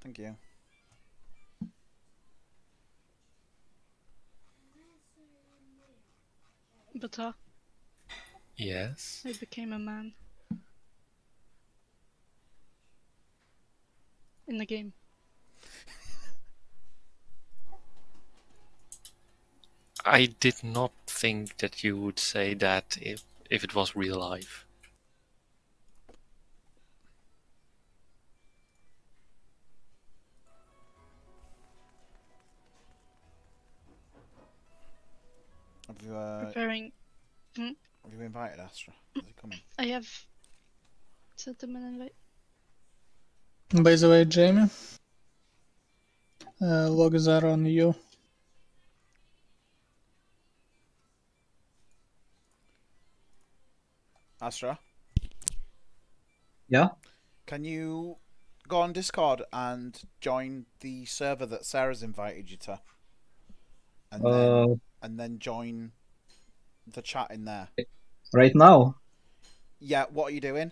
Thank you. But Yes. I became a man in the game. I did not think that you would say that if it was real life. Have you Preparing. have you invited Astra? Is he coming? I have sent them an invite. By the way, Jamie, logs are on you. Astra, Yeah. can you go on Discord and join the server that Sarah's invited you to, and then join the chat in there? Right now, Yeah. What are you doing?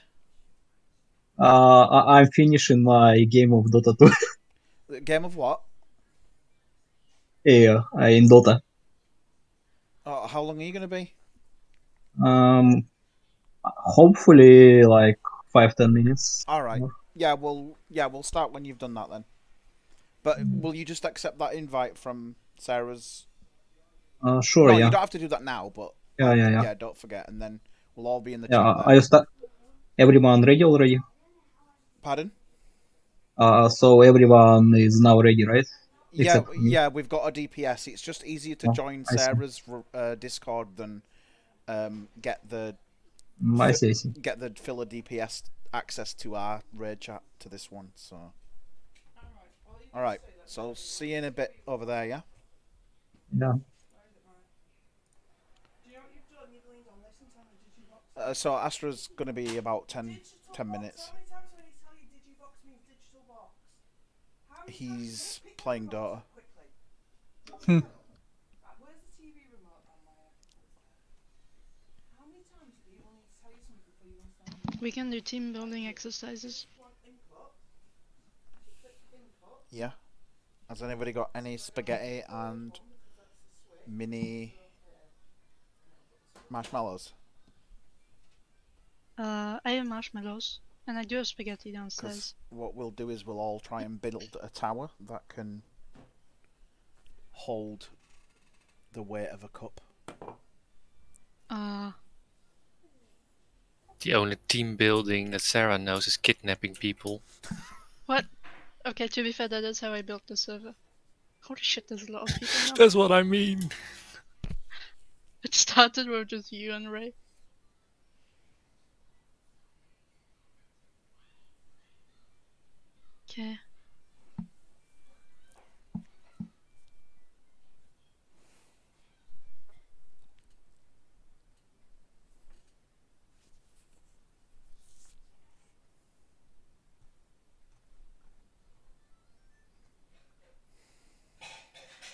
I'm finishing my game of Dota 2. Game of what? Yeah, in Dota. Oh, how long are you gonna be? Hopefully like 5-10 minutes. All right. Yeah. We'll start when you've done that then. But will you just accept that invite from Sarah's? Sure, No, you yeah. don't have to do that now. But Yeah, like, yeah. don't forget, and then we'll all be in the Yeah, chat there. everyone ready already? Pardon? So everyone is now ready, right? Yeah, Except for me. yeah, we've got a DPS. It's just easier to Oh, join I see. Sarah's Discord than get the I see, I see. get the filler DPS access to our raid chat to this one. So, all right. So see you in a bit over there. Yeah. Yeah. So Astra's gonna be about 10 minutes. He's playing Dota. Hmm. We can do team building exercises. Yeah. Has anybody got any spaghetti and mini marshmallows? I have marshmallows, and I do have spaghetti Because downstairs. what we'll do is we'll all try and build a tower that can hold the weight of a cup. The only team building that Sarah knows is kidnapping people. What? Okay, to be fair, that is how I built the server. Holy shit, there's a lot of people now. That's what I mean. It started with just you and Ray. Okay.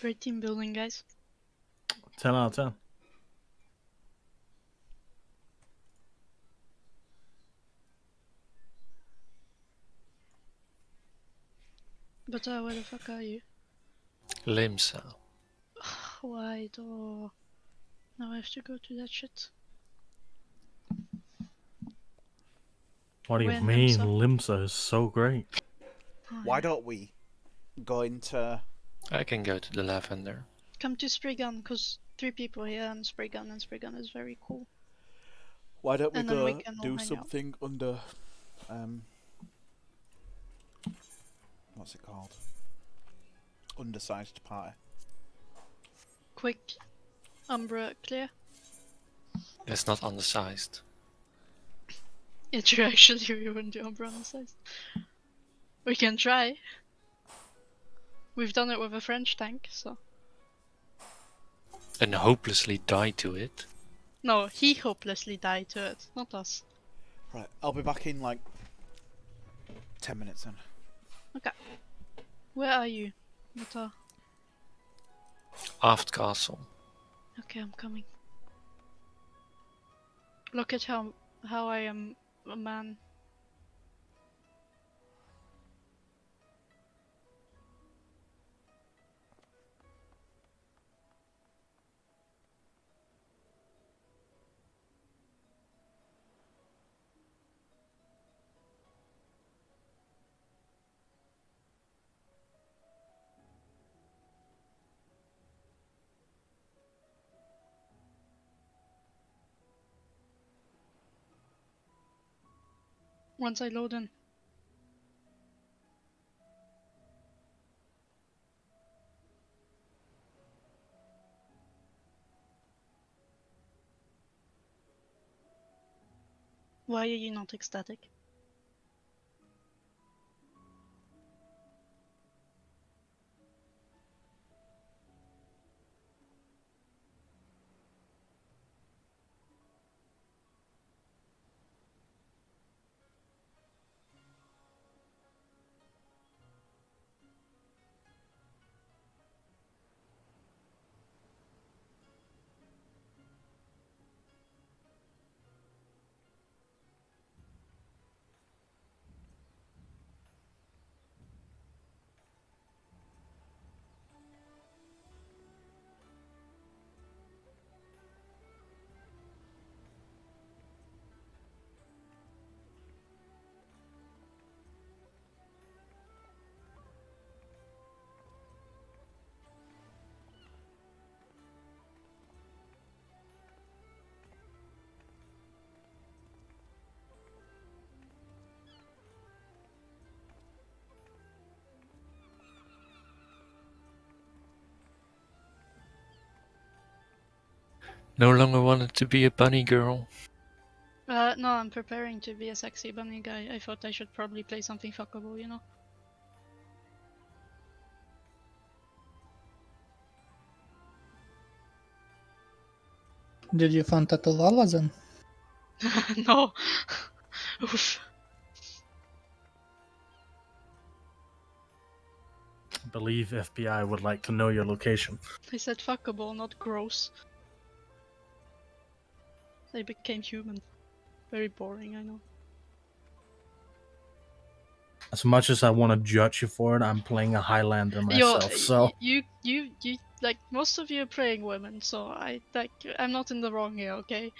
Great team building, guys. 10 out of 10. But where the fuck are you? Limsa. Why though? Now I have to go to that shit. What do you When mean? Limsa? Limsa is so great. Oh, Why yeah. don't we go into... I can go to the lavender. Come to Spraygun, cause 3 people here and Spraygun is very cool. Why don't we And then we go can all do hang out. something under... what's it called? Undersized party. Quick, Umbra, clear. That's not undersized. Yeah, true, actually, we wouldn't do Umbra on the size. We can try. We've done it with a French tank, so... And hopelessly die to it. No, he hopelessly died to it, not us. Right, I'll be back in like 10 minutes then. Okay. Where are you, Mata? Aft castle. Okay, I'm coming. Look at how I am a man. Once I load in. Why are you not ecstatic? No longer wanted to be a bunny girl. No, I'm preparing to be a sexy bunny guy. I thought I should probably play something fuckable, you know? Did you find Tatulala then? No. Oof. I believe FBI would like to know your location. I said fuckable, not gross. I became human. Very boring, I know. As much as I want to judge you for it, I'm playing a Highlander myself, so... you, like, most of you are playing women, so I'm not in the wrong here, okay?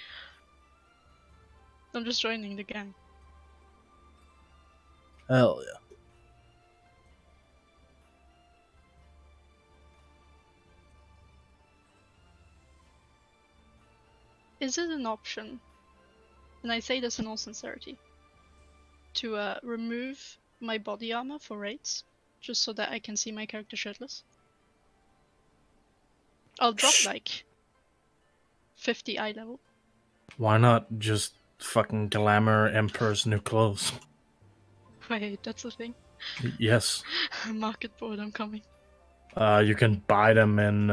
I'm just joining the gang. Hell yeah. Is it an option, and I say this in all sincerity, to remove my body armor for raids, just so that I can see my character shirtless? I'll drop like 50 eye level. Why not just fucking glamour Emperor's new clothes? Wait, that's the thing. Yes. Market board, I'm coming. You can buy them in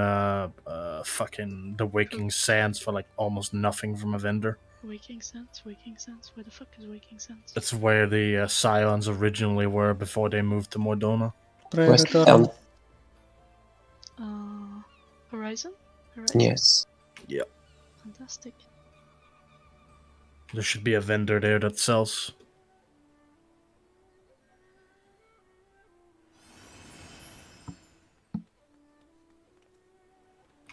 fucking the Waking Sands for like almost nothing from a vendor. Waking Sands? Waking Sands? Where the fuck is Waking Sands? That's where the Scions originally were before they moved to Mordona. Try West return. Town. Horizon? Horizon? Yes. Yep. Fantastic. There should be a vendor there that sells.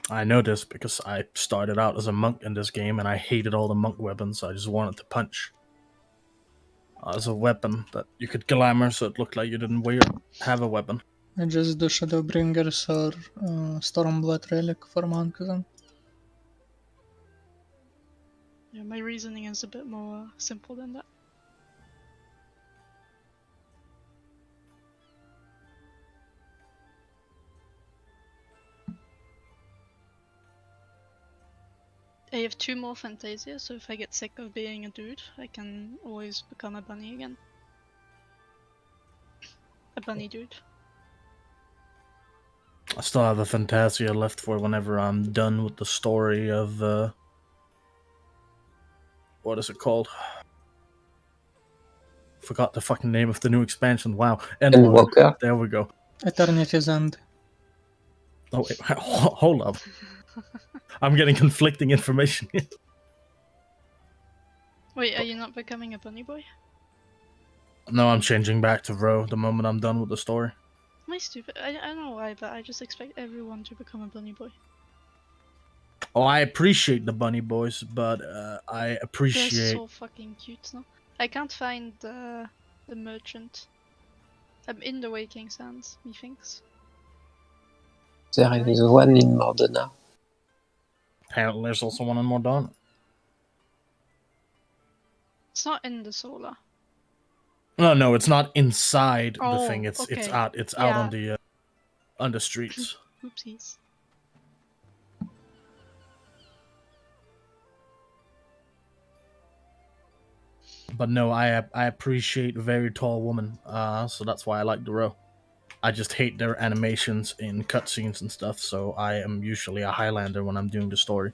I know this because I started out as a monk in this game and I hated all the monk weapons. I just wanted to punch. As a weapon that you could glamour so it looked like you didn't have a weapon. I just do Shadowbringers or Stormblood Relic for monk then. Yeah, my reasoning is a bit more simple than that. I have 2 more Fantasia, so if I get sick of being a dude, I can always become a bunny again. A bunny dude. I still have a Fantasia left for whenever I'm done with the story of what is it called? Forgot the fucking name of the new expansion. Wow. Endwalker. There we go. Eternity's End. Oh wait, hold up. I'm getting conflicting information. Wait, are you not becoming a bunny boy? No, I'm changing back to Row the moment I'm done with the story. Am I stupid? I don't know why, but I just expect everyone to become a bunny boy. Oh, I appreciate the bunny boys, but I They're appreciate... so fucking cute now. I can't find the merchant. I'm in the Waking Sands, methinks. There is one in Mordona. Apparently there's also one in Mordana. It's not in the solar. No, it's not inside the Oh, thing. It's okay. out Yeah. on the streets. Oopsies. But no, I appreciate very tall women. So that's why I like the row. I just hate their animations in cutscenes and stuff. So I am usually a Highlander when I'm doing the story.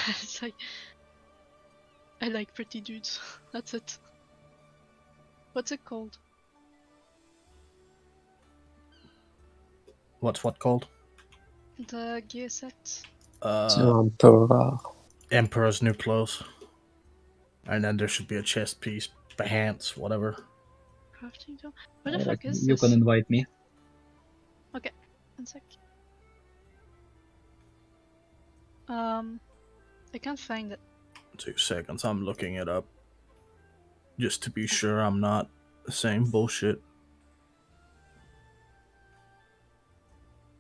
It's like I like pretty dudes. That's it. What's it called? What's what called? The gear set. The Emperor. Emperor's New Clothes. And then there should be a chest piece, pants, whatever. Crafting tool. Where the Alright, fuck is you this? can invite me. Okay, one sec. I can't find it. 2 seconds, I'm looking it up. Just to be sure I'm not saying bullshit.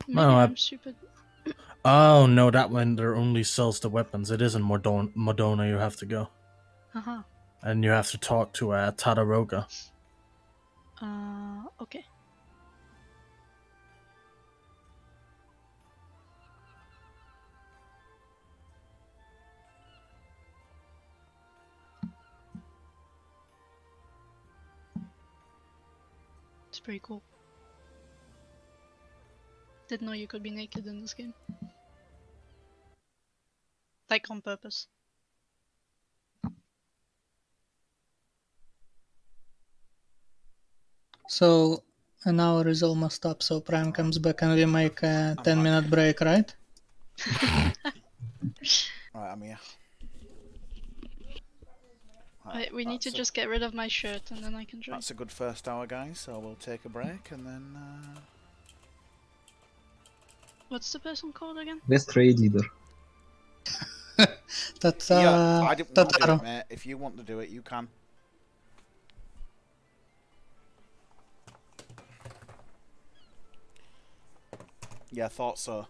Maybe No, I'm stupid. Oh no, that vendor only sells the weapons. It isn't Modona you have to go. Uh-huh. And you have to talk to Tadaroga. Okay. It's pretty cool. Didn't know you could be naked in this game. Like on purpose. So an hour is almost up, so Prime comes back and we make a 10-minute break, right? Right, I'm here. Wait, we need to just get rid of my shirt and then I can join. That's a good first hour, guys. So we'll take a break and then. What's the person called again? Best trade leader. That's Yeah, I didn't want to do Tataro. it, mate. If you want to do it, you can. Yeah, I thought so.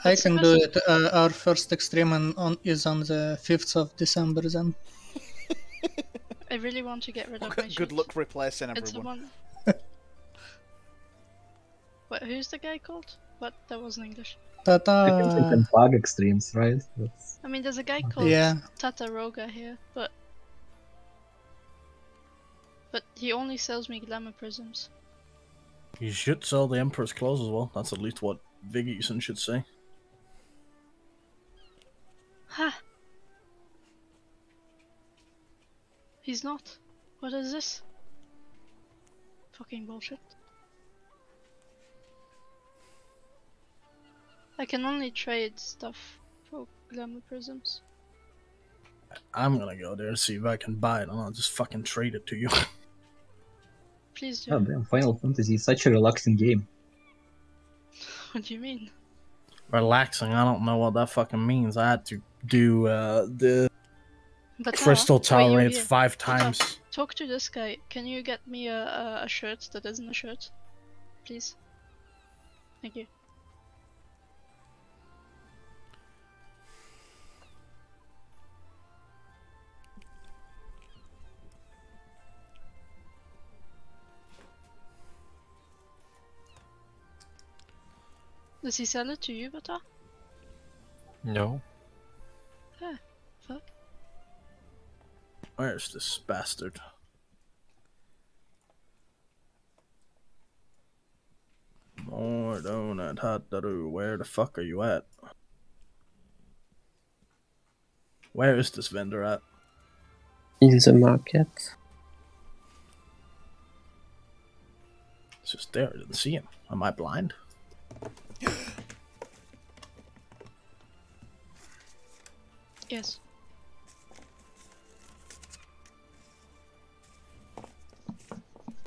I can do it. Our first extreme is on the 5th of December then. I really want to get rid of my shirt. Good luck replacing It's the everyone. one. Wait, who's the guy called? What? That wasn't English. I think you Tata. can plug extremes, right? That's... I mean, there's a guy called Yeah. Tataroga here, but he only sells me glamour prisms. You should sell the Emperor's clothes as well. That's at least what Viggyson should say. Ha! He's not. What is this? Fucking bullshit. I can only trade stuff for glamour prisms. I'm gonna go there and see if I can buy it, and I'll just fucking trade it to you. Please do. Oh damn, Final Fantasy is such a relaxing game. What do you mean? Relaxing, I don't know what that fucking means. I had to do the But Crystal Tower you raids here. 5 Bata, times. talk to this guy. Can you get me a shirt that isn't a shirt? Please. Thank you. Does he sell it to you, Bata? No. Ah, fuck. Where's this bastard? More donut Hataru, where the fuck are you at? Where is this vendor at? In the market. It's just there, I didn't see him. Am I blind? Yes.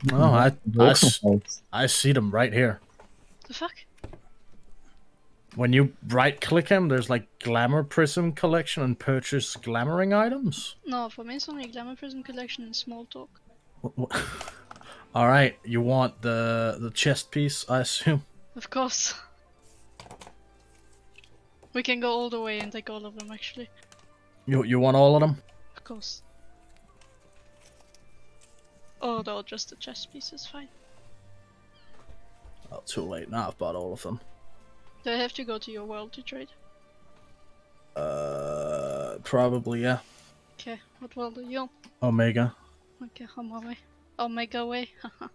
No, Awesome. I see them right here. The fuck? When you right click him, there's like Glamour Prism Collection and purchase glamoring items. No, for me it's only Glamour Prism Collection and Small Talk. Alright, you want the chest piece, I assume? Of course. We can go all the way and take all of them, actually. You want all of them? Of course. Oh, no, just the chess piece is fine. Oh, too late. Now I've bought all of them. Do I have to go to your world to trade? Probably, yeah. Okay, what world are you on? Omega. Okay, on my way. Omega way. Ha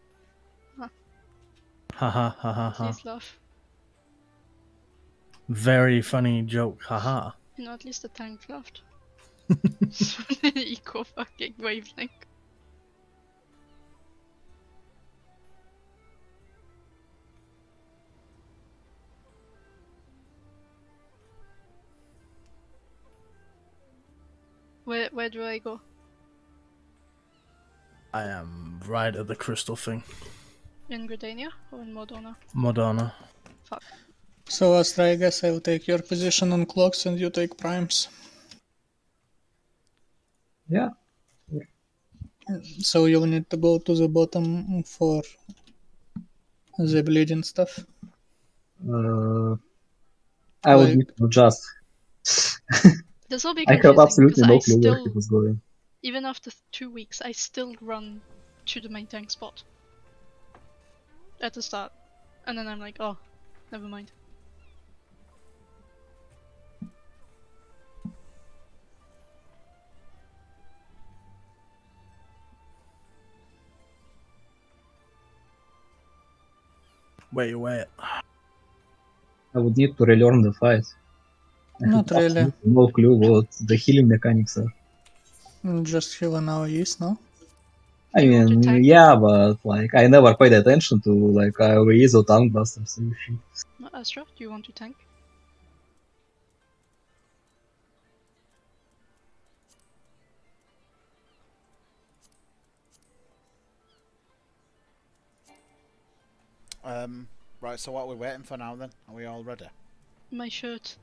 ha ha ha ha. Please laugh. Very funny joke. Haha. You know, at least the tank laughed. Eco fucking wavelength. Where do I go? I am right at the crystal thing. In Gridania or in Modona? Madonna. Fuck. So Astra, I guess I'll take your position on clocks and you take primes. Yeah. So you'll need to go to the bottom for the bleeding stuff. I would Like- need to adjust. This will be I have confusing absolutely because no I clue where he still, was going. even after 2 weeks, I still run to the main tank spot. At the start. And then I'm like, oh, never mind. Wait. I would need to relearn the fight. I Not have really. absolutely no clue what the healing mechanics are. Just heal an AoEs, no? I You want to mean, tank? yeah, but like I never paid attention to like AoEs or tank busters and shit. Astra, do you want to tank? Right, so what are we waiting for now then? Are we all ready? My shirt.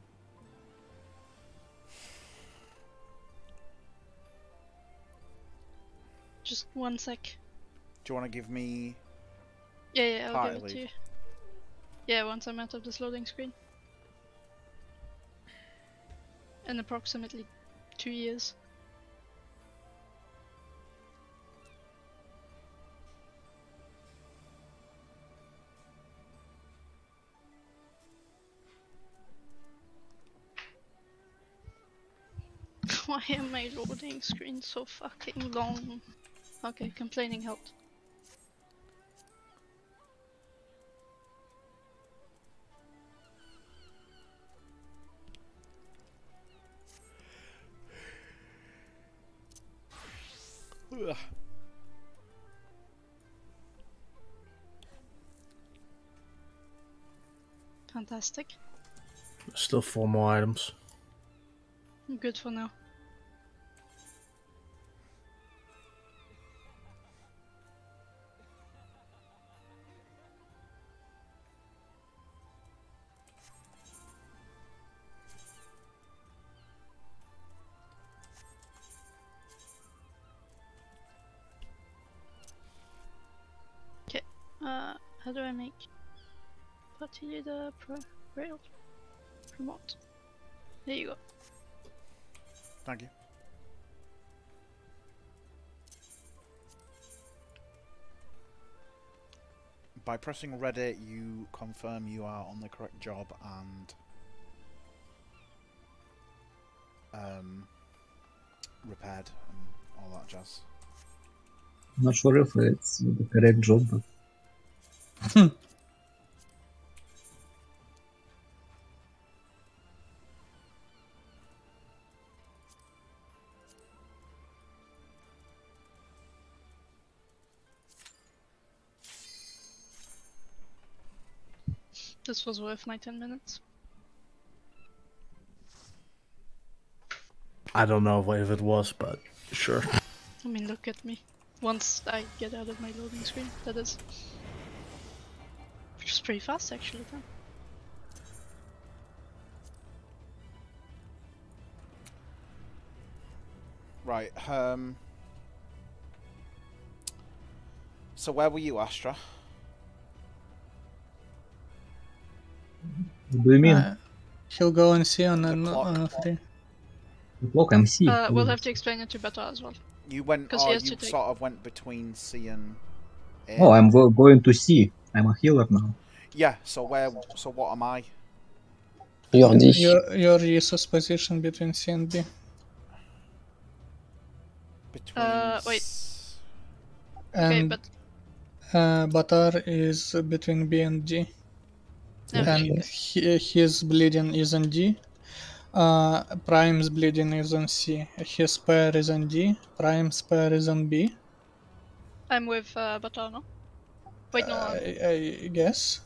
Just 1 sec. Do you want to give me... Yeah, I'll Party give it to leave. you. Yeah, once I'm out of this loading screen. In approximately 2 years. Why am my loading screen so fucking long? Okay, complaining helped. Ugh. Fantastic. Still 4 more items. I'm good for now. How do I make party leader rail promote? There you go. Thank you. By pressing ready, you confirm you are on the correct job and repaired and all that jazz. I'm not sure if it's the correct job, but This was worth my 10 minutes. I don't know if it was, but sure. I mean, look at me. Once I get out of my loading screen, that is. Which is pretty fast actually then. Right, so where were you, Astra? what do you mean? He'll go and see on The a clock. free. The clock MC. We'll have to explain it to Beto as well. You went, 'Cause he or has to you take- sort of went between C and A. Oh, I'm going to C. I'm a healer now. Yeah. So what am I? You're D. Your Jesus position between C and B. Between. Wait. Okay, And but Batar is between B and D. okay. And his bleeding is on D. Prime's bleeding is on C. His spare is on D. Prime's spare is on B. I'm with Beto, no? Wait, no. I guess.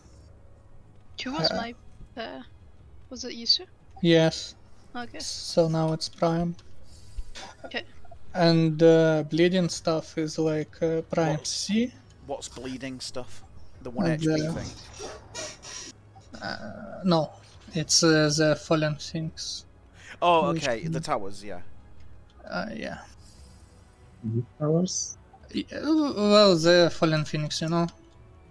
Who was my was it Yisu? Yes. Okay. So now it's Prime. Okay. And bleeding stuff is like Prime What's- C. What's bleeding stuff? The 1 And, HP thing. No, it's the Fallen Things. Oh, which okay. one? The towers. Yeah. Yeah. Powers. Well, the Fallen Phoenix, you know?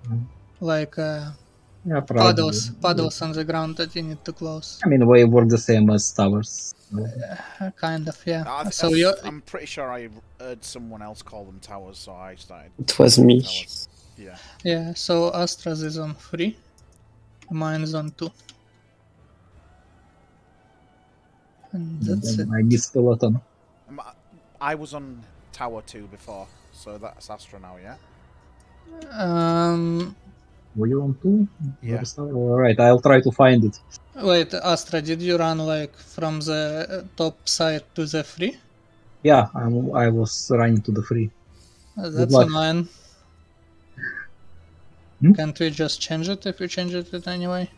Mhm. Like Yeah, probably. puddles on the ground that you need to close. I mean, we work the same as towers. Kind of, yeah. I, So you I'm pretty sure I heard someone else call them towers, so I started. It was me. Towers. Yeah. yeah, so Astra's is on 3. Mine's on 2. And that's it. I miss skeleton. I was on tower 2 before, so that's Astra now. Yeah. Were you on 2? Yeah. Alright, I'll try to find it. Wait, Astra, did you run like from the top side to the 3? Yeah, I was running to the free. That's luck. annoying. Hmm? Can't we just change it if you change it anyway?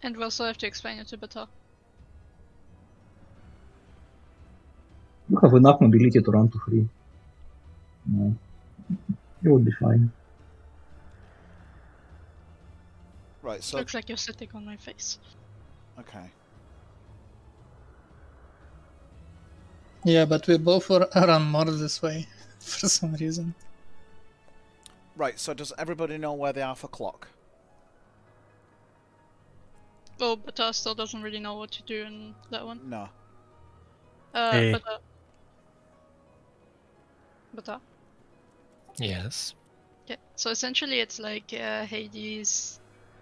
And we also have to explain it to Beto. You have enough mobility to run to free. No. You would be fine. Right. So Looks like you're sitting on my face. okay. Yeah, but we both run more this way for some reason. Right. So does everybody know where they are for clock? Oh, Beto still doesn't really know what to do in that one. No. Hey. Beto. Yes. Okay, so essentially it's like Hades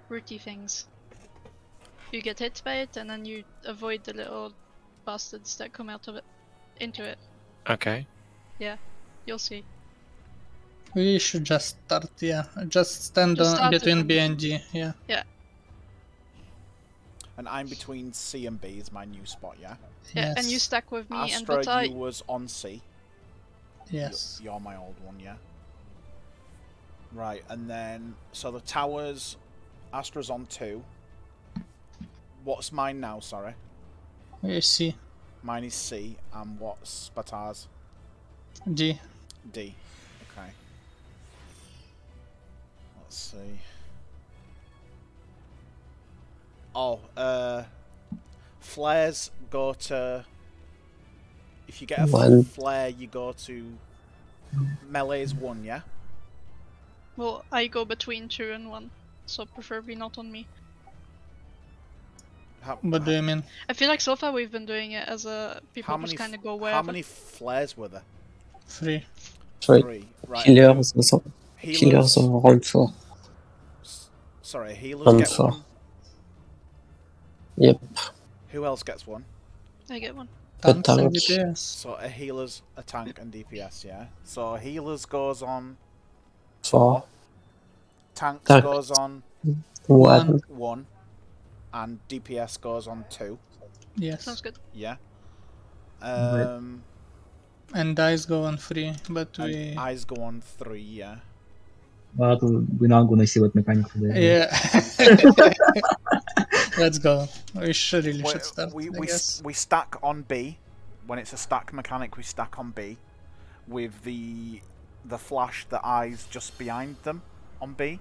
rooty things. You get hit by it and then you avoid the little bastards that come out of it, into it. Okay. You'll see. We should just start, yeah. Just stand Just on start it between and- B and D, yeah. And I'm between C and B is my new spot. Yeah. Yeah, and Yes. you stack with me Astra, and Beto. you was on C. Yes. You're my old one, yeah. Right, and then so the towers, Astra's on 2. What's mine now? Sorry, We see. mine is C, and what's Batar's? D. D. Okay. Let's see. Oh, flares go to. If you get a 1. flare, you go to melee's 1, yeah. Well, I go between 2 and 1, so preferably not on me. What do you mean? I feel like so far we've been doing it as a people just kind of go wherever. How many flares were there? 3. 3. 3. Right. Healers Healers. are round 4. Sorry, healers On get 4. 1. Yep. Who else gets 1? I get one. Tanks and tanks. DPS. So a healer's a tank and DPS, yeah. So healers goes on 4. tanks Tank. goes on 1. 1, and DPS goes on 2. Yes. Sounds good. Yeah. And dice go on 3, but And we... eyes go on 3, yeah. But we're not gonna see what mechanic today. Yeah. Let's go. We really We- should start, we I we, guess. we stack on B. When it's a stack mechanic, we stack on B with the flash, the eyes just behind them on B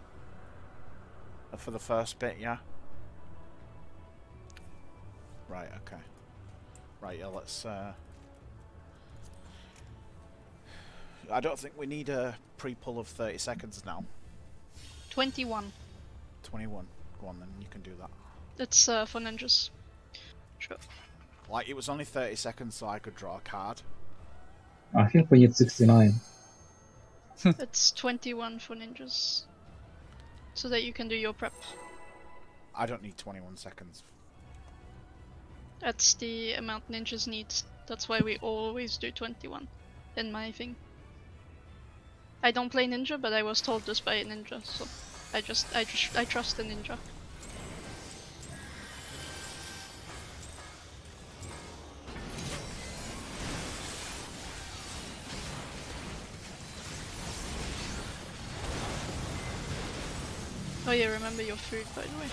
for the first bit, yeah. Right. Okay. Right. Yeah. Let's. I don't think we need a pre-pull of 30 seconds now. 21. 21. Go on then. You can do that. It's for ninjas. Sure. Like, it was only 30 seconds so I could draw a card. I think we need 69. It's 21 for ninjas. So that you can do your prep. I don't need 21 seconds. That's the amount ninjas need. That's why we always do 21 in my thing. I don't play ninja, but I was told this by a ninja, so I trust the ninja. Oh yeah, remember your food, by the way.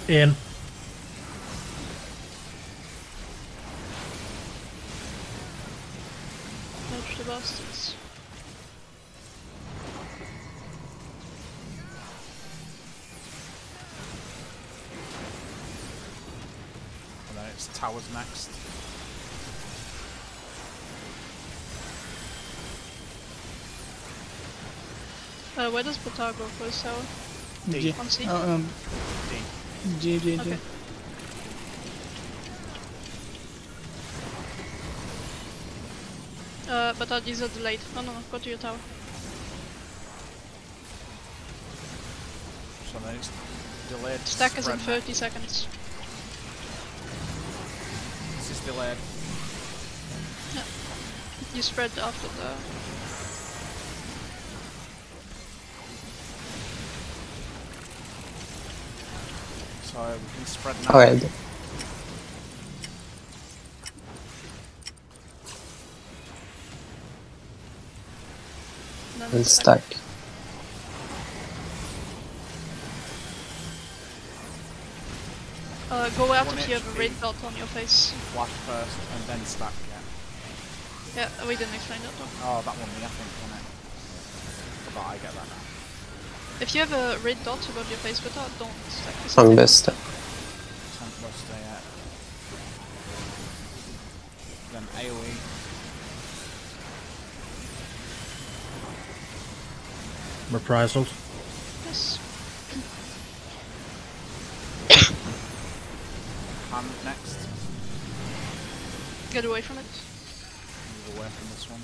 In. Dodge the bastards. And then it's towers next. Where does Batar go for his tower? D. On C? D. D. Okay. Batar, these are delayed. No, go to your tower. So then it's delayed. Stack is in spread 30 seconds. next. This is delayed. You spread after the... So we can spread now. Red. Then And stack. stack. Go out One if you have a HP. red dot on your face. Flash first and then stack, yeah. Yeah, we didn't explain that though. Oh, that one, I think, wasn't it? But I get that now. If you have a red dot above your face, Batar, don't stack this. Tongue Buster. Tank Buster, yeah. Then AoE. Reprisals. Yes. Hand next. Get away from it. Move away from this one.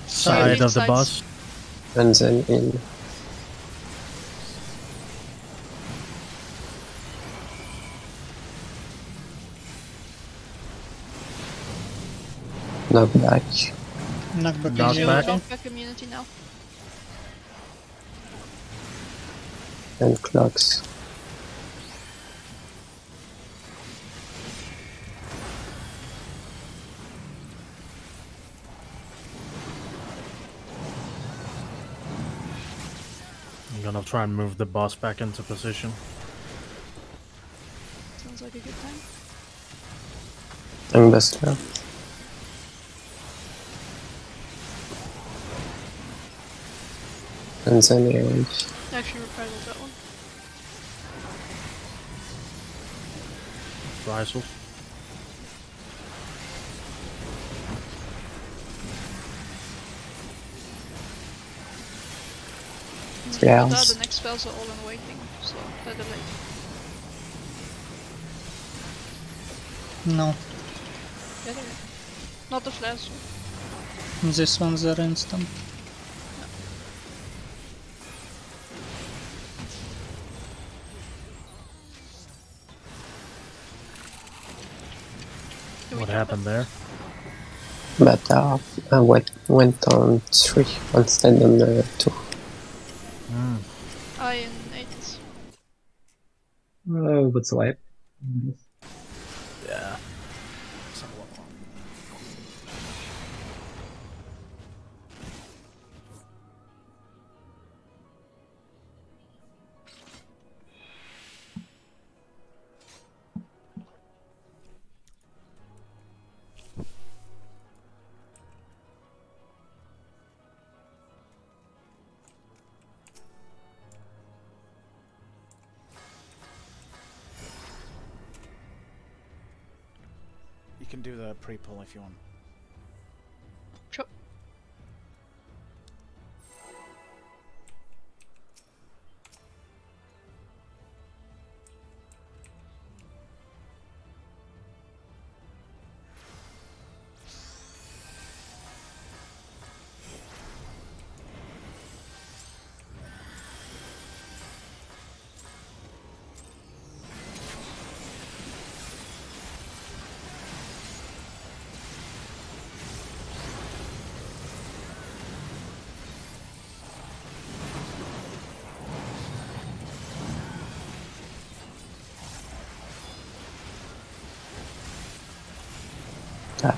Side of the sides. boss. And then in. Knockback. Knockback Knockback. is Your Back. knockback immunity now. And clocks. I'm gonna try and move the boss back into position. Sounds like a good time. Tongue Buster. And then AoE. Actually, reprisal that one. Reprisals. Yeah. Batar, the next spells are all in waiting, so they're delayed. No. Yeah, they're not the flares. This one's are instant. Do we What jump happened there? But went on 3 instead on 2. Hmm. it? I in 8. Oh, but swipe. Yeah. Let's have a look. can do the pre-pull if you want. Sure. Tak.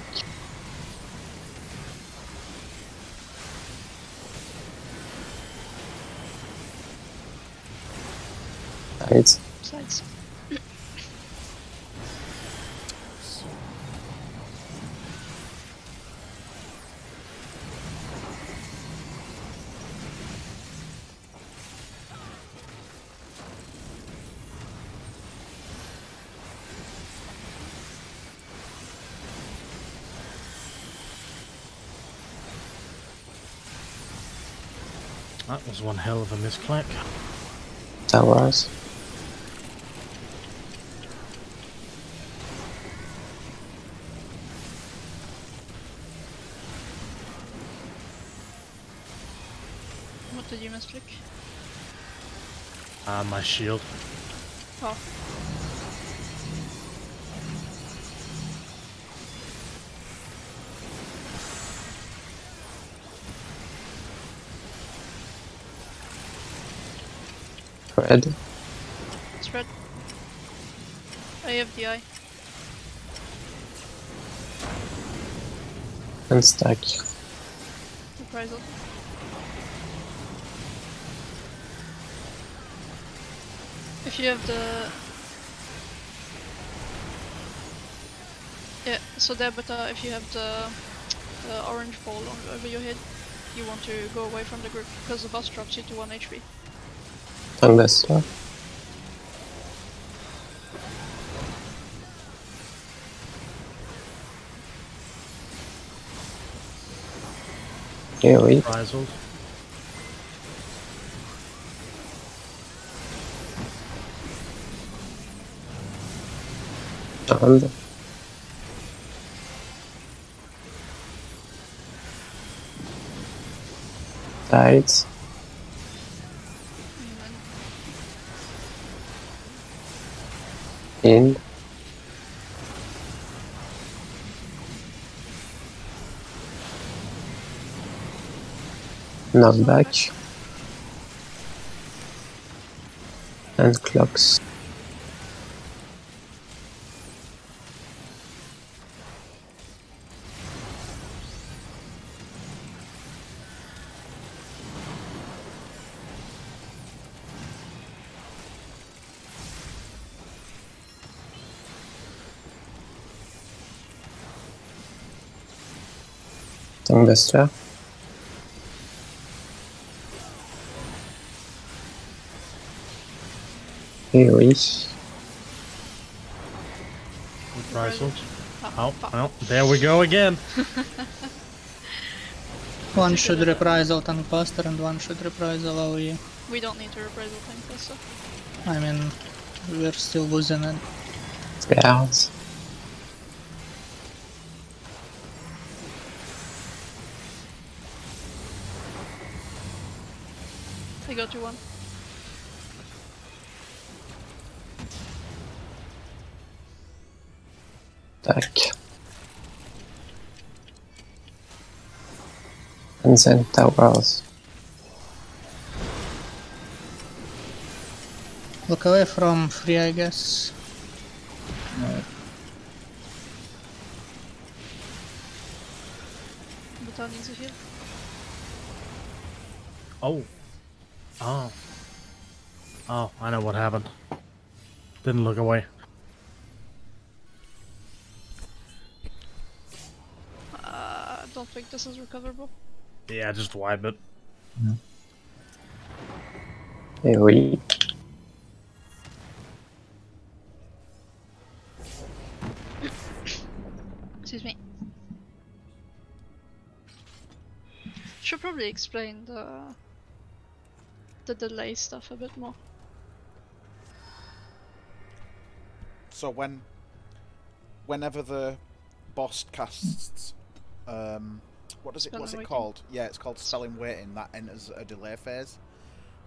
Sides. Sides. That was one hell of a misclick. Towers. What did you misclick? My shield. Oh. Red. Spread. I have the eye. And stack. Reprisal. If you have the... Yeah, so there, but if you have the orange ball over your head, you want to go away from the group, because the boss drops you to 1 HP. Tungster. AoE. Reprisals. And sides. And then In. Knockback. And clocks. Tungster. AoE. Reprisals. Ah, Oh, fuck. well, there we go again. One should reprisal Tankbuster and one should reprisal AoE. We don't need to reprisal tank also. I mean, we're still losing it. Scales. I got you one. Tack. And then towers. Look away from free, I guess. Baton needs a heal. Oh. Oh. Oh, I know what happened. Didn't look away. Don't think this is recoverable. Yeah, just wipe it. AoE. Excuse me. Should probably explain the delay stuff a bit more. So whenever the boss casts, what's Spell and it waiting. called? Yeah, it's called spell in waiting. That enters a delay phase,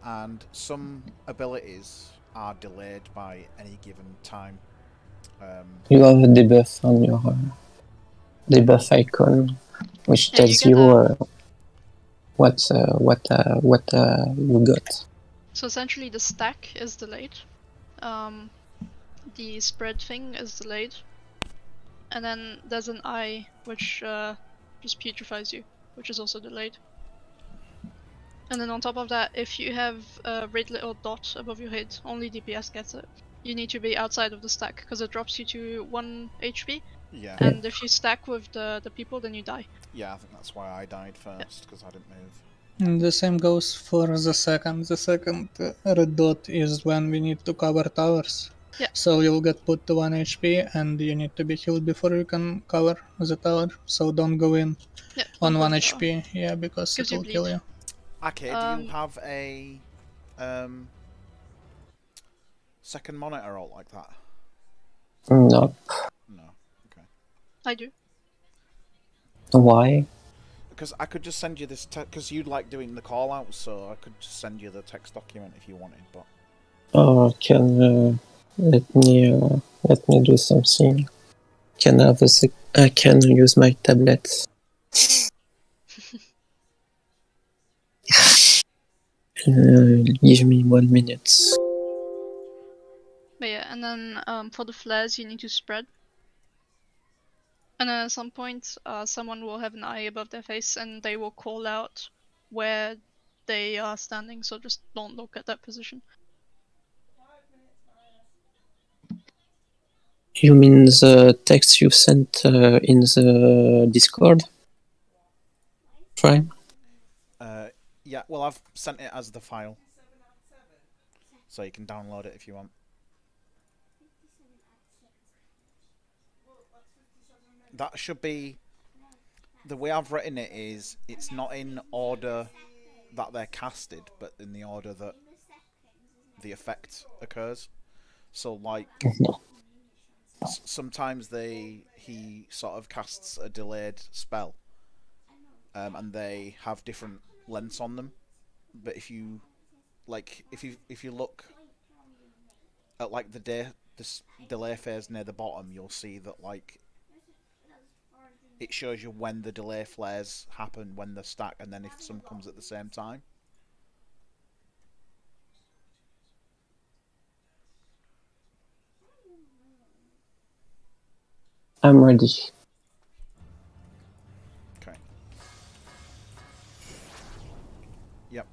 and some abilities are delayed by any given time. You have a debuff on your debuff icon, which Yeah, you tells get you a- what you got. So essentially the stack is delayed. The spread thing is delayed. And then there's an eye which just putrefies you, which is also delayed. And then on top of that, if you have a red little dot above your head, only DPS gets it. You need to be outside of the stack because it drops you to 1 HP. Yeah, And if you stack with the people, then you die. yeah, I think that's why I died first because I didn't move. And the same goes for the second. The second red dot is when we need to cover towers. Yeah. So you'll get put to 1 HP and you need to be healed before you can cover the tower. So don't go in Yeah, on don't 1 go tower. HP, yeah, because Gives it you will kill bleed. you. Okay, do you have a second monitor alt like that? No. No. Okay. I do. Why? Because I could just send you this because you'd like doing the call outs, so I could just send you the text document if you wanted. But Can let me do something. Can I have I can use my tablet. Give me 1 minute. But yeah, and then for the flares, you need to spread. And then at some point, someone will have an eye above their face and they will call out where they are standing, so just don't look at that position. You mean the text you sent in the Discord? Prime? yeah, well, I've sent it as the file, so you can download it if you want. That should be the way I've written it. Is it's not in order that they're casted, but in the order that the effect occurs. So, like, No. sometimes he sort of casts a delayed spell, and they have different lengths on them. But if you look at like this delay phase near the bottom, you'll see that like it shows you when the delay flares happen, when the stack, and then if some comes at the same time. I'm ready. Okay. Yep.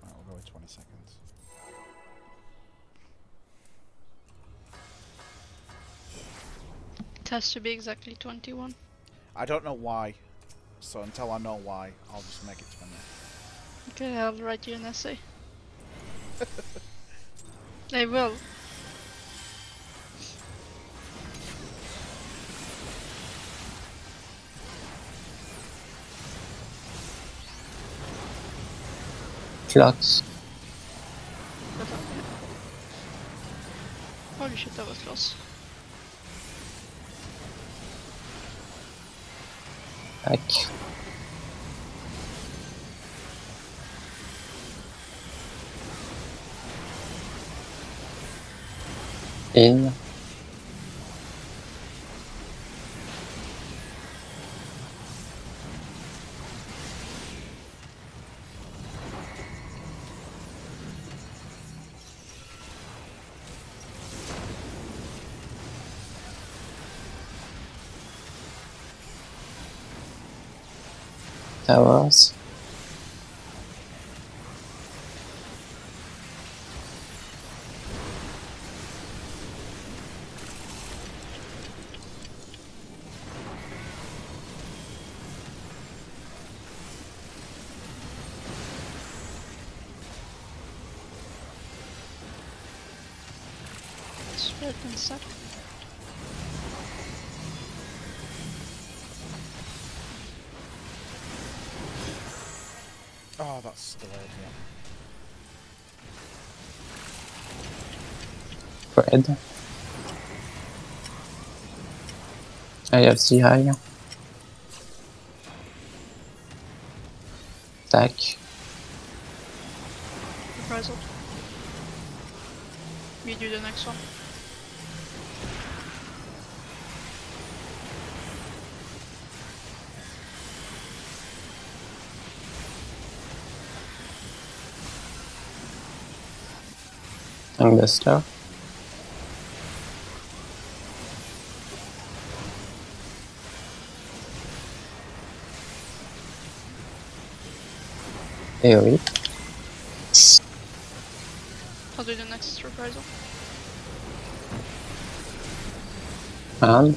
Right, we'll go with 20 seconds. It has to be exactly 21. I don't know why, so until I know why, I'll just make it 20. Okay, I'll write you an essay. I will. Flux. Holy shit, that was close. Back. In. Towers. It can suck. Oh, that's delayed, yeah. Red. I have CI. Attack. Reprisal. You do the next one. Angbuster. AoE. I'll do the next reprisal. And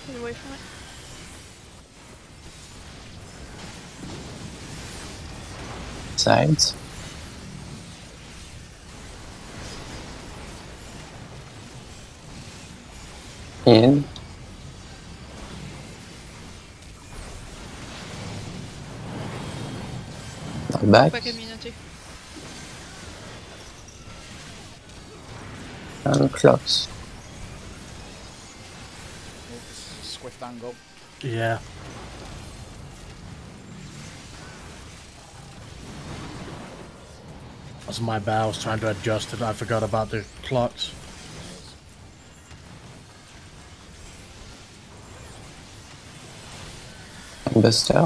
Get away from it. sides. In. Back. Back immunity. And close. Oh, this is a swift angle. Yeah. That's my bad. I was trying to adjust it. I forgot about the clocks. Angbuster.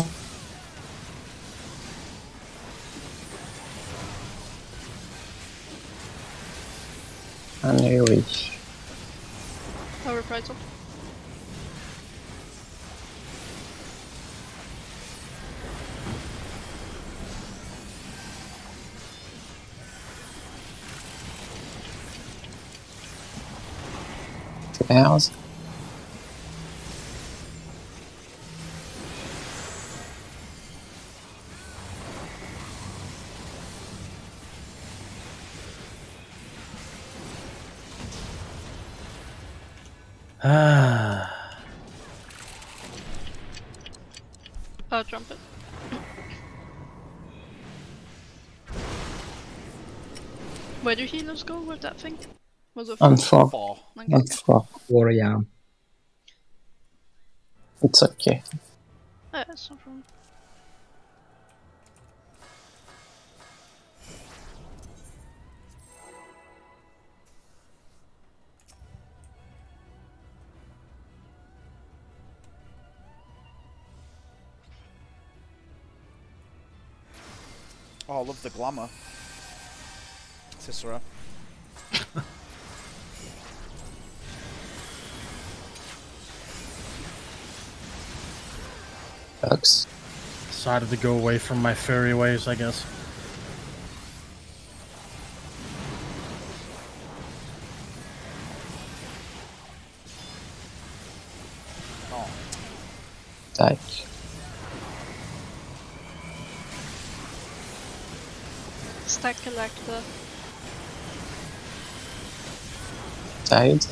And AoE. I'll reprisal. Hours. Ah. I'll jump it. Where do healers go with that thing? Was it On 4? 4. 4. Okay. On 4. Or yeah. It's okay. That's no problem. Oh, I love the glamour. Cicero. Bugs. Decided to go away from my fairy ways, I guess. Oh, Attack. Stack collector. Side.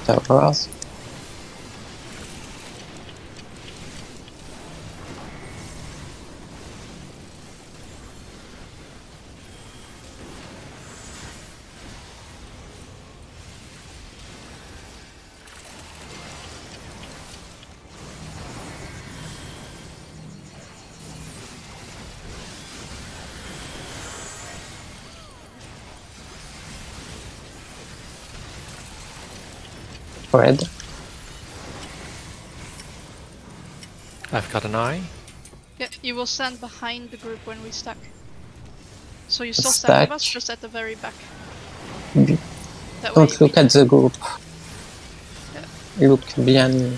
Towers. Red. I've got an eye. Yeah, you will stand behind the group when we stack. So you still Stack. stand with us, just at the very back. B. That way Don't you look at the group. Look behind me.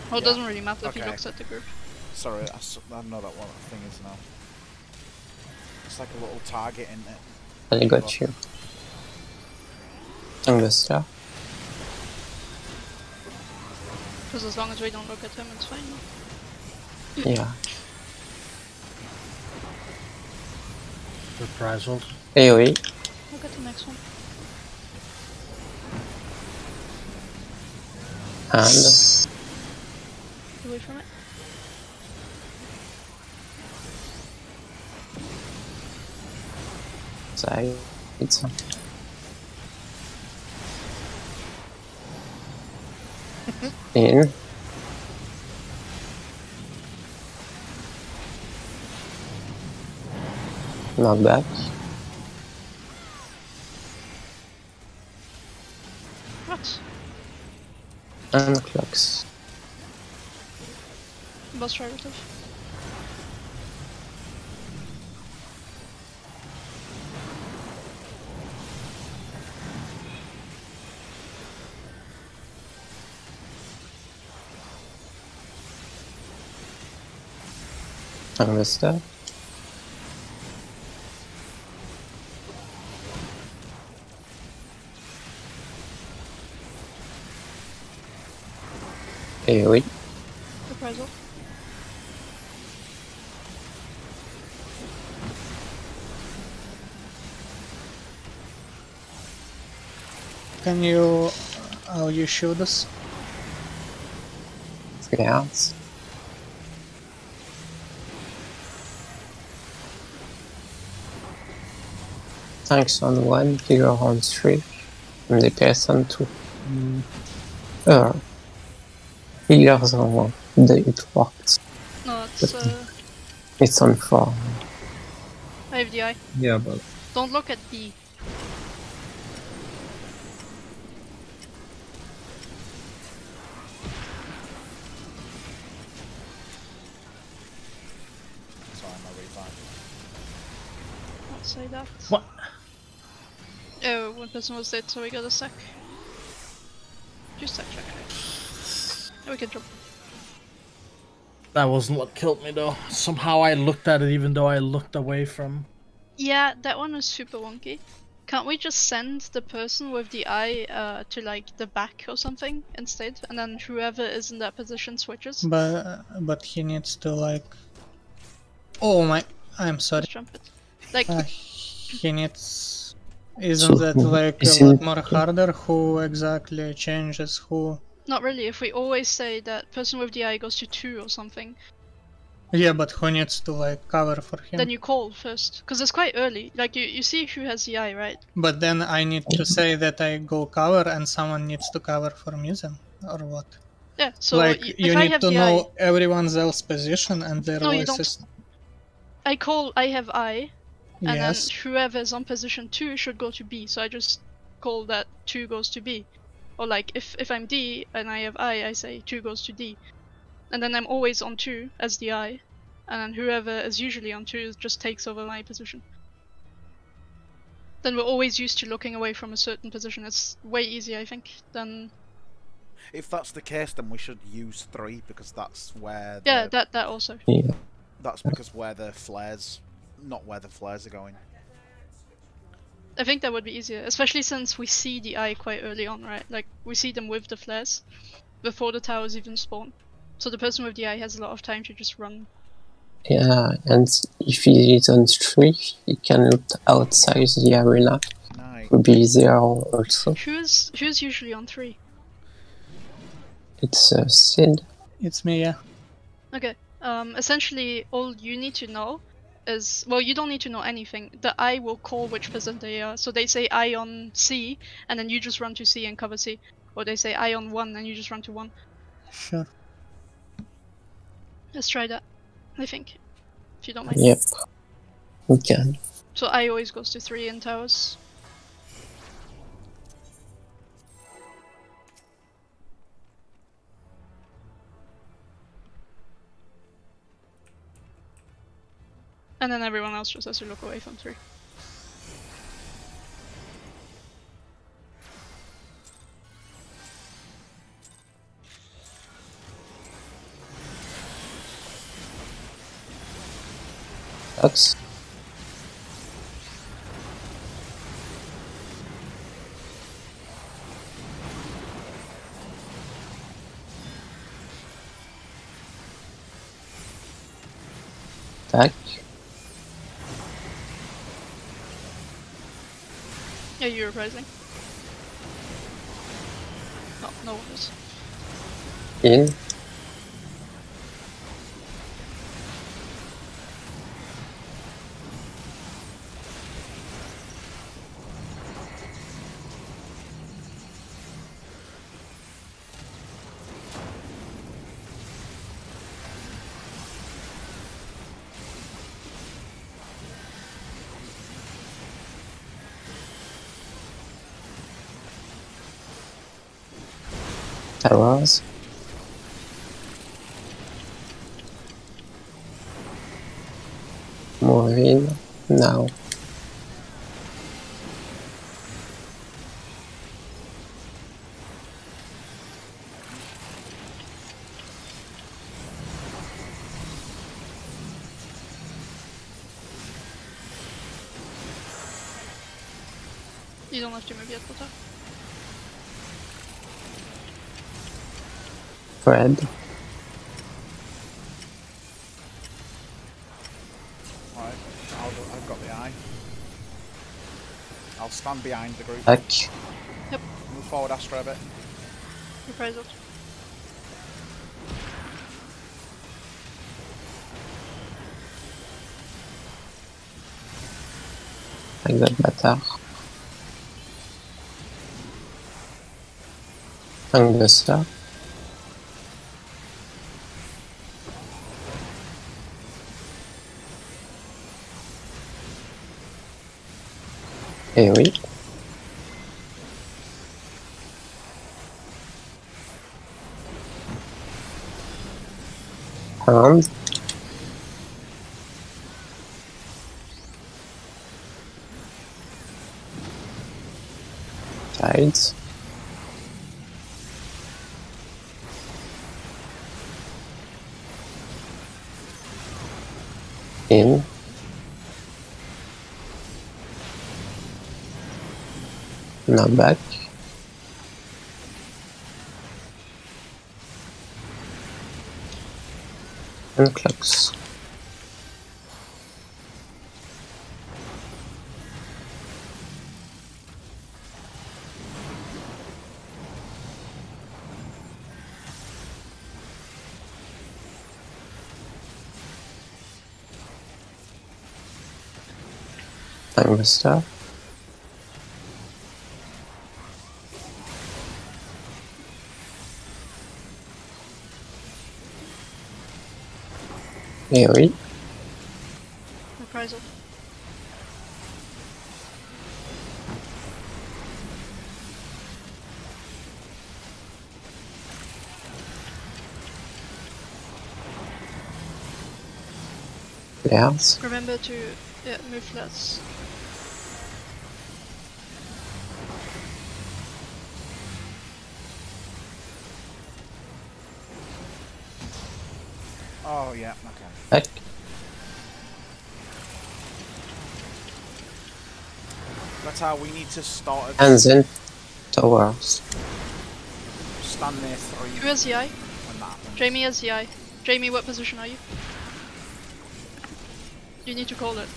Well, it Yeah. doesn't really matter if he Okay. looks at the group. Sorry, I know that what that thing is now. It's like a little target in it. I got you. Angustar. Because as long as we don't look at him, it's fine. Yeah. Reprisal. AoE. Look at the next one. And Away from it. side. It's in. Not back. What? And clocks. Boss relative. Angustar. AoE. Reprisal. Can you you shoot us? Guards. Tanks on 1, figure on 3, and DPS on 2. Figures on 1. It worked. No, it's It's on 4. I have the eye. Yeah, but Don't look at B. Sorry, my revive. Don't say that. What? Oh, one person was dead, so we got a sack. Just sack check. Oh, we can jump. That wasn't what killed me though. Somehow I looked at it even though I looked away from. Yeah, that one was super wonky. Can't we just send the person with the eye to like the back or something instead, and then whoever is in that position switches? But he needs to like. Oh my! I'm sorry. Just jump it. Like He needs. Isn't So that who like a is lot in- more harder? Who exactly changes who? not really. If we always say that person with the eye goes to 2 or something, Yeah, but who needs to like cover for him? then you call first, because it's quite early. Like you see who has the eye, right? But then I need to say that I go cover and someone needs to cover for me then, or what? Yeah. So Like if you I need have to the know eye, everyone's else position and their No, you voices. I call. I have eye, and Yes. then whoever is on position 2 should go to B. So I just call that 2 goes to B. Or like if I'm D and I have I say 2 goes to D. And then I'm always on 2 as the I. And then whoever is usually on 2 just takes over my position. Then we're always used to looking away from a certain position. It's way easier, I think, than... If that's the case, then we should use 3 because that's where. Yeah, that also. Yeah. That's because where the flares, not where the flares are going. I think that would be easier, especially since we see the eye quite early on, right? Like, we see them with the flares before the towers even spawn. So the person with the eye has a lot of time to just run. Yeah, and if he is on 3, he can look outside the arena. Nice. Would be easier also. Who's usually on 3? It's Sid. It's me, yeah. Okay. Essentially, all you need to know is, well, you don't need to know anything. The eye will call which person they are. So they say eye on C, and then you just run to C and cover C. Or they say eye on 1, and you just run to 1. Sure. Let's try that, I think. If you don't mind. Yep. We can. So eye always goes to 3 in towers. And then everyone else just has to look away from 3. That's attack. Yeah, you're reprising. No, no one is. In. Towers. Move in now. You don't have to move yet, Potter. Fred. Alright, I've got the eye. I'll stand behind the group. Attack. Move forward, Astra, a bit. Reprisal. Like that bâtard. Angustar. Eh oui. Hand. Sides. In. Now back. And clocks. Angustar. Eh oui. Reprisal. Flares. Remember to move less. Oh, yeah, okay. Attack. That's how we need to start at And then towers. stand near 3 Who has the eye? when that happens. Jamie has the eye. Jamie, what position are you? You need to call it,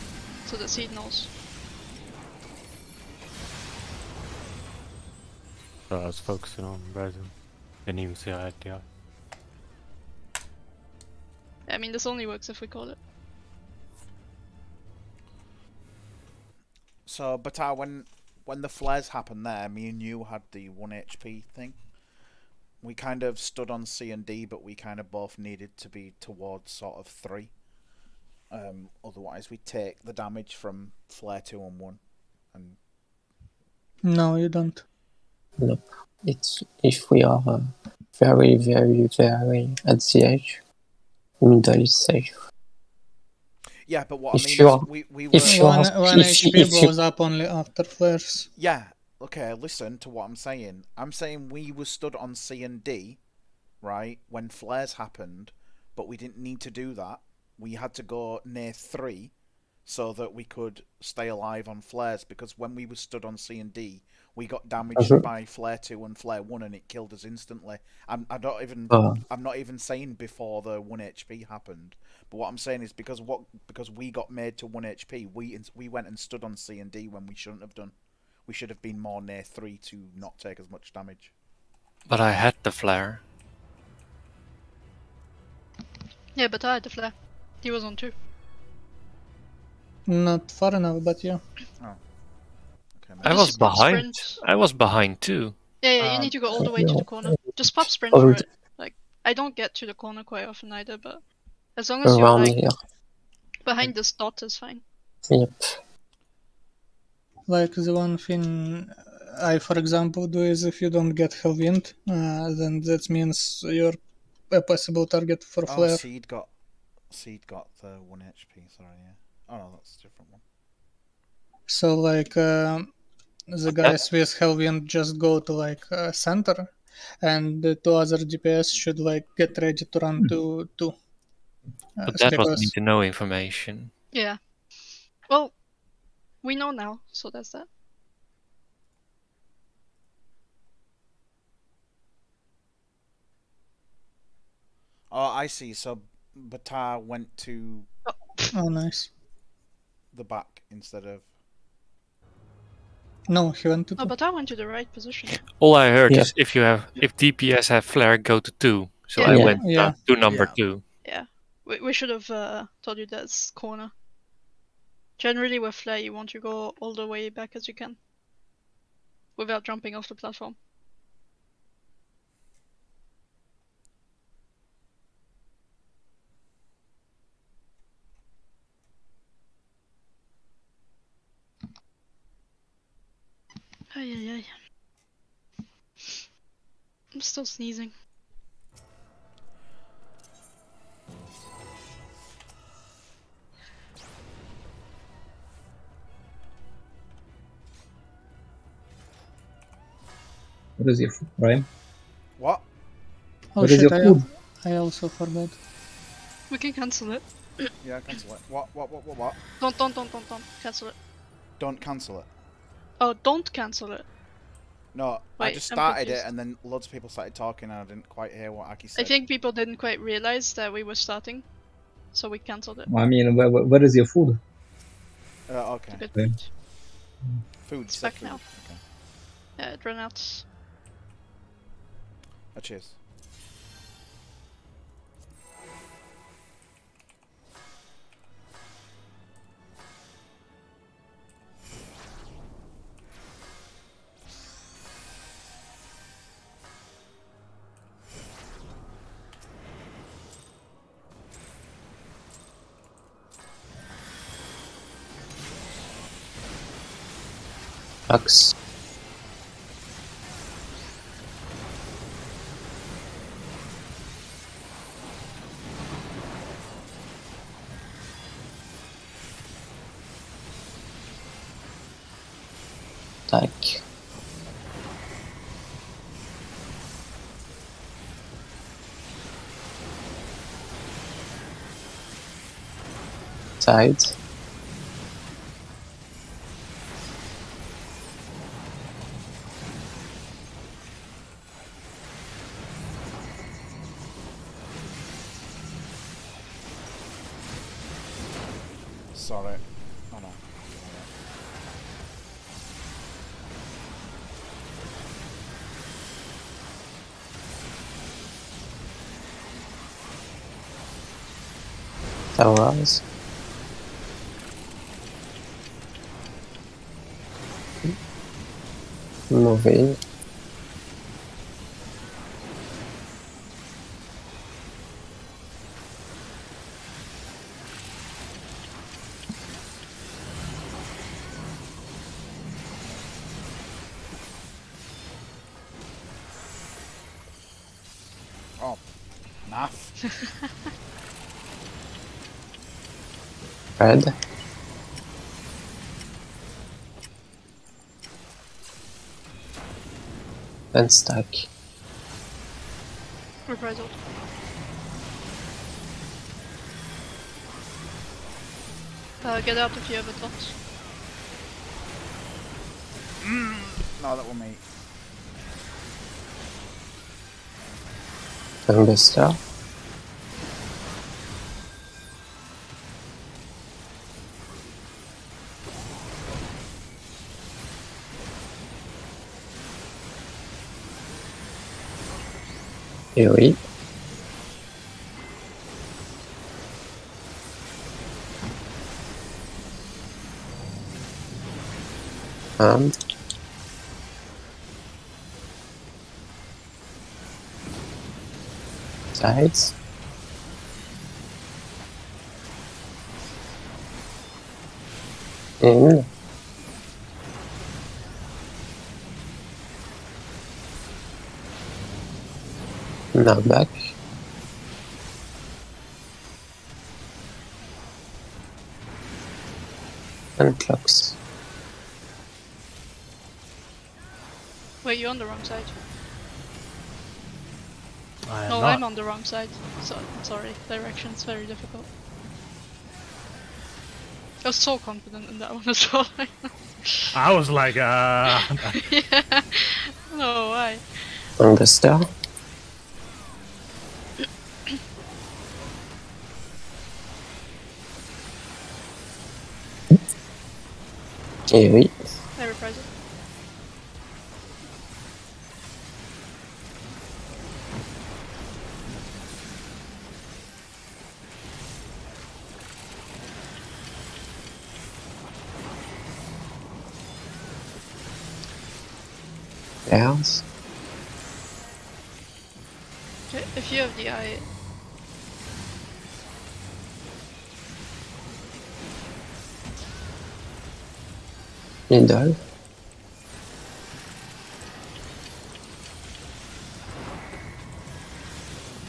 so that Seed knows. So I was focusing on resin. Didn't even see I had the eye. I mean, this only works if we call it. So, but when the flares happened there, me and you had the 1 HP thing. We kind of stood on C and D, but we kind of both needed to be towards sort of 3. Otherwise, we take the damage from flare 2 and 1. And No, you don't. Nope. It's if we are very, very, very at the edge. Middle is safe. yeah, but what If I mean you is are- we were if you One, are- one if you- HP if you- blows up only after flares. yeah. Okay, listen to what I'm saying. I'm saying we were stood on C and D, right, when flares happened, but we didn't need to do that. We had to go near 3 so that we could stay alive on flares, because when we were stood on C and D, we got Uh-huh. damaged by flare 2 and flare 1 and it killed us instantly. I'm not even saying before the 1 HP happened, but what I'm saying is because we got made to 1 HP, we went and stood on C and D when we shouldn't have done. We should have been more near 3 to not take as much damage. But I had the flare. Yeah, but I had the flare. He was on 2. Not far enough, but yeah. Okay, I maybe was Just pop behind. sprint. I was behind too. Yeah, you need to go all the way to the corner. Just pop sprint Or for it. Like, I don't get to the corner quite often either, but as long as you're around like here. behind this dot is fine. Yep. Like the one thing I, for example, do is if you don't get Hellwind, then that means you're a possible target for Oh, flare. Seed got the 1 HP. Sorry, yeah. Oh no, that's a different one. So like the guys with Hellwind just go to like center, and the 2 other DPS should like get ready to run to 2. But that was need Because to know information. Yeah. Well, we know now, so that's that. Oh, I see. So Batar went to oh nice. the back instead of. No, he went to Oh, 2. but I went to the right position. All I heard Yeah. is if DPS have flare, go to 2. So Yeah. I Yeah. went Yeah. to number Yeah. 2. Yeah. We should have told you that's corner. Generally with flare you want to go all the way back as you can. Without jumping off the platform. Ay ay ay. I'm still sneezing. What is your food, Ryan? What? Oh What is shit, your food? I also forgot. We can cancel it. Yeah, cancel it. What? Don't cancel it. Don't cancel it. Oh, don't cancel it. No, I Wait, just I'm started it confused. and then loads of people started talking and I didn't quite hear what Aki I said. think people didn't quite realize that we were starting, so we cancelled it. I mean, where is your food? Okay. Good Okay. point. Food. It's Said back food. now. Okay. Yeah, it ran out. Cheers. Axe. Attack. Side. Sorry. Oh no. Towers. Moving. Oh, naff. Red. And stack. Reprisal. Get out if you have a dot. No, that will me. Thunderstar. Et oui. And sides. In. Now back. And clocks. Wait, you're on the wrong side. I am No, not. I'm on the wrong side. So sorry, direction's very difficult. I was so confident in that one as well. I was like, Yeah. No, why? Thunderstar. Et oui. I reprise it. Pairs. Okay, if you have the eye, Middle.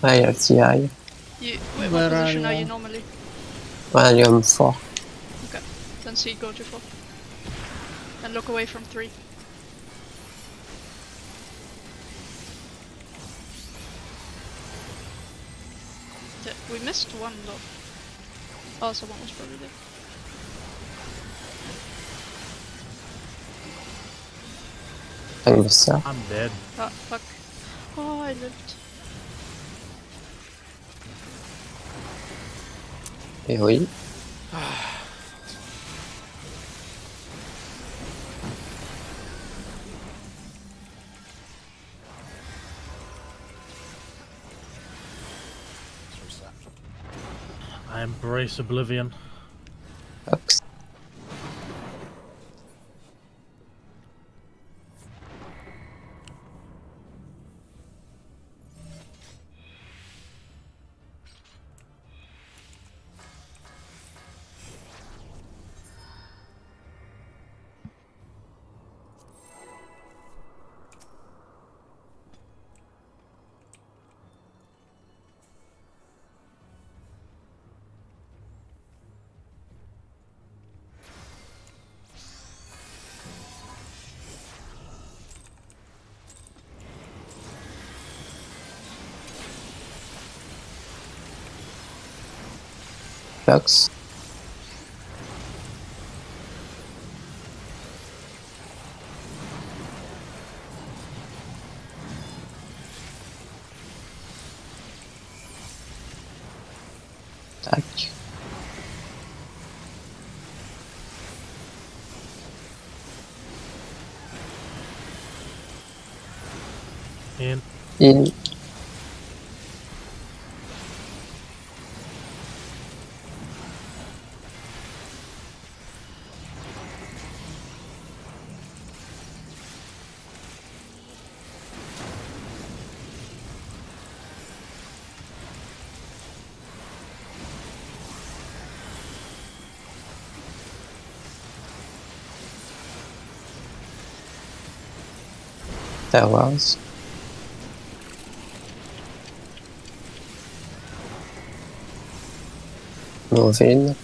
I have the eye. you wait, Where what are position are you you? normally? Volume 4. Okay, then C go to 4. And look away from 3. We missed one though. Oh, someone was probably there. Thunderstar. I'm dead. Ah, fuck. Oh, I lived. Et oui. Let's reset. I embrace oblivion. Clocks. Clocks. Tac. In. In. Towers. Move in.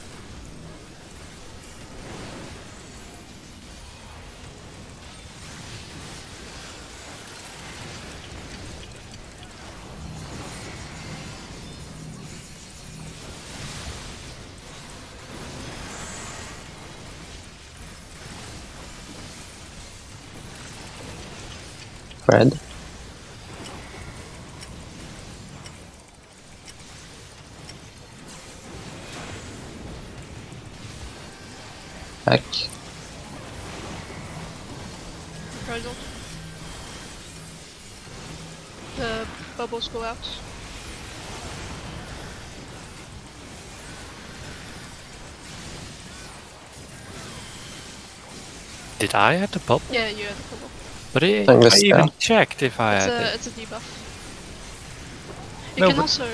Red. Back. Reprisal. The bubbles go out. Did I add the bubble? Yeah, you had the bubble. But I Fungus even spell. checked if I had it. It's a debuff. You No, can but- also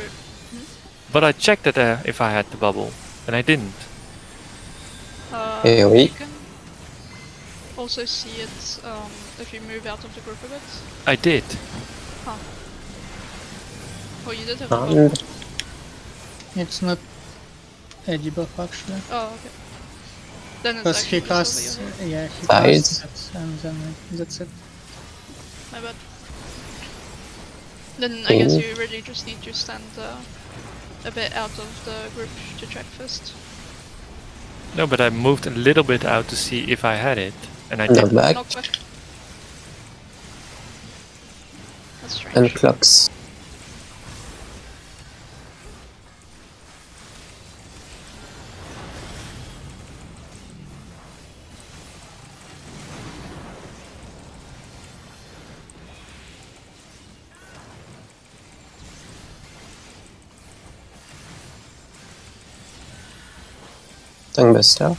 But I checked that if I had the bubble, and I didn't. Here we- you can also see it if you move out of the group a bit. I did. Oh, you did have the bubble. And It's not a debuff actually. Oh, okay. Then it's Because actually he just over casts, your head. yeah, he Sides. casts it, and then that's it. My bad. Then I guess Ooh. you really just need to stand a bit out of the group to check first. No, but I moved a little bit out to see if I had it, and I Knock didn't. back. Knock back. That's strange. And clocks. Tonguebuster.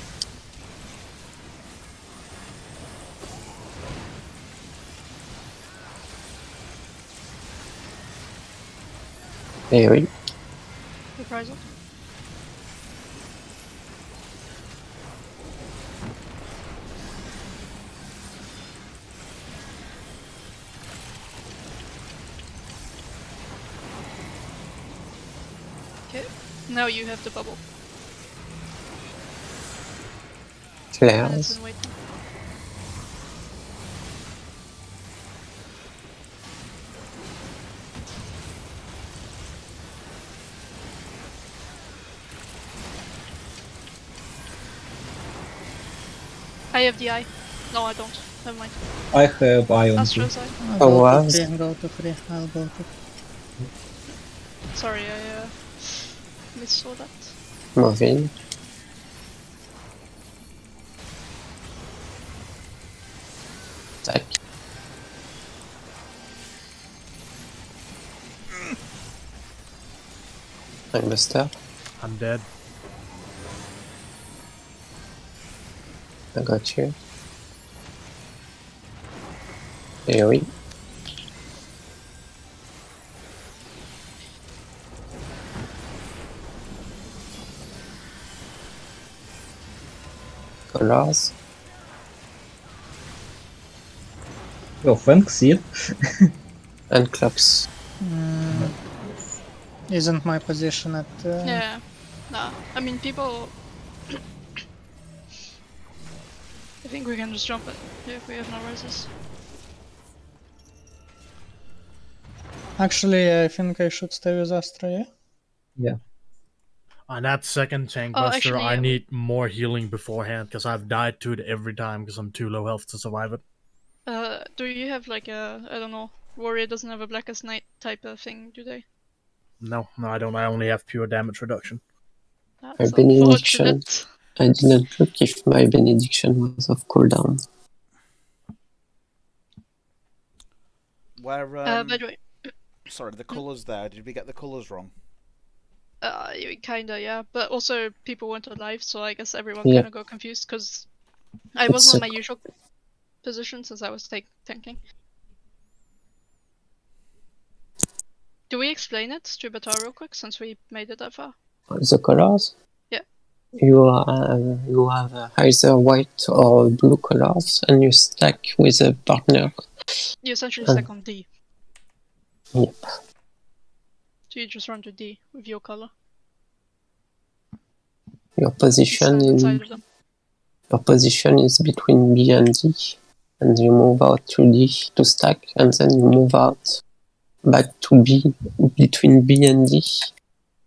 Very. Reprisal. Okay. Now you have the bubble. And it's Flares. in waiting. I have the eye. No, I don't. Never mind. I have Ion too. Astro's eye. I'll Oh, go wow. to 3, go to 3, I'll go to Sorry, I missaw that. Moving. Attack. Tonguebuster. I'm dead. I got you. Very. Colors. Yo, Frank, see it? And clocks. Isn't my position at... Yeah. Nah. I mean, people. I think we can just jump it if we have no rises. Actually, I think I should stay with Astra, yeah? On that second tank Oh, buster, actually, I yeah. need more healing beforehand because I've died to it every time because I'm too low health to survive it. Do you have like a, I don't know, warrior doesn't have a blackest night type of thing, do they? No, I don't. I only have pure damage reduction. That's benediction. unfortunate. I didn't look if my benediction was off cooldown. Where By the way, sorry, the colours there. Did we get the colours wrong? kinda, yeah. But also, people weren't alive, so I guess everyone Yeah. kinda got confused because I It's wasn't in a- my usual position since I was tanking. Do we explain it to Bata real quick since we made it that far? The colors? Yeah. You have either white or blue colors, and you stack with a partner. You essentially Um, stack on D. Yep. So you just run to D with your color. Your And position stand inside in of them. your position is between B and D, and you move out to D to stack, and then you move out back to B between B and D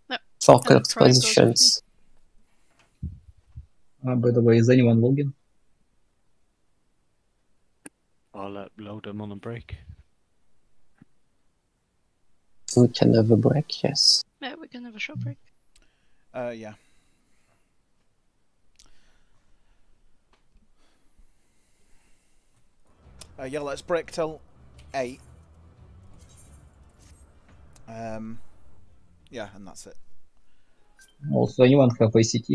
Yep. for And clocks Prime goes with positions. By the way, is anyone logging? I'll load them on a break. We can have a break, yes. Yeah, we can have a short break. Yeah. Yeah, let's break till 8. Yeah, and that's it. Also, anyone have ACT?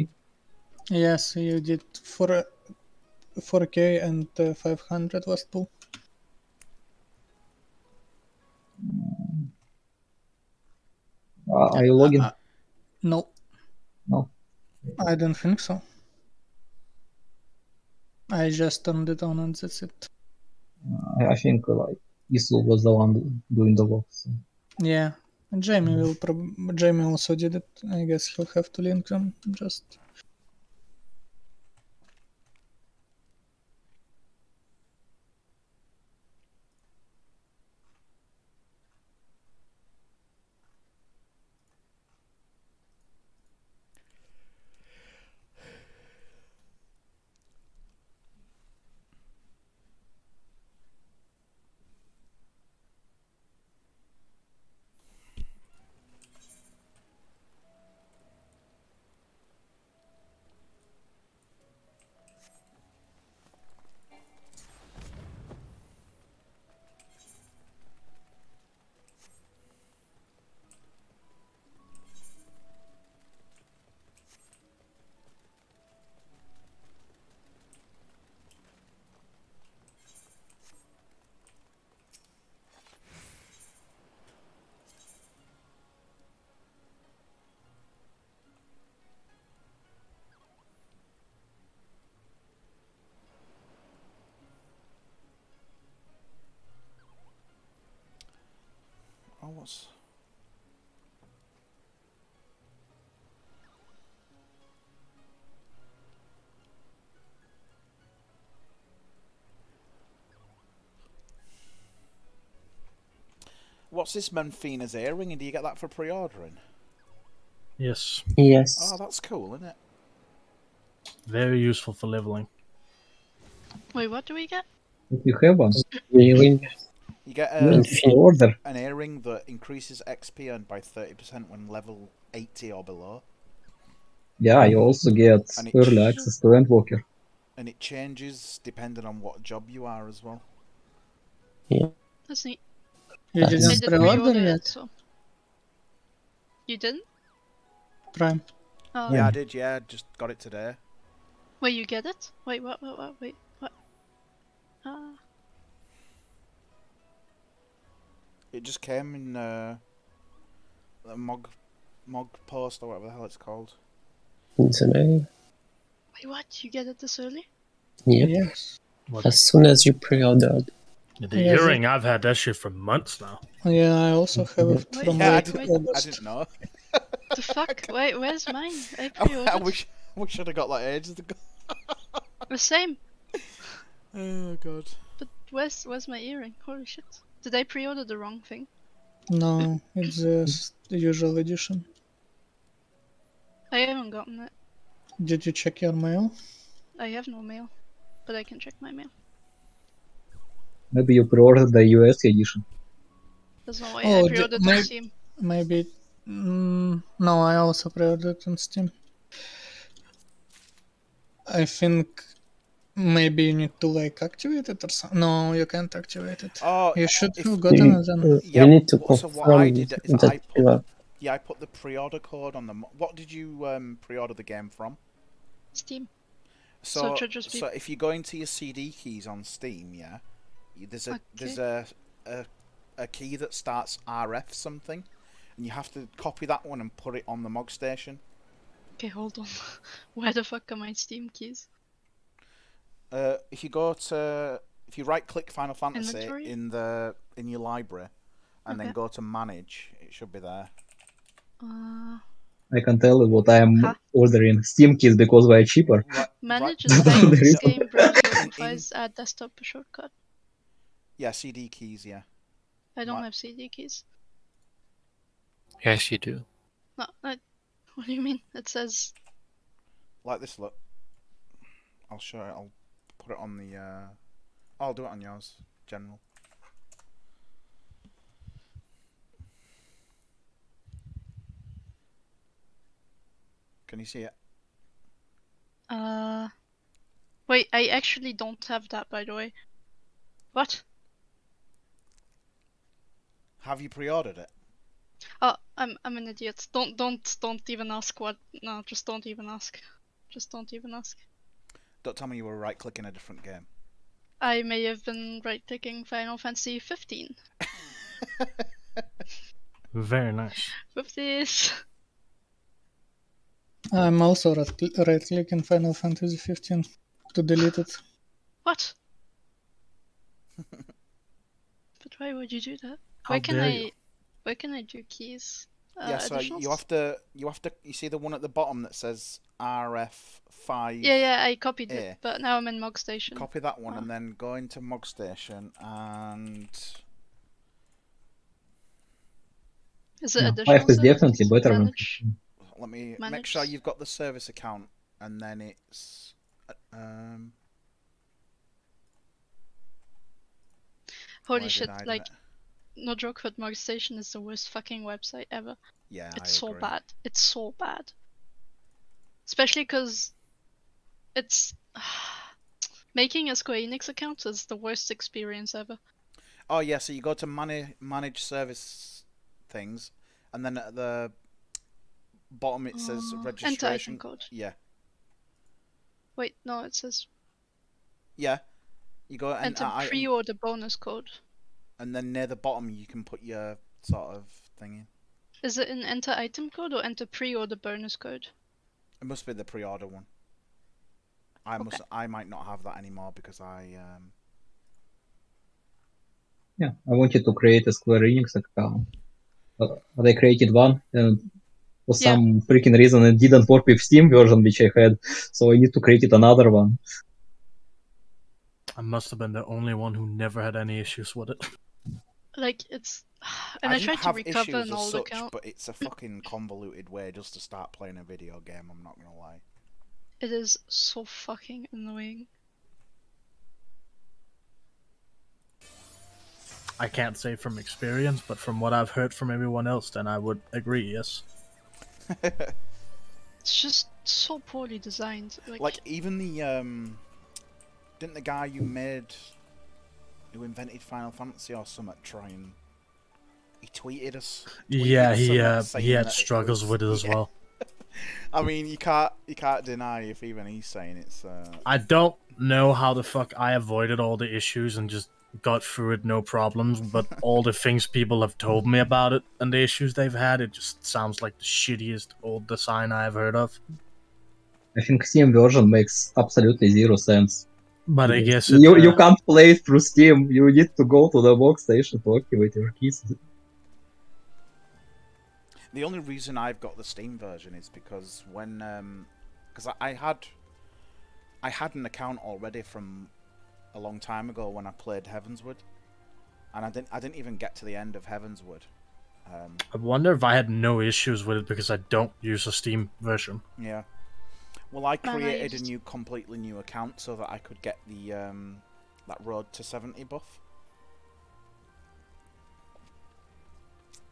Yes, you did 4K and 500 last pool. Are you logging? No, No. I don't think so. I just turned it on and that's it. I think like Isul was the one doing the log. So. Yeah, Jamie will Jamie also did it. I guess he'll have to link them. Just Oh, what's... What's this Menfina's earring, and do you get that for pre-ordering? Yes, Yes. Oh, that's cool, isn't it? very useful for leveling. Wait, what do we get? If you have one, Earring. You get order. an earring that increases XP earned by 30% when level 80 or below. Yeah, you also get And early access to Endwalker. And it changes depending on what job you are as well. That's neat. you I didn't did pre-order pre-order yet, it, so. You didn't? Prime. Oh. Yeah, I did, yeah, just got it today. Wait, you get it? Wait, what, wait, what? It just came in a Mog post or whatever the hell it's called. It's an A. Wait, what? You get it this early? Yep. Yes. What? As soon as you pre-ordered. The Yes, earring, I've had that shit for months now. Yeah, I also have it Wait, from Yeah, late wait. I August. didn't know. The fuck? Wait, where's mine? I I pre-ordered. wish I'd have got that ages ago. The same. Oh god. But where's my earring? Holy shit. Did I pre-order the wrong thing? No, it's the usual edition. I haven't gotten it. Did you check your mail? I have no mail. But I can check my mail. Maybe you pre-ordered the US edition. There's no way. Oh, I pre-ordered on Steam. Maybe. No, I also pre-ordered on Steam. I think maybe you need to like activate it or something. No, you can't activate it. Oh, You should if- have gotten it then. Yeah, we need to so what I confirm did is that I you are. put the pre-order code on the. What did you pre-order the game from? Steam. So So it should just be- if you go into your CD keys on Steam, yeah, there's a key that starts RF something, and you have to copy that one and put it on the Mog station. Okay, hold on. Where the fuck are my Steam keys? If you right click Final Fantasy Inventory? in your library, and then Okay. go to manage, it should be there. I can tell you what I am Huh? ordering. Steam keys because they are cheaper. Manage right. is playing There this is- game browser In- device add desktop shortcut. Yeah, CD keys. Yeah. I don't My- have CD keys. Yes, you do. No, what do you mean? It says Like this, look. I'll show it. I'll put it on the. I'll do it on yours, general. Can you see it? Wait, I actually don't have that, by the way. What? Have you pre-ordered it? Oh, I'm an idiot. Don't even ask what. No, just don't even ask. Just don't even ask. Don't tell me you were right-clicking a different game. I may have been right-clicking Final Fantasy 15. Very nice. With this. I'm also right-clicking Final Fantasy 15 to delete it. What? But why would you do that? How dare you? Where can I do keys? Yeah, so you additionals? have to. You see the one at the bottom that says RF5. Yeah, I copied A. it, but now I'm in Mog Station. Copy that one Oh. and then go into Mog Station and. Is it Yeah, additional? 5 is definitely better than Manage. 15. Let me make Manage. sure you've got the service account, and then it's Holy why shit! did I do Like, it? no joke, but Mog Station is the worst fucking website ever. Yeah, It's I so agree. bad. It's so bad. Especially because it's making a Square Enix account is the worst experience ever. Oh yeah, so you go to manage service things, and then at the bottom it says Enter registration. item code. Yeah, Wait, no, it says yeah. You go and enter pre-order bonus code. and then near the bottom you can put your sort of thing in. Is it an enter item code or enter pre-order bonus code? It must be the pre-order one. I might not have that anymore because Yeah, I wanted to create a Square Enix account. But I created one, and for some freaking reason it didn't work with Steam version which I had, so I need to create another one. I must have been the only one who never had any issues with it. Like, it's... And I didn't tried to have recover issues an as old such, account. but it's a fucking convoluted way just to start playing a video game. I'm not gonna lie. It is so fucking annoying. I can't say from experience, but from what I've heard from everyone else, then I would agree, yes. It's just so poorly designed. Like even the didn't the guy who invented Final Fantasy or something try and he tweeted us? Yeah, he saying had that struggles with it as well. I mean, you can't deny if even he's saying it's. I don't know how the fuck I avoided all the issues and just got through it no problems, but all the things people have told me about it and the issues they've had, it just sounds like the shittiest old design I've heard of. I think Steam version makes absolutely zero sense. But I guess you can't play it through Steam. You need to go to the workstation to activate your keys. The only reason I've got the Steam version is because when because I had an account already from a long time ago when I played Heavensward, and I didn't even get to the end of Heavensward. I wonder if I had no issues with it because I don't use a Steam version. Yeah. Well, I created a completely new account so that I could get the that Road to 70 buff.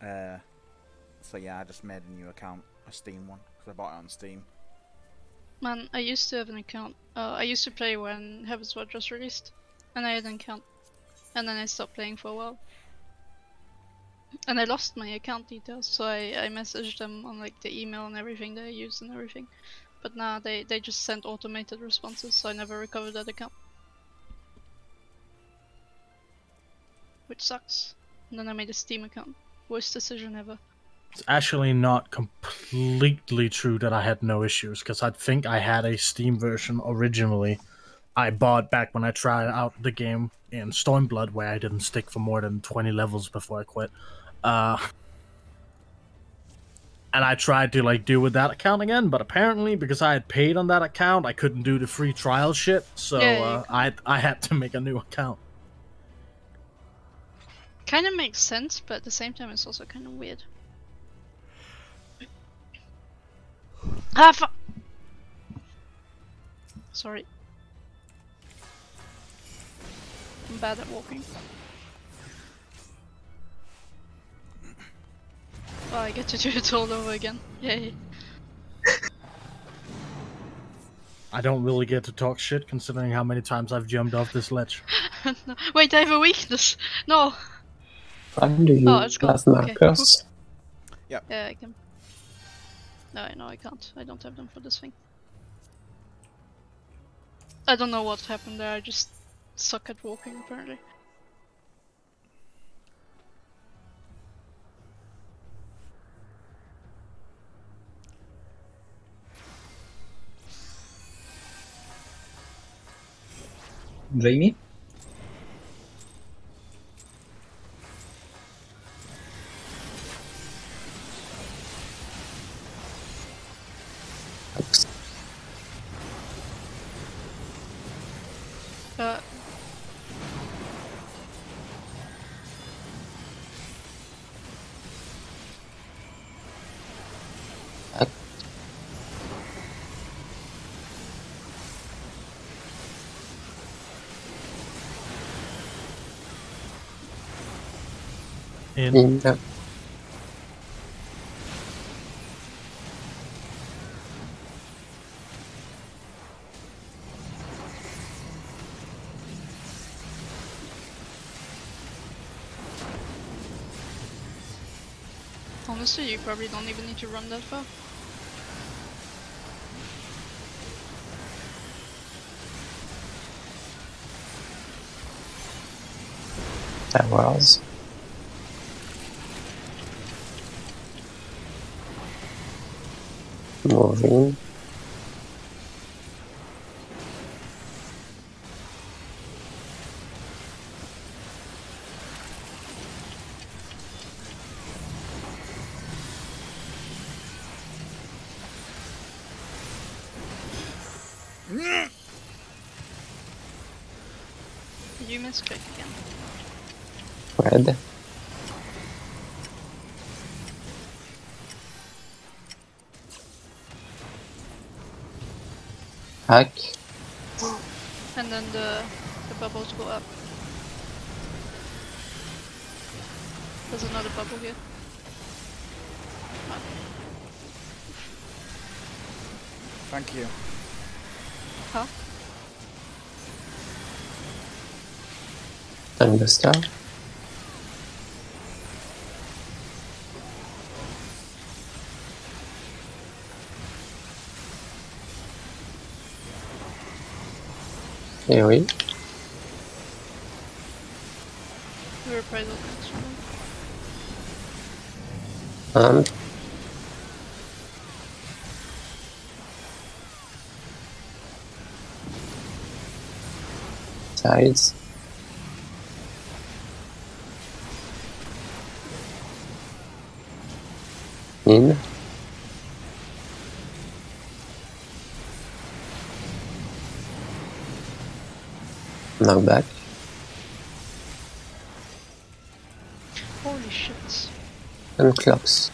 So yeah, I just made a new account, a Steam one, because I bought it on Steam. Man, I used to have an account. I used to play when Heavensward was released, and I had an account. And then I stopped playing for a while. And I lost my account details, so I messaged them on like the email and everything that I used and everything. But now they just sent automated responses, so I never recovered that account. Which sucks. And then I made a Steam account. Worst decision ever. It's actually not completely true that I had no issues, because I think I had a Steam version originally. I bought back when I tried out the game in Stormblood, where I didn't stick for more than 20 levels before I quit. And I tried to like do with that account again, but apparently because I had paid on that account, I couldn't do the free trial shit, so I had to make a new account. Kind of makes sense, but at the same time it's also kind of weird. Ah, sorry. I'm bad at walking. Oh, I get to do it all over again. Yay. I don't really get to talk shit considering how many times I've jumped off this ledge. No. Wait, I have a weakness. No. Ryan, do you Oh, it's gone. have Okay, markers? Yeah, I can. No, I can't. I don't have them for this thing. I don't know what happened there. I just suck at walking apparently. Jamie? Uh, In. Yeah. Honestly, you probably don't even need to run that far. Towers. Moving. Did you misclick again? Red. Hack. And then the bubbles go up. There's another bubble here. Thank you. Huh? Thunderstar. AoE. We're appraisal next And sides. In. Knockback. Holy shit. And clocks.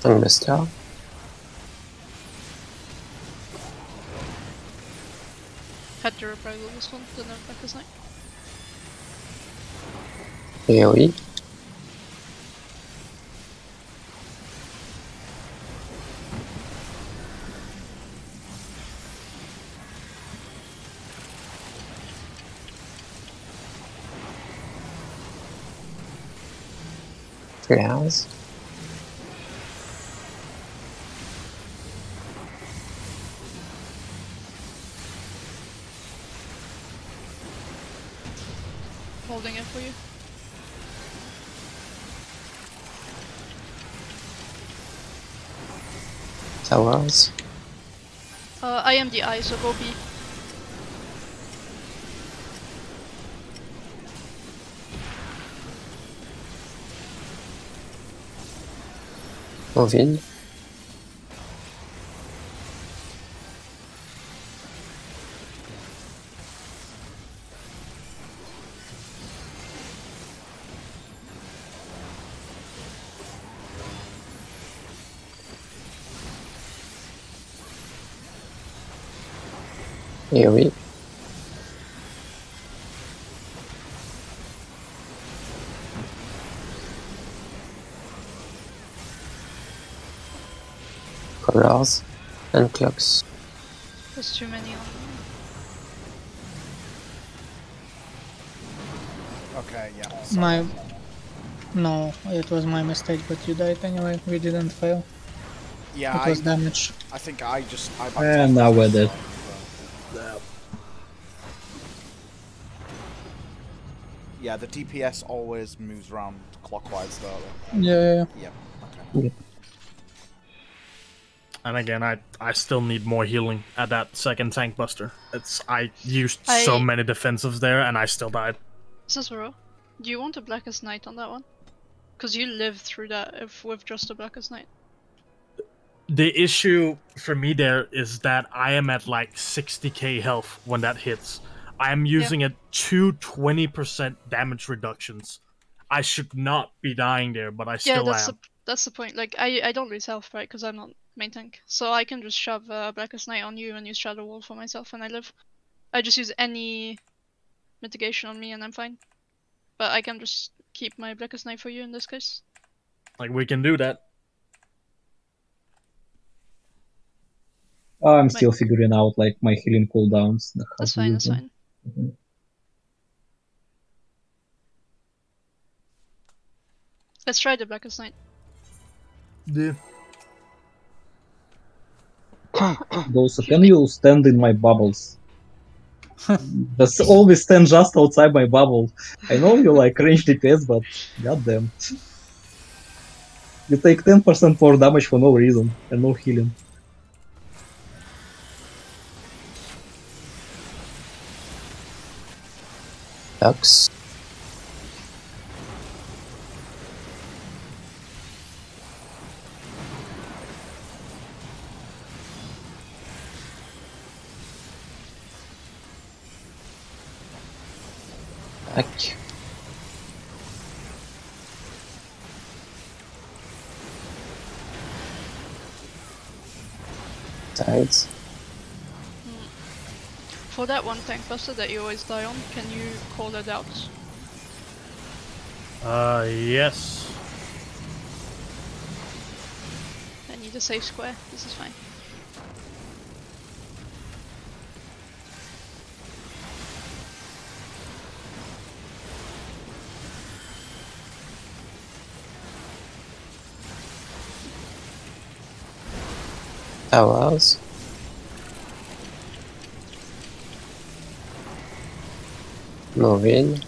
Thunderstar. Had to appraisal this one, the note back is like. AoE. Flares. Holding it for you. Towers. I am the eye, so go B. Moving. AoE. Colors and clocks. There's too many on. Okay, yeah. My... No, it was my mistake, but you died anyway. We didn't fail. Yeah, It was damage. I think I backed And off now because we're I dead. saw- Yeah, the DPS always moves around clockwise, though. Yeah. Yep. Okay. And again, I still need more healing at that second tank buster. I used so many defensives there, and I still died. Cicero, do you want a Blackest Night on that one? Because you lived through that with just a Blackest Night. The issue for me there is that I am at like 60k health when that hits. I am using it 20% damage reductions. I should not be dying there, but I still am. That's the point. Like, I don't lose health, right? Because I'm not main tank. So I can just shove Blackest Night on you and use Shadow Wall for myself and I live. I just use any mitigation on me and I'm fine. But I can just keep my Blackest Night for you in this case. Like, we can do that. I'm still figuring out like my healing cooldowns. That's fine, that's fine. Mhm. Let's try the Blackest Night. Yeah. Those, can you stand in my bubbles? Just always stand just outside my bubble. I know you like range DPS, but goddamn. You take 10% more damage for no reason and no healing. Clocks. Back. Sides. For that one tank buster that you always die on, can you call it out? Yes. I need a safe square, this is fine. Towers. Move in.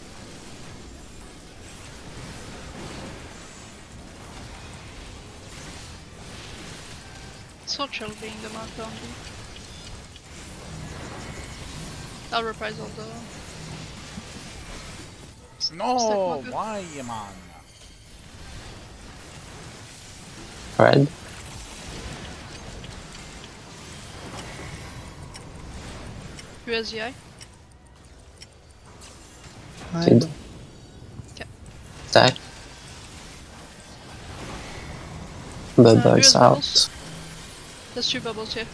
Social being the mark boundary. I'll reprise all the... No, why, man? Red. Who has the eye? Kid. Okay. Stack. Who Bubbles has out. bubbles? There's 2 bubbles here.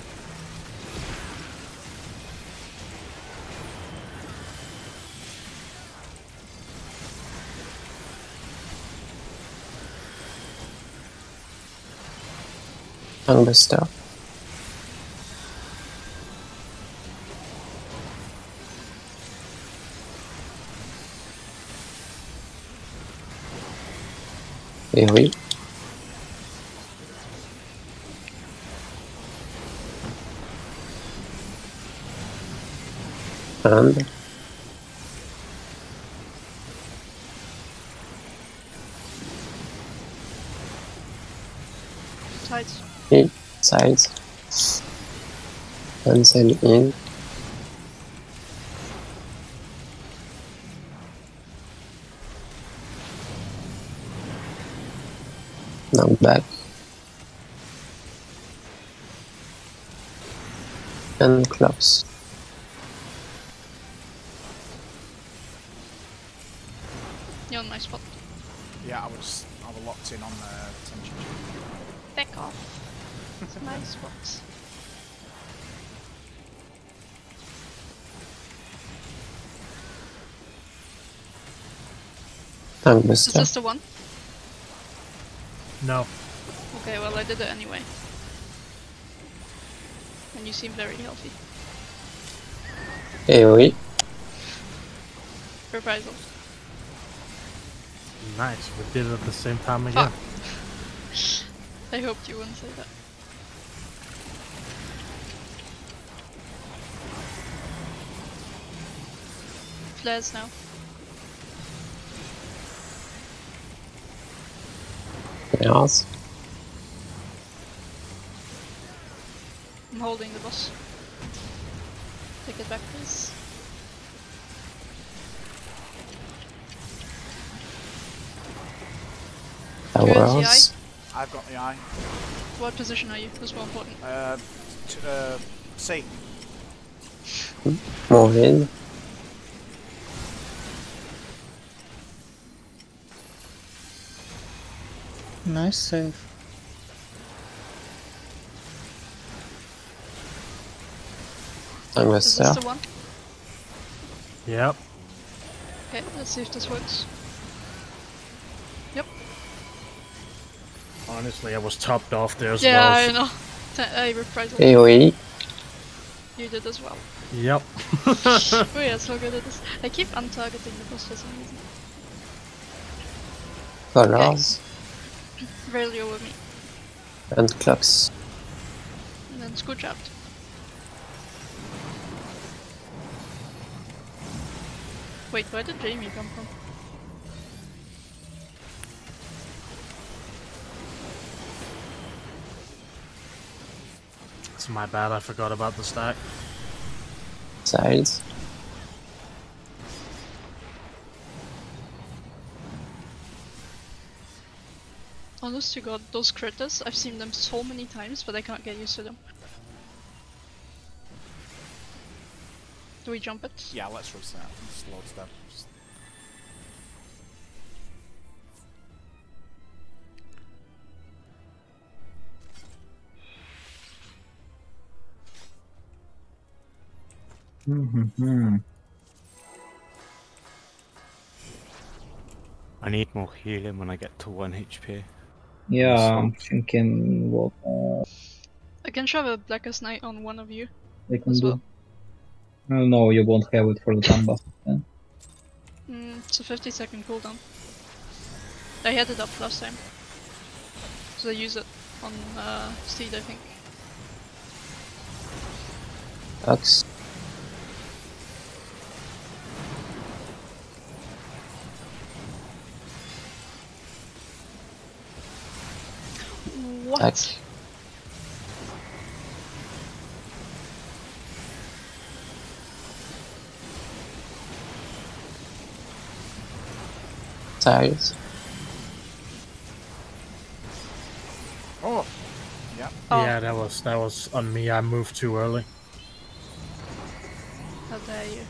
Buster. AoE. And Sides. sides. And then in. Now back. And clocks. You're on my spot. Yeah, I was locked in on the tension. Back off. It's my spot. Tank Is Buster. this the one? No. Okay, well I did it anyway. And you seem very healthy. AoE. Reprisal. Nice. We did it at the same time again. I hoped you wouldn't say that. Flares now. Yes. I'm holding the boss. Take it back, please. Towers. I've got the eye. What position are you? What's more important? C. Move in. Nice save. Tank Is this Buster. the one? Yep. Okay, let's see if this works. Yep. Honestly, I was topped off there as Yeah, well. I know. I reprisal. AoE. You did as well. Yep. We are so good at this. I keep untargeting the boss for some reason. Colors. Rarely over me. And clocks. And then scooch out. Wait, where did Jamie come from? It's my bad, I forgot about the stack. Sides. Honest to god, those critters, I've seen them so many times, but I can't get used to them. Do we jump it? Yeah, let's reset. Slow step. Mm-hmm. I need more healing when I get to 1 HP. Yeah, So- I'm thinking what I can shove a Blackest Night on one of you. they can As do. well. No, you won't have it for the time buff. Then. It's a 50-second cooldown. I had it up last time. So I use it on Steed, I think. Clocks. What? Attack. Sides. Oh! Yeah. Oh, Yeah, that was on me. I moved too early. how dare you.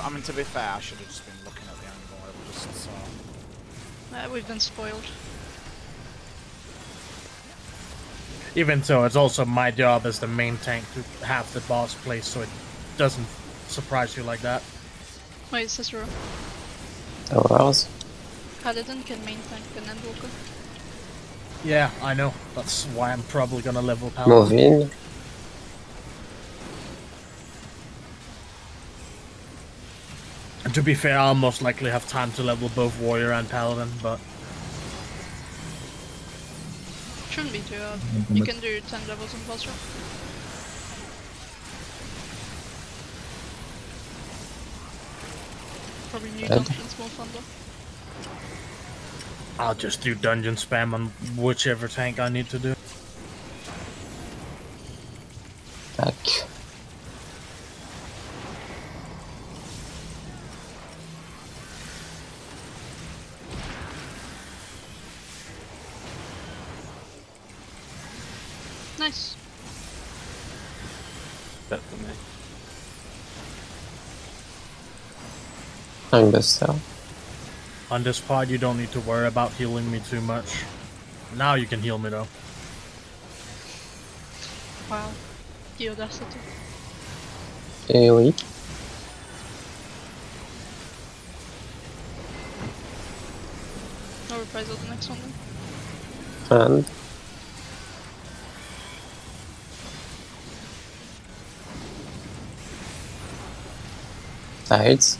I mean, to be fair, I should have just been looking at the angle. I just saw. We've been spoiled. Even so, it's also my job as the main tank to have the boss place so it doesn't surprise you like that. Wait, Cicero. Towers. Paladin can main tank an Endwalker. Yeah, I know. That's why I'm probably gonna level Paladin. Move in. And to be fair, I'll most likely have time to level both Warrior and Paladin, but Shouldn't be too hard. You can do 10 levels in Pulsar. Probably new Red. dungeons more fun though. I'll just do dungeon spam on whichever tank I need to do. Attack. Nice. Better than me. Tank Buster. On this part, you don't need to worry about healing me too much. Now you can heal me though. Wow. The audacity. AoE. reprisal the next one then. And tides.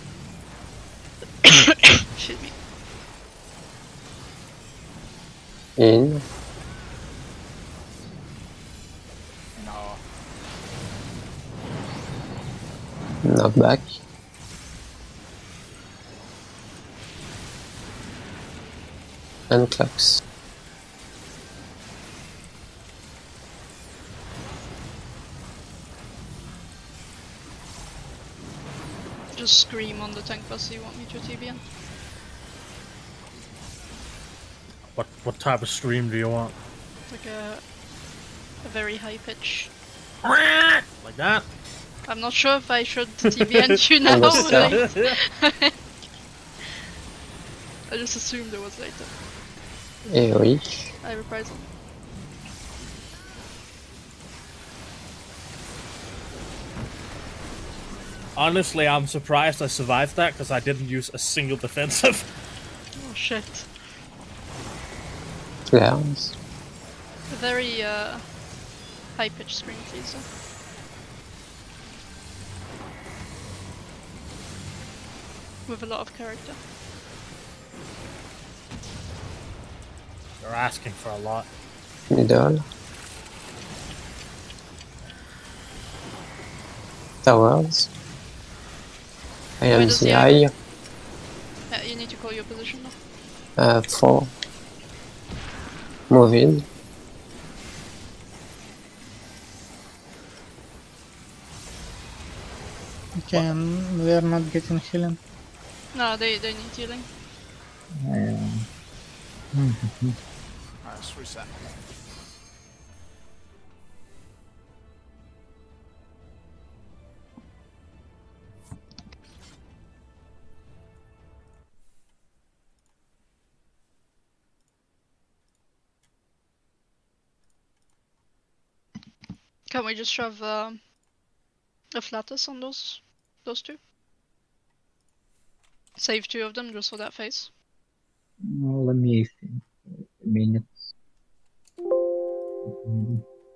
Excuse me. In. No. Knockback. And clocks. Just scream on the tank bus you want me to TBN. What type of stream do you want? Like a very high pitch. Like that? I'm not sure if I should TBN you now. Understand. Like, I just assumed it was later. AoE. I reprisal. Honestly, I'm surprised I survived that because I didn't use a single defensive. Oh shit. Clouds. A very high pitched scream, please. With a lot of character. You're asking for a lot. Middle. Towers. I am does the the eye. Yeah, you need to call your position now. 4. Move in. Okay, we are not getting healing. No, they need healing. Alright, let's reset. Can we just shove a flatus on those two? Save 2 of them just for that phase. No, let me think. A minute.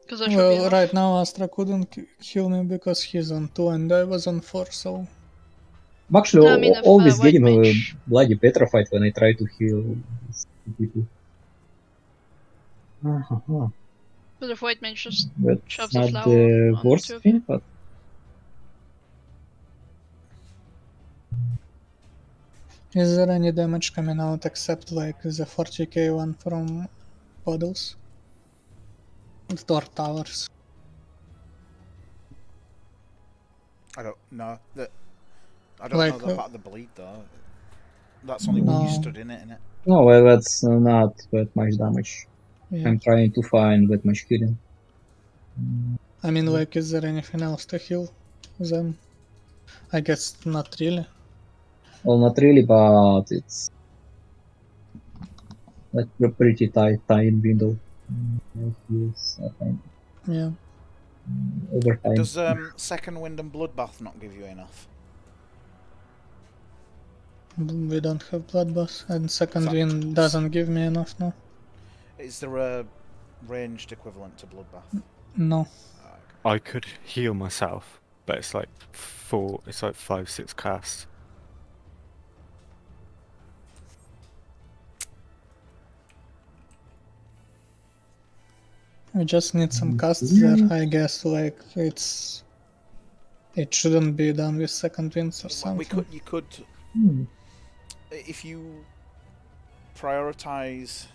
Because that should be Well, enough. right now Astra couldn't heal me because he's on 2 and I was on 4, so... I'm actually No, I mean, if, always White getting Mage- bloody petrified when I try to heal people. But if White Mage just That's shoves a not flower the on worst two of thing, you. but Is there any damage coming out except like the 40k one from puddles? Or towers? I don't know. I don't Like, know about the bleed though. That's only when you No. stood in it, innit? no, well, that's not that much damage. Yeah. I'm trying to find that much healing. I mean, like, is there anything else to heal them? I guess not really. Well, not really, but it's like a pretty tight window. Yeah. Over time. Does Second Wind and Bloodbath not give you enough? We don't have bloodbath, and second Fuck. wind doesn't give me enough now. Is there a ranged equivalent to Bloodbath? No. I could heal myself, but it's like 5-6 casts. We just need some casts there, I guess, like, it shouldn't be done with second winds or something. You could, Hmm. if you prioritize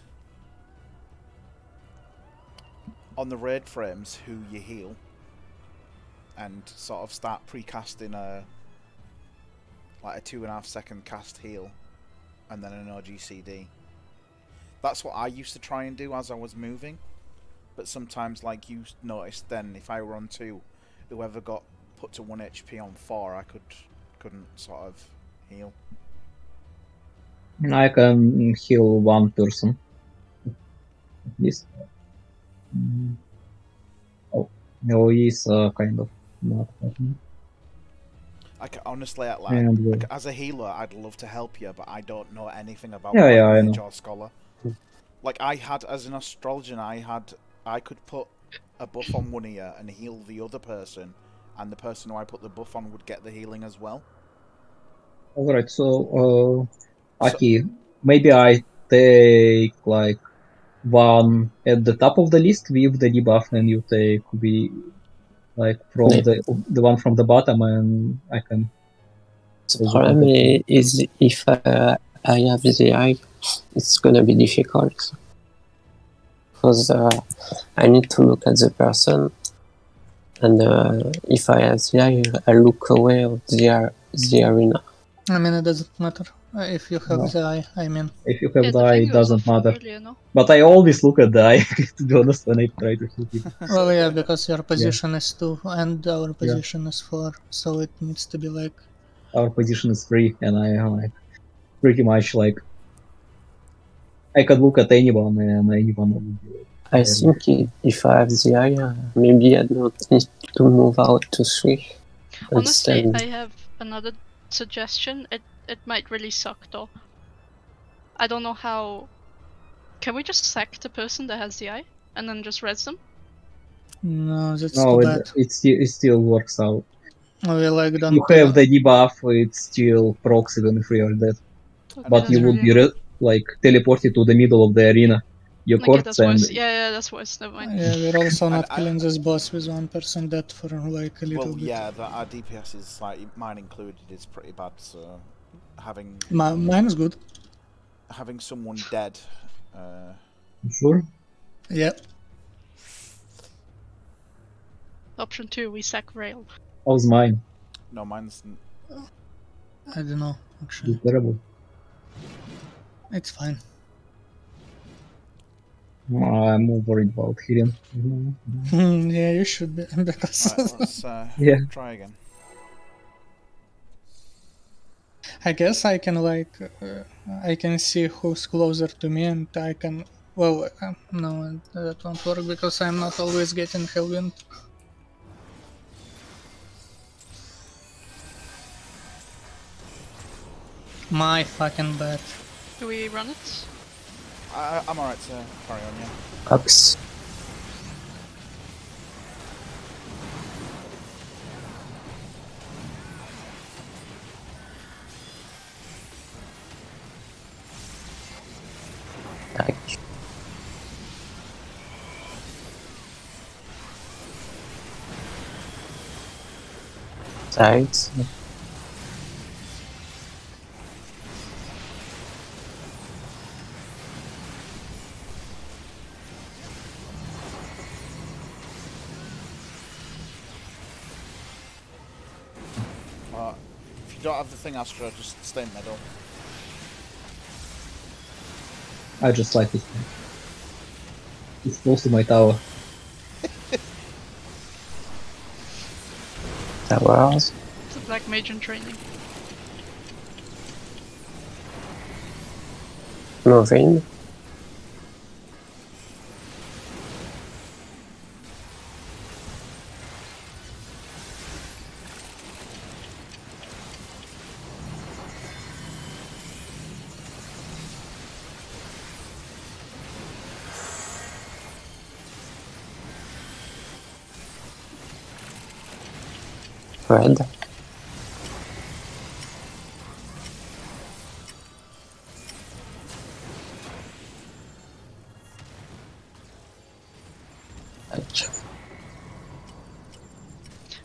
on the raid frames who you heal, and sort of start pre-casting a 2.5 second cast heal, and then an OGCD. That's what I used to try and do as I was moving. But sometimes, like you noticed, then if I were on 2, whoever got put to 1 HP on 4, I couldn't sort of heal. I can heal one person. At least. Oh, no, he's kind of not happening. Honestly, And, as a healer, I'd love to help you, but I don't know anything about Yeah, I Mage know. or Scholar. Like I had, as an astrologer, I could put a buff on one ear and heal the other person, and the person who I put the buff on would get the healing as well. Alright, so Aki, maybe I take like one at the top of the list with the debuff, and you take like from Yeah. the one from the bottom, and I can. The problem is if I have the eye, it's gonna be difficult. Because I need to look at the person, and if I have the eye, I look away of the arena. I mean, it doesn't matter if you have No. the eye. I mean, If you have Yeah, the the eye, thing it goes doesn't off matter. earlier, no? But I always look at the eye, to be honest, when I try to heal people. well, yeah, because your position is 2 and our position is 4, so it needs to be like. Our position is 3, and I am like pretty much like I could look at anyone, and anyone would be like, I think if I have the eye, maybe I don't need to move out to 3. Honestly, Instead. I have another suggestion. It might really suck though. I don't know how. Can we just sack the person that has the eye and then just res them? No, that's no, too bad. it still works out. We like don't. You have the debuff, it still procs even if you are dead. Okay, But that's you would really be annoying. like teleported to the middle of the arena. Your Okay, corpse that's and worse. Yeah, that's worse. Never mind. Yeah, we're also And not I- killing this boss with 1% dead for like a little Well, bit. yeah, our DPS is slightly, mine included, is pretty bad. So having Mine is good. having someone dead. sure. Yeah. Option 2, we sack rail. How's mine? No, mine's. I don't know, actually. It's terrible. It's fine. I'm more worried about healing. Yeah, you should be, because Alright, let's Yeah. try again. I guess I can like, I can see who's closer to me and I can, well, no, that won't work because I'm not always getting Hellwind. My fucking bad. Do we run it? I'm alright to carry on, yeah. Ox. Tac. Sides. If you don't have the thing, Astra, just stay in the middle. I just like this one. It's close to my tower. Towers. It's a black mage in training. Moving. Red. Touch.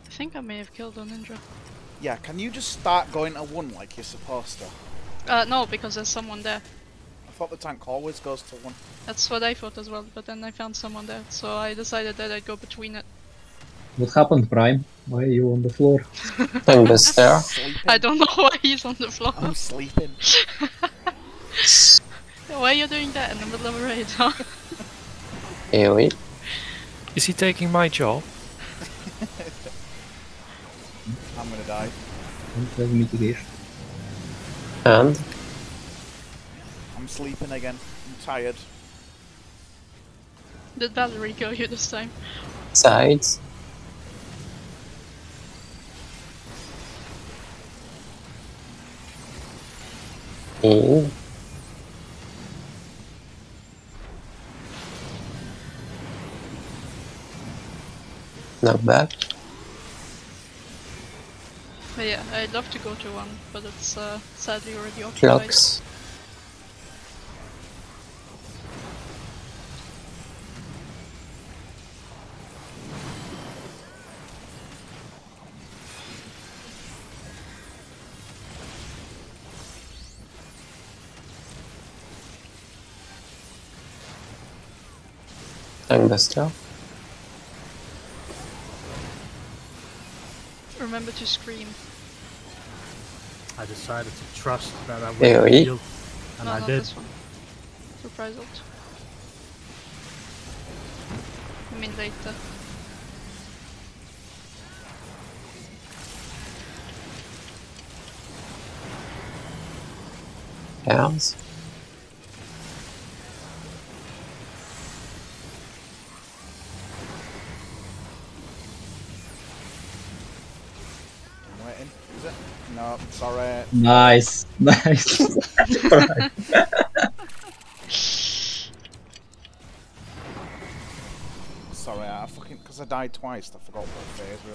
I think I may have killed a ninja. Yeah, can you just start going to 1 like you're supposed to? No, because there's someone there. I thought the tank always goes to 1. That's what I thought as well, but then I found someone there, so I decided that I'd go between it. What happened, Prime? Why are you on the floor? I'm just there. Sleeping. I don't know why he's on the floor. I'm sleeping. Why are you doing that in the middle of a raid, huh? AoE. Is he taking my job? I'm gonna die. Don't have mitigation. And I'm sleeping again. I'm tired. Did Valerie kill you this time? sides. In. Knockback. But yeah, I'd love to go to 1, but it's sadly already occupied. Clocks. Buster. Remember to scream. I decided to trust that I would AoE? heal, and No, I not did. this one. Surprise ult. I mean later. Hands. I'm waiting. Is it? No, sorry. Nice, nice. Right. Sorry, I fucking because I died twice. I forgot what phase we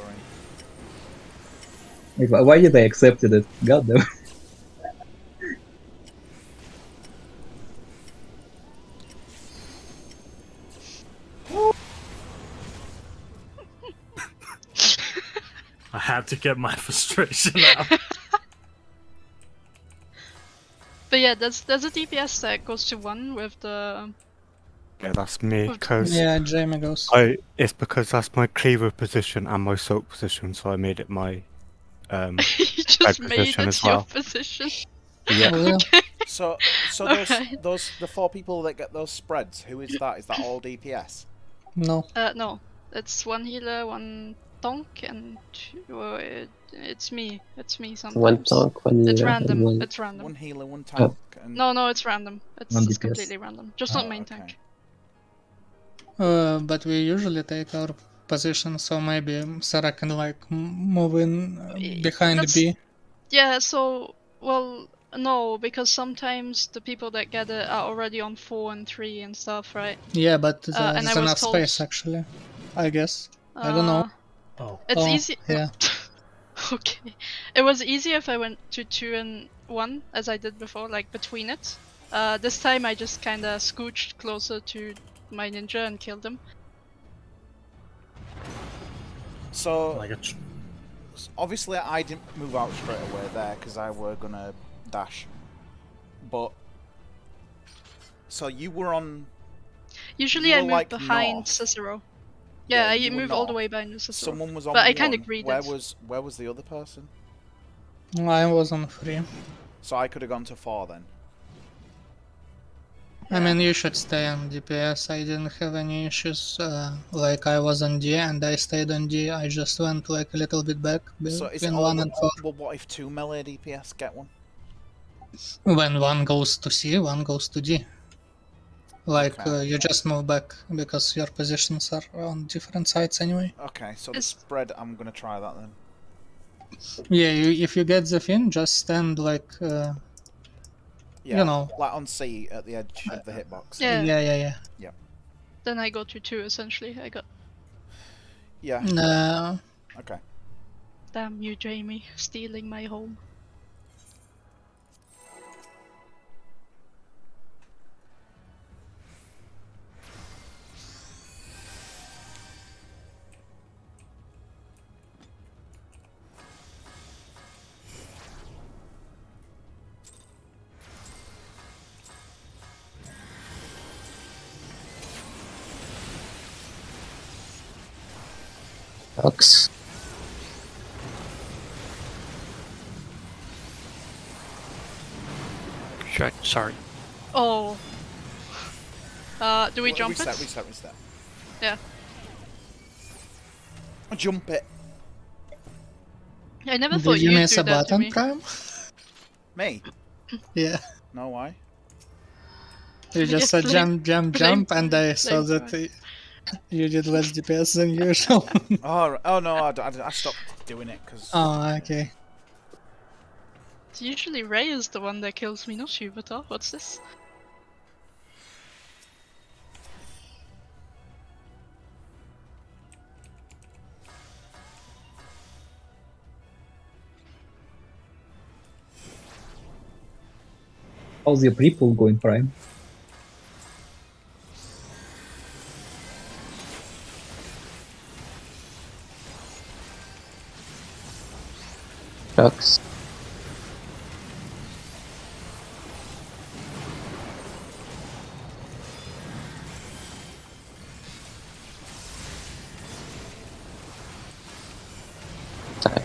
were in. Why did I accepted it? God damn. I had to get my frustration out. But yeah, there's a DPS that goes to 1 with the... Yeah, that's me. Because Yeah, Jamie goes. it's because that's my cleaver position and my soak position, so I made it my you just made position it as your well. position. Yeah. Oh, yeah. Okay. So Alright. the 4 people that get those spreads. Who is that? Is that all DPS? No. No. It's 1 healer, 1 tank, and 2... it's me. It's me sometimes. One tank, one It's healer, random. and one. It's random. 1 healer, 1 tank, and No, it's random. It's, One it's DPS. completely random. Just not main okay. tank. But we usually take our position, so maybe Sarah can like move in behind That's- B. Yeah, so... Well, no, because sometimes the people that get it are already on 4 and 3 and stuff, right? Yeah, but and I there's was enough told- space actually. I guess. I don't know. Oh, It's Oh, easy... yeah. Okay. It was easier if I went to 2 and 1, as I did before, like between it. This time I just kinda scooched closer to my ninja and killed him. So like a obviously I didn't move out straight away there because I were gonna dash. But so you were on. Usually You I were, move like, behind north. Cicero. Yeah, Yeah, you I were move all the north. way behind Cicero. Someone was on. But I kinda 1. greed Where it. was the other person? I was on 3. So I could have gone to 4 then. I mean, you should stay on DPS. I didn't have any issues. Like I was on D and I stayed on D. I just went like a little bit back So is it between all? 1 and 4. Well, what if 2 melee DPS get one? When one goes to C, one goes to D. Like Okay. you just move back because your positions are on different sides anyway. Okay, so the Is- spread. I'm gonna try that then. Yeah, if you get the fin, just stand like Yeah, know. like on C at the edge of the hitbox. Yeah. yeah. Then I go to 2 essentially. I got... Yeah. Okay. Damn you, Jamie, stealing my home. Box. Shit, sorry. Oh. Do we jump reset, it? Reset. Yeah. Jump it. I never thought Did you you'd miss do a that to button, me. Prime? Me? Yeah. No, why? You just said blame- jump, and I saw blame that you did less DPS than usual. Oh no, I stopped doing it because. Oh, okay. It's usually Ray is the one that kills me, not you, but what's this? How's your pre-pull going, Prime? Rocks. Tide.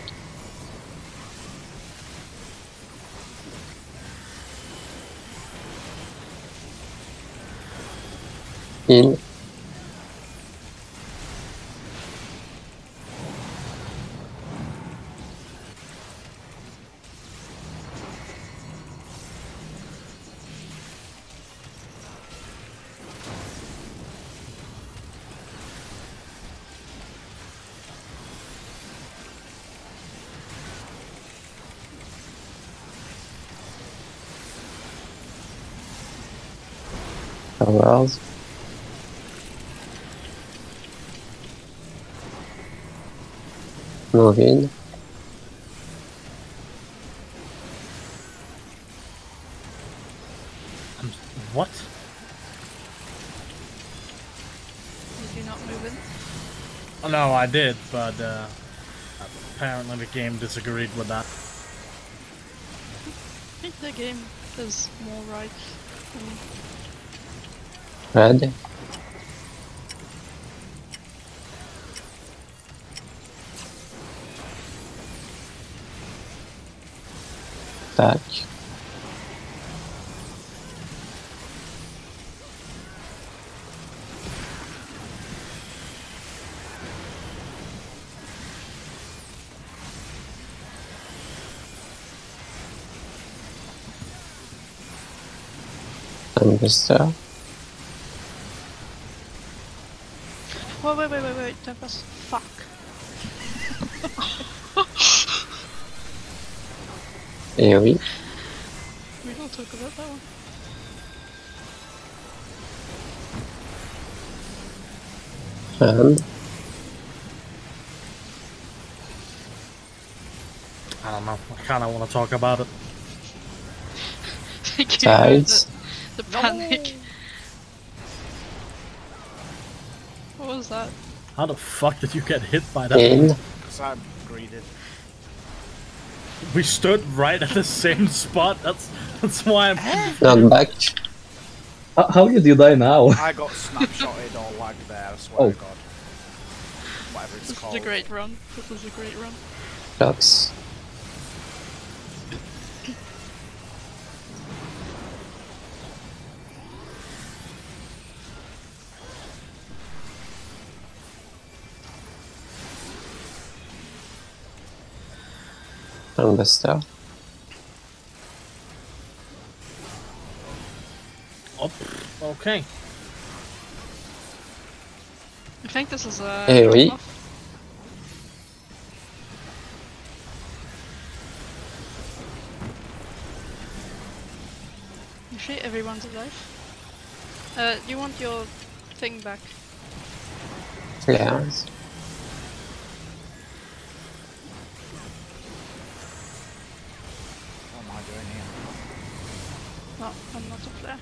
In. Powers. Move in. What? Did you not move in? Oh, no, I did, but apparently the game disagreed with that. I think the game does more right. Red. Back. Thunderstar. Wait, Tempest. Fuck. AoE. We don't talk about that one. And I don't know. I kind of want to talk about it. Thank you for tides. the panic. What was that? How the fuck did you get hit by that? In. Because I'm greeted. We stood right at the same spot. That's why I'm. Not back. How did you die now? I got snapshotted or lagged there, I swear Oh. to God. Whatever it's This called. is a great run. This is a great run. Rocks. Thunderstar. Oh, okay. I think this is a AoE. drop-off. Actually, everyone's alive. You want your thing back? Flares. What am I doing here? No, I'm not up there.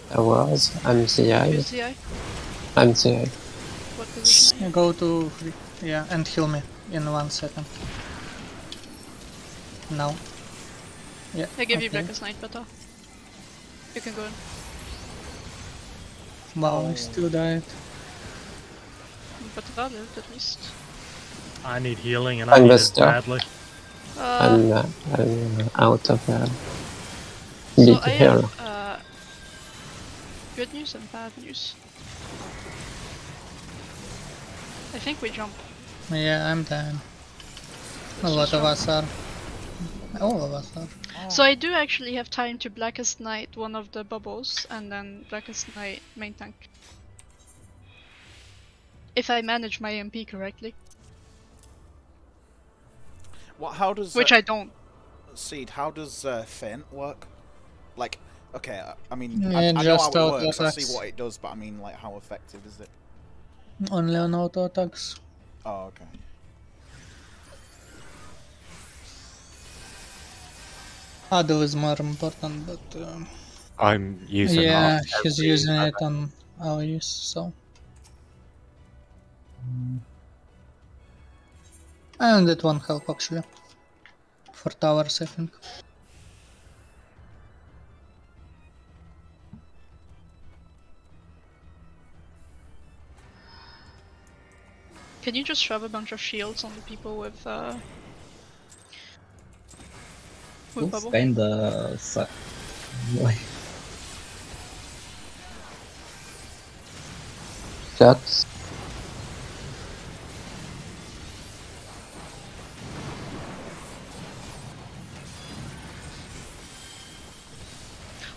Powers. MCI. Who's the eye? MCI. What position? Go to yeah and heal me in 1 second. Now. Yeah. I give you okay. Blackest Night better. You can go in. Wow, I still died. But I lived at least. I need healing and I need it Thunderstar. badly. I'm out of So big I hero. have good news and bad news. I think we jump. Yeah, I'm dead. A Let's lot just of jump. us are. All of us are. So I do actually have time to Blackest Night one of the bubbles and then Blackest Night main tank. If I manage my MP correctly. What? How does Which I don't. Seed? How does Feint work? Like, Okay, I mean, Yeah, I know how just it auto works. I see attacks. what it does, but I mean, like, how effective is it? Only on auto attacks. Oh, okay. Adil is more important, but I'm using yeah, Arc he's every using it on AoEs, so. And it won't help actually. For towers, I think. Can you just shove a bunch of shields on the people with Looks bubble? kinda suck. Like, Flux.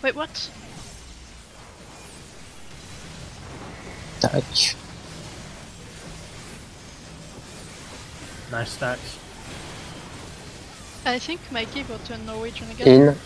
Wait, what? Touch. Nice stacks. I think Mikey got to a Norwegian again. In.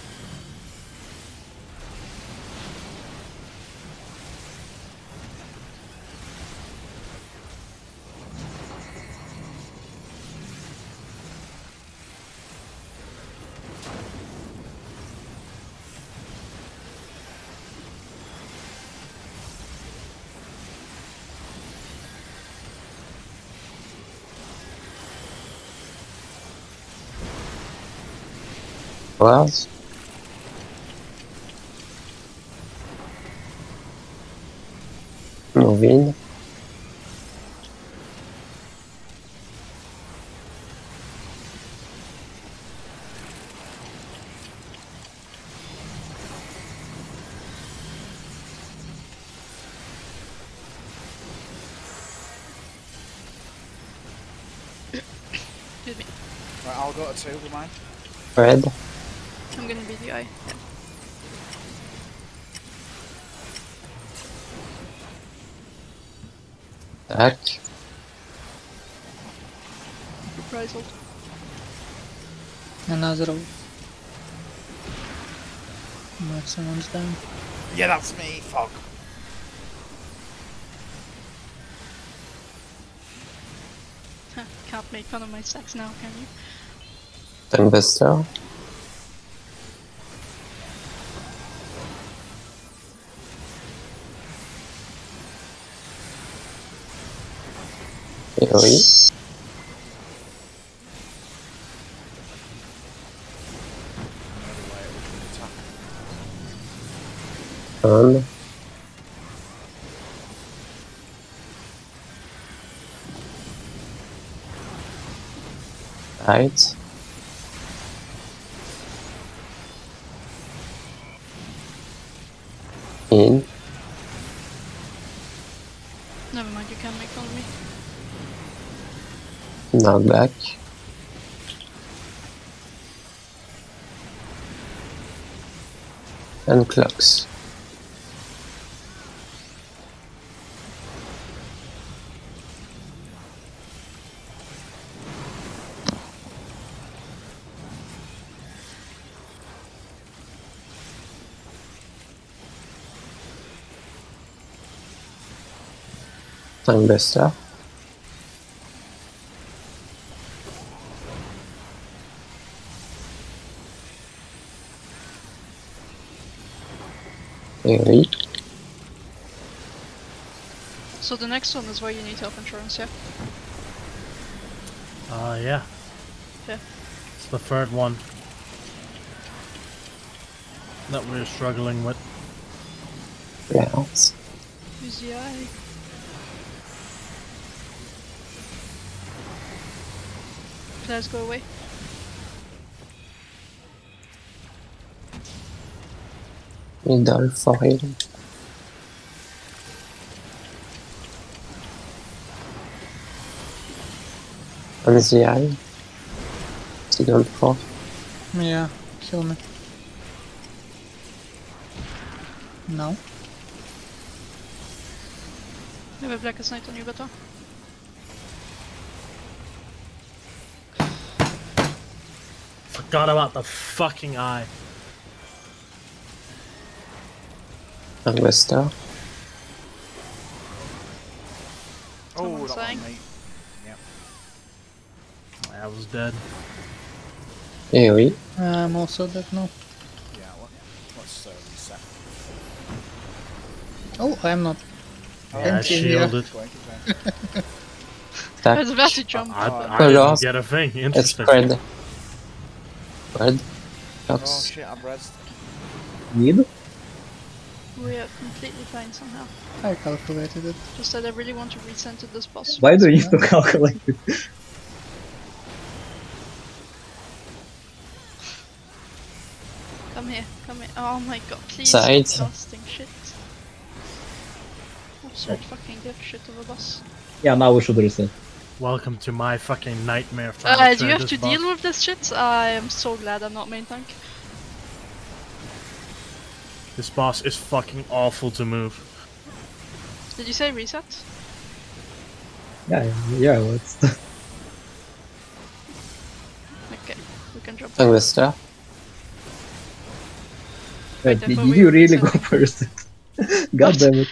Was. Moving. Excuse me. Right, I'll go to 2 with mine. Red. I'm gonna be the eye. Yeah. Attack. Reprisal. Another. But someone's down. Yeah, that's me. Fuck. Huh, can't make fun of my stacks now, can you? Tungbuster. AoE. On. Right. In. Never mind, you can't make fun of me. Knockback. And clocks. Tungbuster. AoE. So the next one is where you need health insurance, yeah? Yeah. Yeah. It's the third one that we're struggling with. Rounds. Who's the eye? Flares go away. Middle for healing. On the eye. Second floor. Yeah, kill me. No. You have a Blackest Night on you, better. Forgot about the fucking eye. Angustar. Oh, Someone's that dying. one, mate. Yep. I was dead. AoE. I'm also dead now. Yeah, let's reset. Oh, I'm not. Oh, Yeah, Empty here. shielded. keep going, keep going. I Stack. was about to jump. I, but- I Colors. didn't get a thing. It's Interesting. spread. Red. Oh Fox. shit, I've rezzed. Mid? We are completely fine somehow. I calculated it. Just that I really want to recenter this boss. Why do you need to calculate it? Come here, come here. Oh my god, please Side. stop casting shit. Absurd fucking dipshit of a boss. Yeah, now we should reset. Welcome to my fucking nightmare of trying to Do you turn have this to boss. deal with this shit? I am so glad I'm not main tank. This boss is fucking awful to move. Did you say reset? Yeah, let's... Okay, we can drop. Angustar. Wait, I did thought we you were really go resetting. first? God damn it.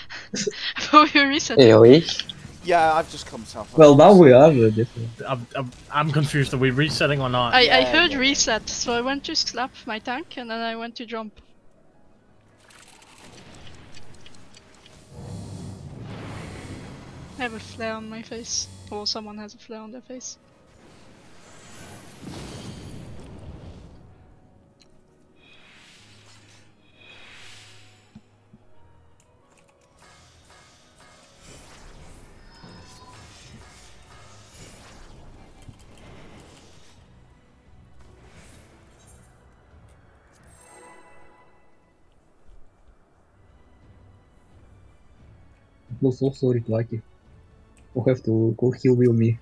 I thought we were resetting. AoE. Yeah, I've just come south. Well, now we are ready. I'm confused. Are we resetting or not? I Yeah, heard yeah. reset, so I went to slap my tank and then I went to jump. I have a flare on my face. Or someone has a flare on their face. No, so sorry, Lucky. You have to go heal with me.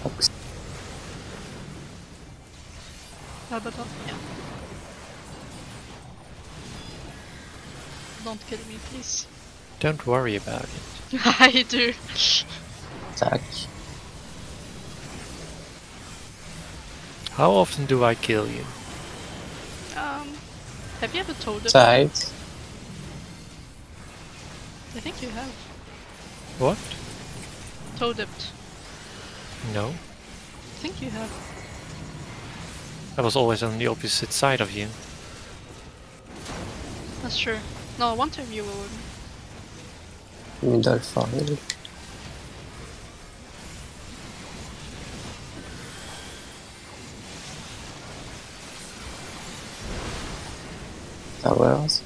Fox. Abaddon? Yeah. Don't kill me, please. Don't worry about it. I do. Attack. How often do I kill you? Have you ever told it? Side. I think you have. What? Toe dipped. No. I think you have. I was always on the opposite side of you. That's true. No, one time you were with me. Middle foil. Towers.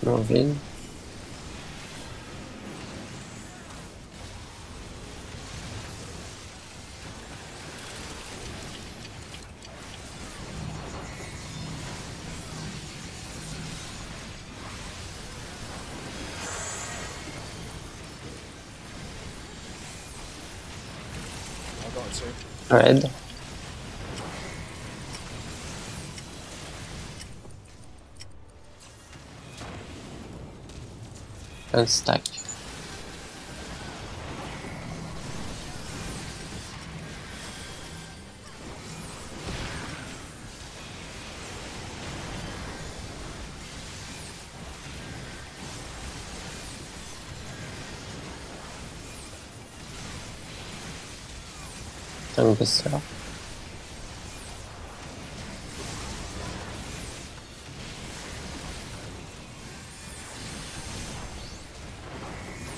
Moving. I got it too. Red. And stack. Angustar.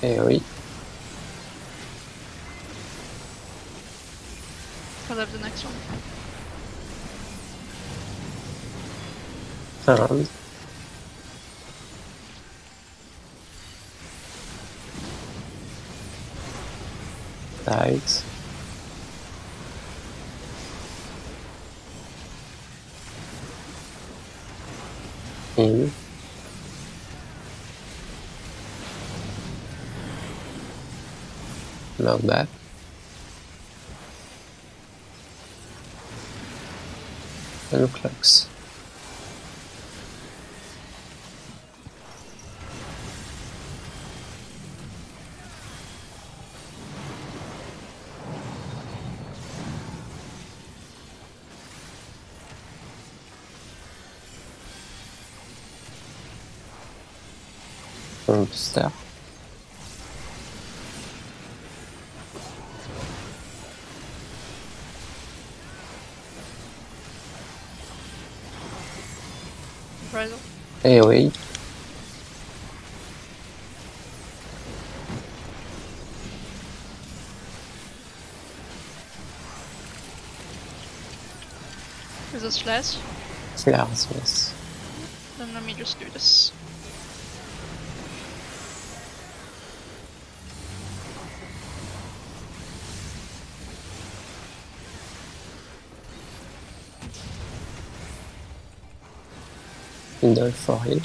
AoE. I'll have the next one. Hand. Sides. In. Knockback. and clocks. Booster. Bridle. AoE. Is this flash? Flares, yes. Then let me just do this. Window for heal.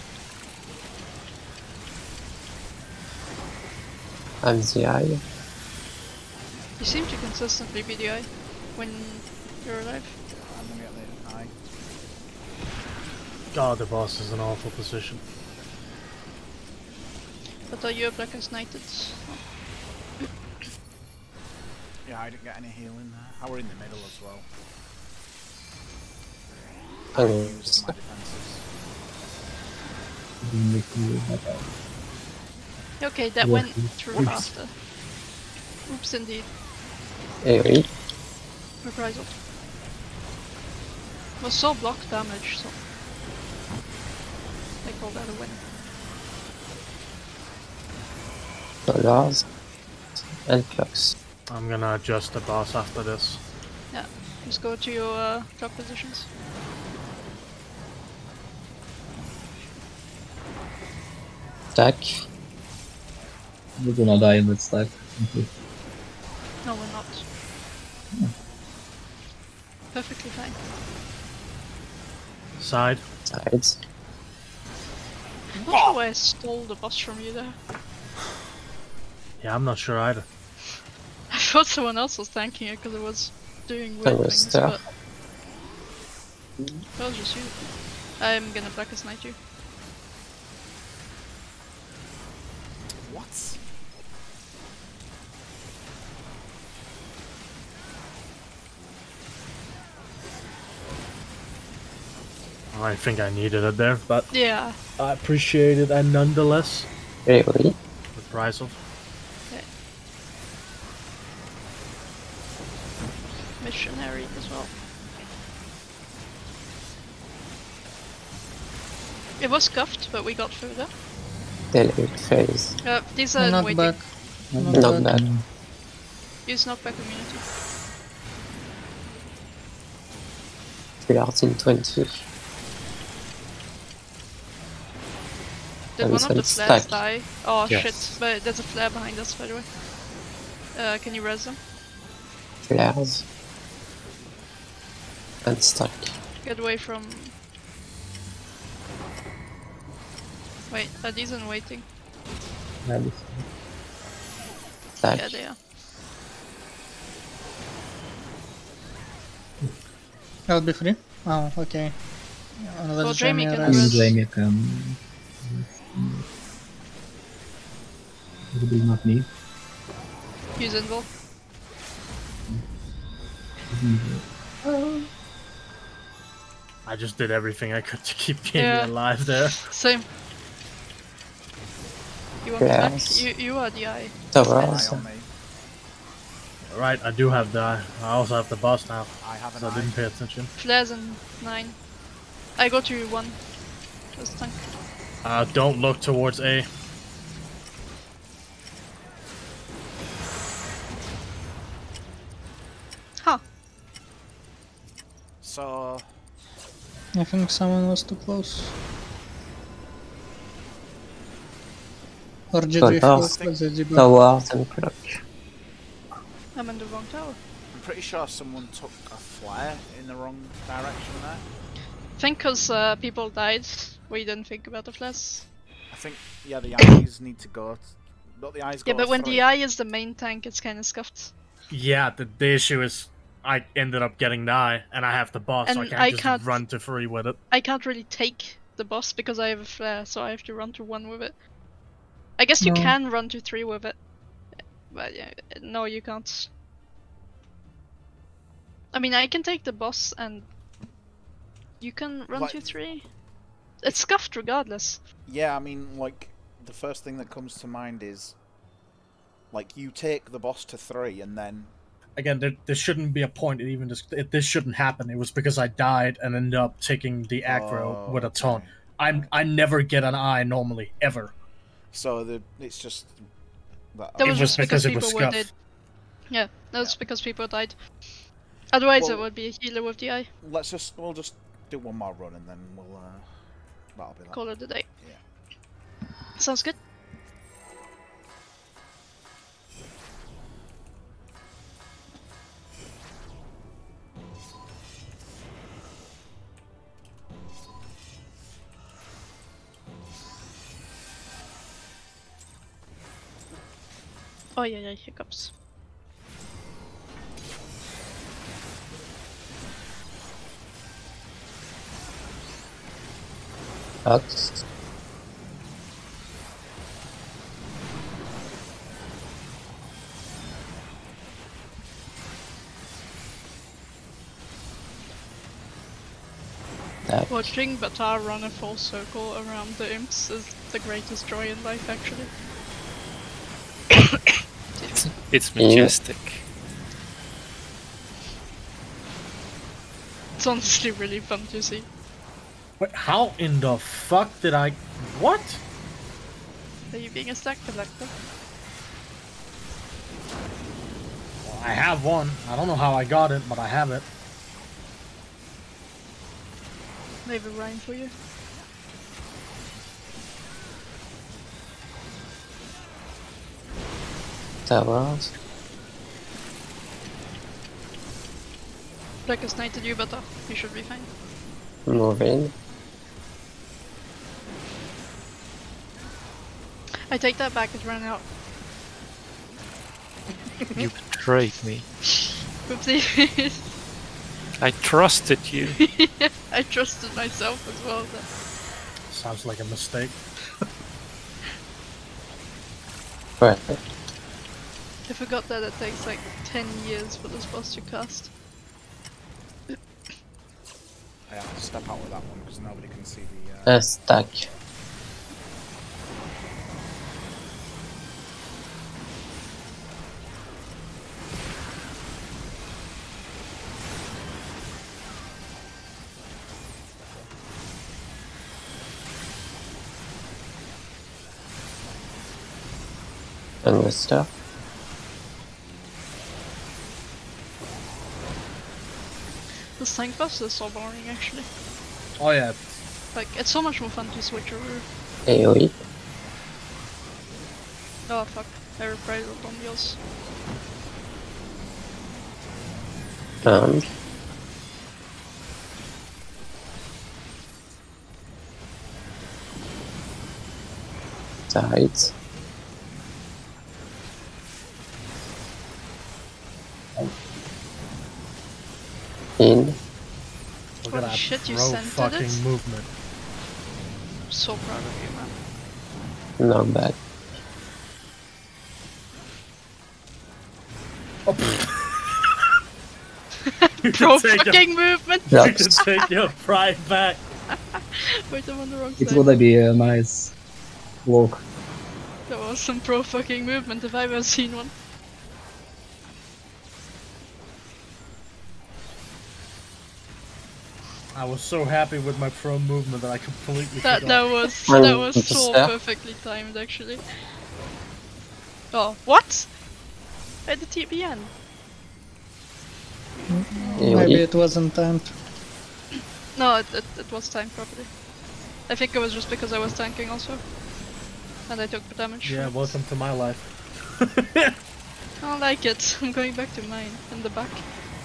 I'm the eye. You seem to consistently be the eye when you're alive. I'm gonna get the eye. God, the boss is in an awful position. But are you a Blackest Knighted? Yeah, I didn't get any healing there. I were in the middle as well. I I will used my defenses. Okay, that went through faster. Oops, indeed. AoE. Reprisal. Was so block damage, so I call that a win. Dollars and clocks. I'm gonna adjust the boss after this. Yeah, just go to your clock positions. Stack. We're gonna die in that stack. No, we're not. Perfectly fine. Side. Sides. I'm not sure why I stole the boss from you there. Yeah, I'm not sure either. I thought someone else was tanking it because it was doing I weird was things, there. but that was just you. I'm gonna Blackest Knight you. What? I think I needed it there, but Yeah. I appreciate it and nonetheless. AoE. Reprisal. Missionary as well. It was scuffed, but we got through that. Delayed phase. These are Not waiting. back. Not bad. Use knockback immunity. Pillars in 20. Did And one of the some flares stack. die? Oh Yes. shit, but there's a flare behind us, by the way. Can you res them? Flares. And stack. Get away from... Wait, are these in waiting? Stack. Yeah, they are. I'll be free. Oh, okay. Well, Let's Jamie Jamie can res. res. Jamie can. It is not me. Use invul. I just did everything I could to keep Jamie Yeah. alive there. Same. You want me back? Yes. You are the eye. Eye Towers. on me. Right, I do have the. I also have the boss now, I have an so I eye. didn't pay attention. Flares in 9. I go to 1. Just tank. Don't look towards A. Huh. So I think someone was too close. Or did we Towers. flip the debuff? Towers and clock. I'm in the wrong tower. I'm pretty sure someone took a flare in the wrong direction there. I think because people died, we didn't think about the flares. I think yeah, the eyes need to go. Not the eyes go. Yeah, but when through. the eye is the main tank, it's kind of scuffed. Yeah, the issue is I ended up getting the eye, and I have the boss, so I And can't I just can't- run to 3 with it. I can't really take the boss because I have a flare, so I have to run to 1 with it. I guess you No. can run to 3 with it. But yeah, no, you can't. I mean, I can take the boss and you can run Like- to 3. It's scuffed regardless. Yeah, I mean, like, the first thing that comes to mind is, like, you take the boss to 3 and then... Again, there shouldn't be a point. This shouldn't happen. It was because I died and ended up taking the aggro with a taunt. I never get an eye normally, ever. So it's just... That, That It was was just because because it was people were scuff. dead. Yeah, that was because people died. Otherwise, Well- it would be a healer with the eye. we'll just do one more run and then we'll, that'll be that. Call it a day. Yeah. Sounds good. Oh yeah, hiccups. That's that. Watching Batar run a full circle around the imps is the greatest joy in life, actually. It's majestic. It's honestly really fun to see. Wait, how in the fuck did I... What? Are you being a stack collector? Well, I have one. I don't know how I got it, but I have it. I have a rhyme for you. Towers. Blackest knighted you, but you should be fine. Move in. I take that back, it ran out. You betrayed me. Oopsie. I trusted you. I trusted myself as well. Sounds like a mistake. Perfect. I forgot that it takes like 10 years for this boss to cast. I have to step out with that one because nobody can see the... A stack. And with stuff. This tank boss is so boring actually. Oh yeah. Like, it's so much more fun to switch over. AoE. Oh fuck, I reprised on yours. And sides. In. Look Holy at that shit, you pro centered fucking it? movement. I'm so proud of you, man. Not bad. You Pro can take fucking movement! You can That's take your pride back. Wait, I'm on the wrong It side. would be a nice walk. That was some pro fucking movement if I've ever seen one. I was so happy with my pro movement that I completely That forgot. was Just so there. perfectly timed actually. Oh, what? At the TBN. Maybe AoE. it wasn't timed. No, it was timed properly. I think it was just because I was tanking also. And I took the damage. Yeah, welcome to my life. I don't like it. I'm going back to mine in the back.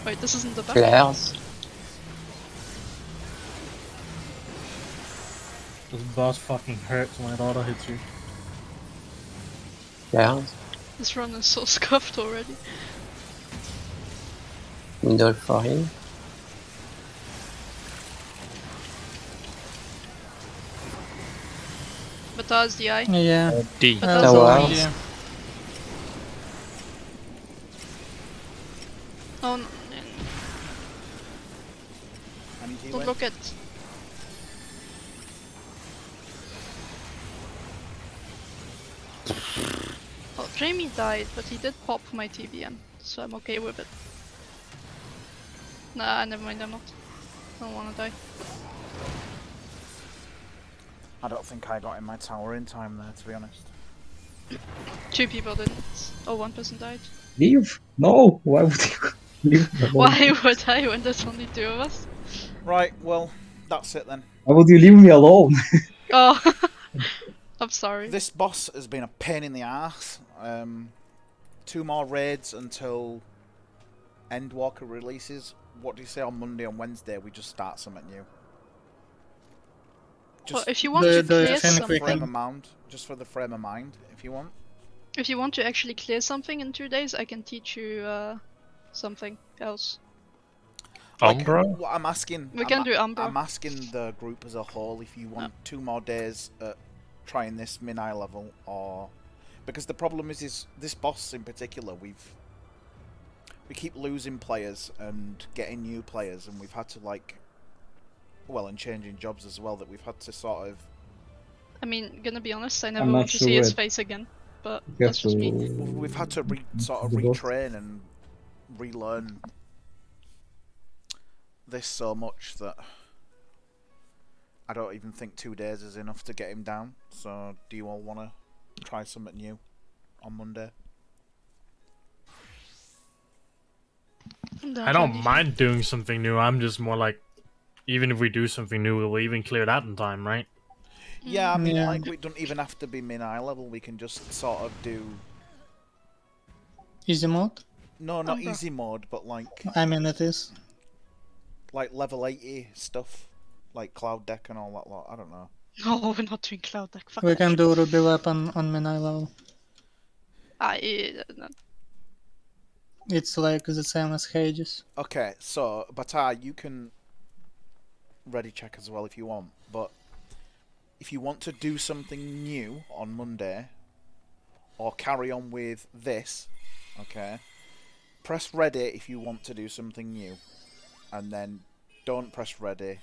Wait, this isn't the back. Flares. This boss fucking hurts when it auto hits you. Flares. This run is so scuffed already. Middle for him. But that's the eye. Yeah. D. But that's Tower. the Yeah. Oh, I need don't healing. look at. Well, Jamie died, but he did pop my TBN, so I'm okay with it. Nah, never mind, I'm not. I don't wanna die. I don't think I got in my tower in time there, to be honest. 2 people didn't. Oh, 1 person died. Leave? No, why would you leave? me alone? Why would I when there's only 2 of us? Right, well, that's it then. Why would you leave me alone? Oh, I'm sorry. This boss has been a pain in the ass. 2 more raids until Endwalker releases. What do you say on Monday and Wednesday we just start something new? Well, Just if you want The- to the clear Fennec something, frame of weekend. mind. Just for the frame of mind, if you want. if you want to actually clear something in 2 days, I can teach you something else. Umbra? What I'm asking, We can do Umbra. I'm asking the group as a whole if you want 2 more days at trying this min-eye level, or because the problem is this boss in particular, we keep losing players and getting new players, and we've had to and changing jobs as well, that we've had to sort of. I mean, gonna be honest, I never not want to see sure his it- face again, but You have that's just to. me. We've had to sort of the boss. retrain and relearn this so much that I don't even think 2 days is enough to get him down. So, do you all want to try something new on Monday? I don't mind doing something new. I'm just more like, even if we do something new, we'll even clear that in time, right? Yeah, I mean, Yeah. like, we don't even have to be min-eye level. We can just sort of do Easy mode? not Umbra. easy mode, but like I mean, it is. level 80 stuff, like cloud deck and all that lot. I don't know. Oh, we're not doing cloud deck. Fuck We that can shit. do Ruby Weapon on Minai level. It's like the same as Hades. Okay, so Bata, you can ready check as well if you want, but if you want to do something new on Monday or carry on with this, okay, press ready if you want to do something new, and then don't press ready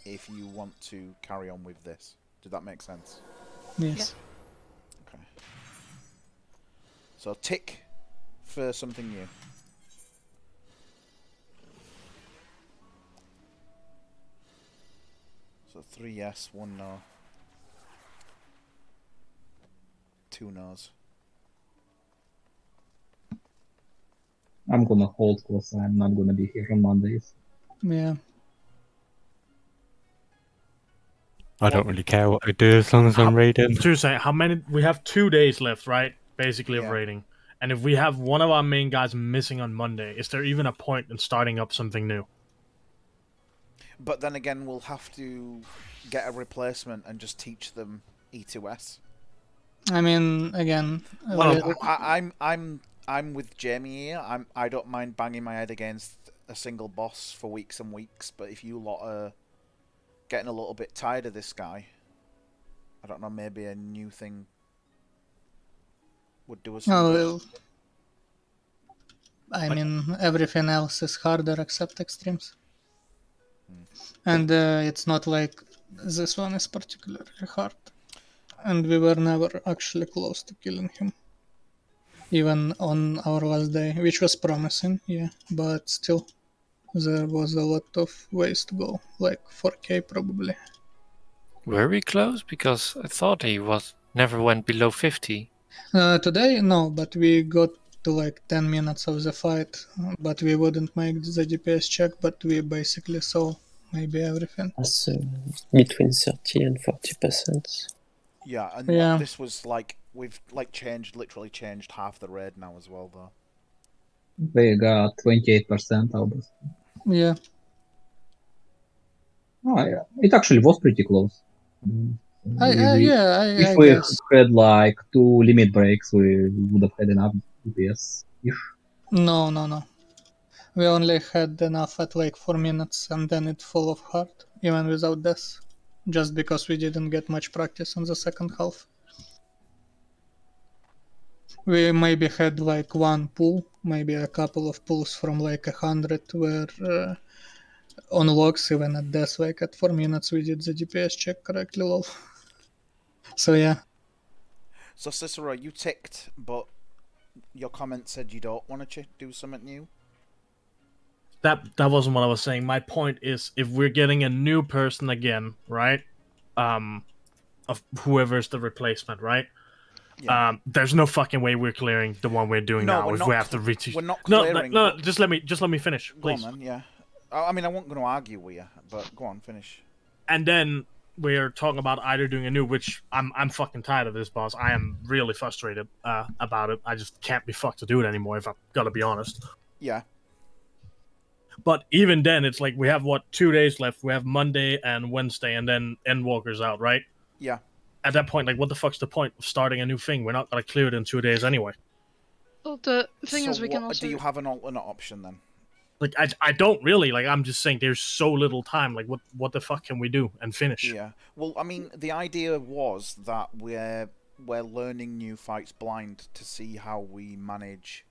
if you want to carry on with this. Did that make sense? Yes. Okay. So tick for something new. So 3 yes, 1 no. 2 no's. I'm gonna hold because I'm not gonna be here on Mondays. Yeah. I don't really care what I do as long as I'm raiding. Seriously, how many? We have 2 days left, right? Basically, Yeah. of raiding. And if we have one of our main guys missing on Monday, is there even a point in starting up something new? But then again, we'll have to get a replacement and just teach them E2S. I mean, again, Like, we- I'm with Jamie here. I don't mind banging my head against a single boss for weeks and weeks. But if you lot are getting a little bit tired of this guy, I don't know. Maybe a new thing would do us some oh, good. well, I mean, everything else is harder except extremes. And it's not like this one is particularly hard. And we were never actually close to killing him. Even on our last day, which was promising, yeah, but still, there was a lot of ways to go, like 4k probably. Were we close? Because I thought he never went below 50. Today, no, but we got to like 10 minutes of the fight, but we wouldn't make the DPS check, but we basically saw maybe everything. That's between 30 and 40%. Yeah, and Yeah. this was like we've literally changed half the raid now as well, though. They got 28% Albus. Yeah, Oh, yeah. It actually was pretty close. I If we guess. had like 2 limit breaks, we would have had enough DPS. No. We only had enough at like 4 minutes and then it full of hard, even without death. Just because we didn't get much practice in the second half. We maybe had like one pull, maybe a couple of pulls from like 100 where on logs, even at death, like at 4 minutes we did the DPS check correctly, lol. So yeah. So Cicero, you ticked, but your comment said you don't want to do something new. That wasn't what I was saying. My point is, if we're getting a new person again, right? Of whoever's the replacement, right? Yeah. There's no fucking way we're clearing the one we're doing No, now. we're If not we have to reteach. we're not No, clearing, no, but- just let me finish, Go please. on then, yeah. I mean, I wasn't going to argue with you, but go on, finish. And then we're talking about either doing a new, which I'm fucking tired of this, boss. I am really frustrated about it. I just can't be fucked to do it anymore, if I've got to be honest. Yeah. But even then, it's like we have, 2 days left? We have Monday and Wednesday, and then Endwalker's out, right? Yeah. At that point, like, what the fuck's the point of starting a new thing? We're not going to clear it in 2 days anyway. Well, the thing So is, we can what, also. do you have an alternate option then? Like, I don't really. Like, I'm just saying there's so little time. Like, what the fuck can we do and finish? Yeah. Well, I mean, the idea was that we're learning new fights blind to see how we manage.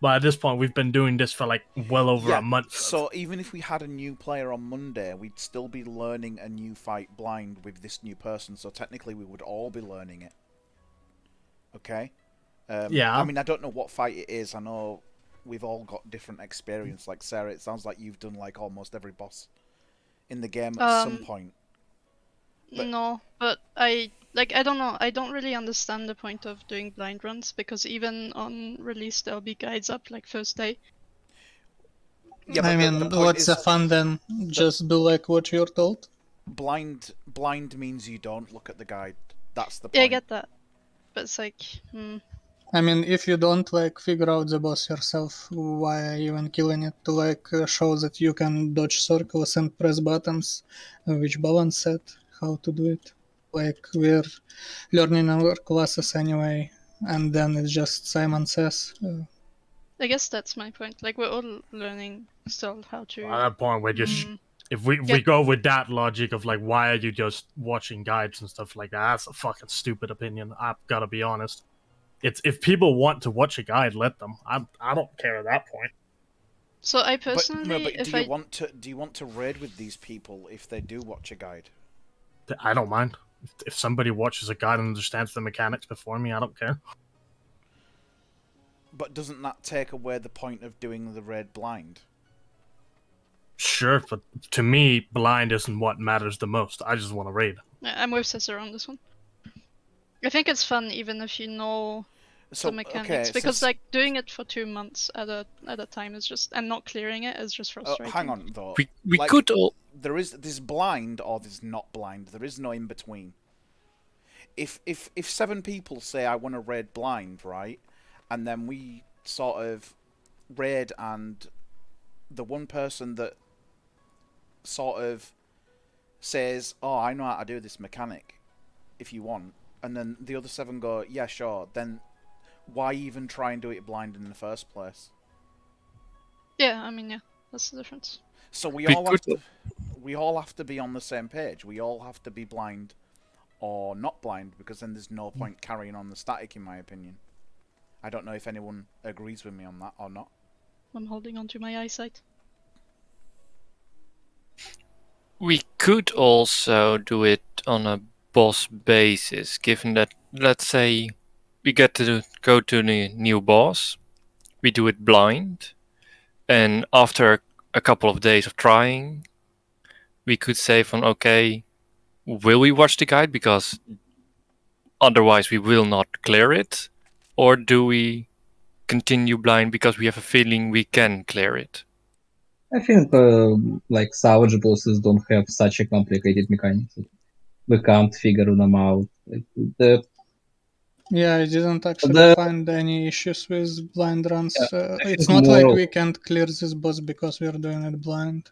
But at this point, we've been doing this for, like, well over a month. So even if we had a new player on Monday, we'd still be learning a new fight blind with this new person. So technically, we would all be learning it. Okay? Yeah. I mean, I don't know what fight it is. I know we've all got different experience. Like, Sarah, it sounds like you've done, like, almost every boss in the game at some point. But- No, but I don't know. I don't really understand the point of doing blind runs, because even on release there'll be guides up like first day. Yeah, but I mean, point what's is, the fun then? Just do like what you're told? blind means you don't look at the guide. That's the point. Yeah, I get that, but it's like, I mean, if you don't like figure out the boss yourself, why even killing it to like show that you can dodge circles and press buttons, which balance set, how to do it. Like we're learning our classes anyway, and then it's just Simon says. I guess that's my point. Like, we're all learning still how to. At that point, we're just if we Yeah. go with that logic of like, why are you just watching guides and stuff like that? That's a fucking stupid opinion. I've got to be honest. It's if people want to watch a guide, let them. I don't care at that point. So I But personally, no, but if do I you want to raid with these people if they do watch a guide? I don't mind. If somebody watches a guide and understands the mechanics before me, I don't care. But doesn't that take away the point of doing the raid blind? Sure, but to me, blind isn't what matters the most. I just want to raid. I'm with Cesar on this one. I think it's fun even if you know So the mechanics, okay, because so like doing it for 2 months at a time is just, and not clearing it is just frustrating. hang on though. We Like, could all. There is this blind or there's not blind. There is no in between. If 7 people say I want to raid blind, right, and then we sort of raid, and the one person that sort of says, "Oh, I know how to do this mechanic," if you want, and then the other 7 go, "Yeah, sure," then why even try and do it blind in the first place? Yeah, I mean, yeah, that's the difference. So we We all could- have to be on the same page. We all have to be blind or not blind, because then there's no point carrying on the static, in my opinion. I don't know if anyone agrees with me on that or not. I'm holding on to my eyesight. We could also do it on a boss basis, given that, let's say, we get to go to the new boss, we do it blind, and after a couple of days of trying, we could say from, okay, will we watch the guide, because otherwise we will not clear it, or do we continue blind because we have a feeling we can clear it? I think like savage bosses don't have such a complicated mechanics. We can't figure them out. Like, Yeah, I didn't actually The- find any issues with blind runs. Yeah, It's it's not like more- we can't clear this boss because we're doing it blind.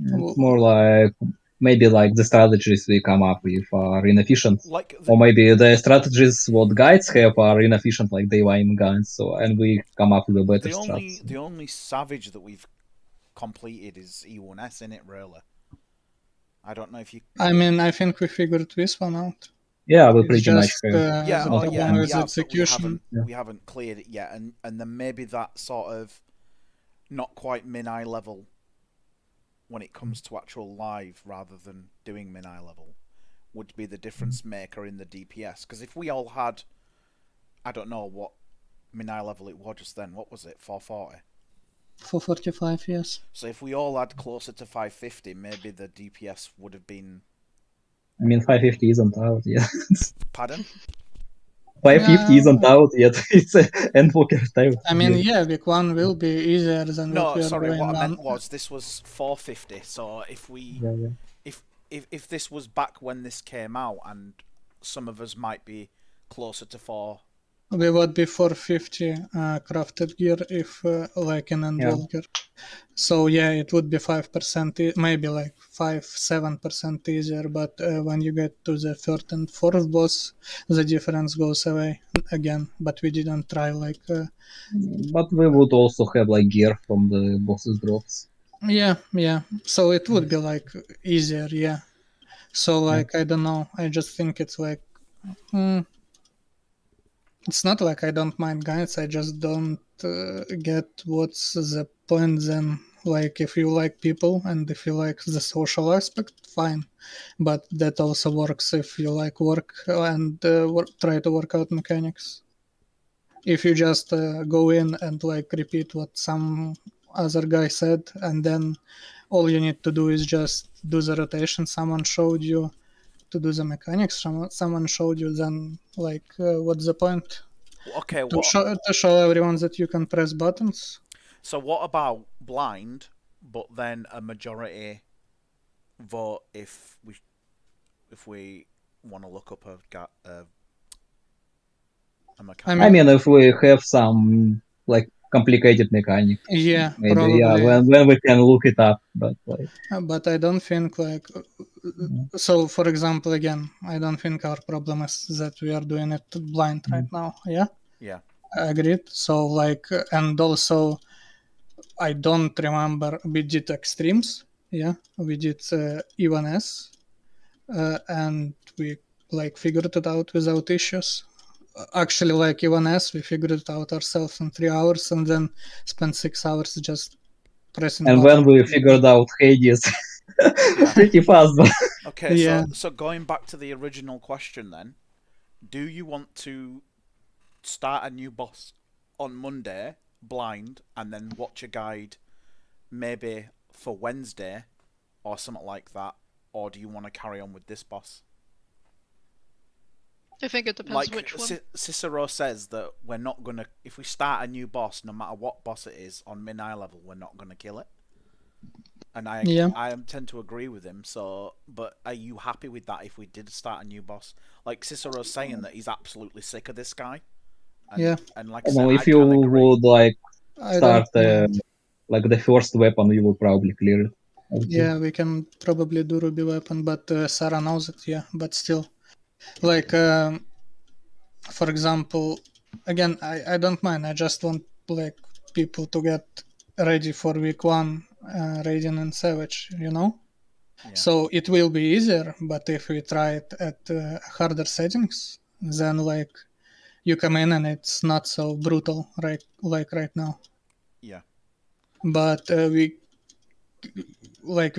It's more like maybe like the strategies we come up with are inefficient, Like or maybe the strategies what guides have are inefficient, like they wine guides. So and we come up with a better strat. the only savage that we've completed is E1S in it, really. I don't know if you. I mean, I think we figured this one out. Yeah, we It's pretty much just have. Yeah, the oh problem yeah, with we have, but execution. we haven't cleared it yet, and then maybe that sort of not quite min-eye level when it comes to actual live rather than doing min-eye level would be the difference maker in the DPS. Because if we all had, I don't know what min-eye level it was just then. What was it? 440. 445, yes. So if we all had closer to 550, maybe the DPS would have been. I mean, 550 isn't out yet. Pardon? 550 isn't out yet. It's Endwalker time. I mean, yeah, week 1 will be easier than what No, we are sorry. doing What I now. meant was this was 450. So if we, Yeah. if this was back when this came out, and some of us might be closer to 4. We would be 450 crafted gear if like in Endwalker. So yeah, it would be 5%, maybe like 5-7% easier. But when you get to the third and fourth boss, the difference goes away again. But we didn't try like. But we would also have like gear from the bosses drops. Yeah. So it would be like easier, yeah. So like I don't know. I just think it's like. It's not like I don't mind guides, I just don't get what's the point then. Like, if you like people and if you like the social aspect, fine. But that also works if you like work and try to work out mechanics. If you just go in and like repeat what some other guy said, and then all you need to do is just do the rotation someone showed you, to do the mechanics someone showed you, then like what's the point? Okay, To show everyone that you can press buttons. So what about blind, but then a majority vote if we want to look up a mechanic? I mean, if we have some like complicated mechanic, Yeah, maybe probably. yeah, when we can look it up, but like. But I don't think like. So, for example, again, I don't think our problem is that we are doing it blind right now. Yeah. Yeah. Agreed. So like, and also, I don't remember we did extremes. Yeah, we did E1S, and we like figured it out without issues. Actually, like E1S, we figured it out ourselves in 3 hours, and then spent 6 hours just pressing. And when we figured out Hades, pretty fast. Okay, Yeah. so going back to the original question then, do you want to start a new boss on Monday, blind, and then watch a guide maybe for Wednesday or something like that, or do you want to carry on with this boss? I think it depends Like which one. Cicero says that we're not gonna, if we start a new boss, no matter what boss it is on min-eye level, we're not gonna kill it. And I tend to agree with him. So, but are you happy with that if we did start a new boss? Like Cicero's saying that he's absolutely sick of this guy. And, Yeah. And like I said, No, if I you can agree. would like I start don't like the first weapon, you will probably clear it. Yeah, we can probably do Ruby weapon, but Sarah knows it, yeah. But still, like, for example, again, I don't mind. I just want like people to get ready for week 1, Radiant and Savage, you know? Yeah. So it will be easier, but if we try it at harder settings, then like you come in and it's not so brutal, right? Like right now. Yeah. But we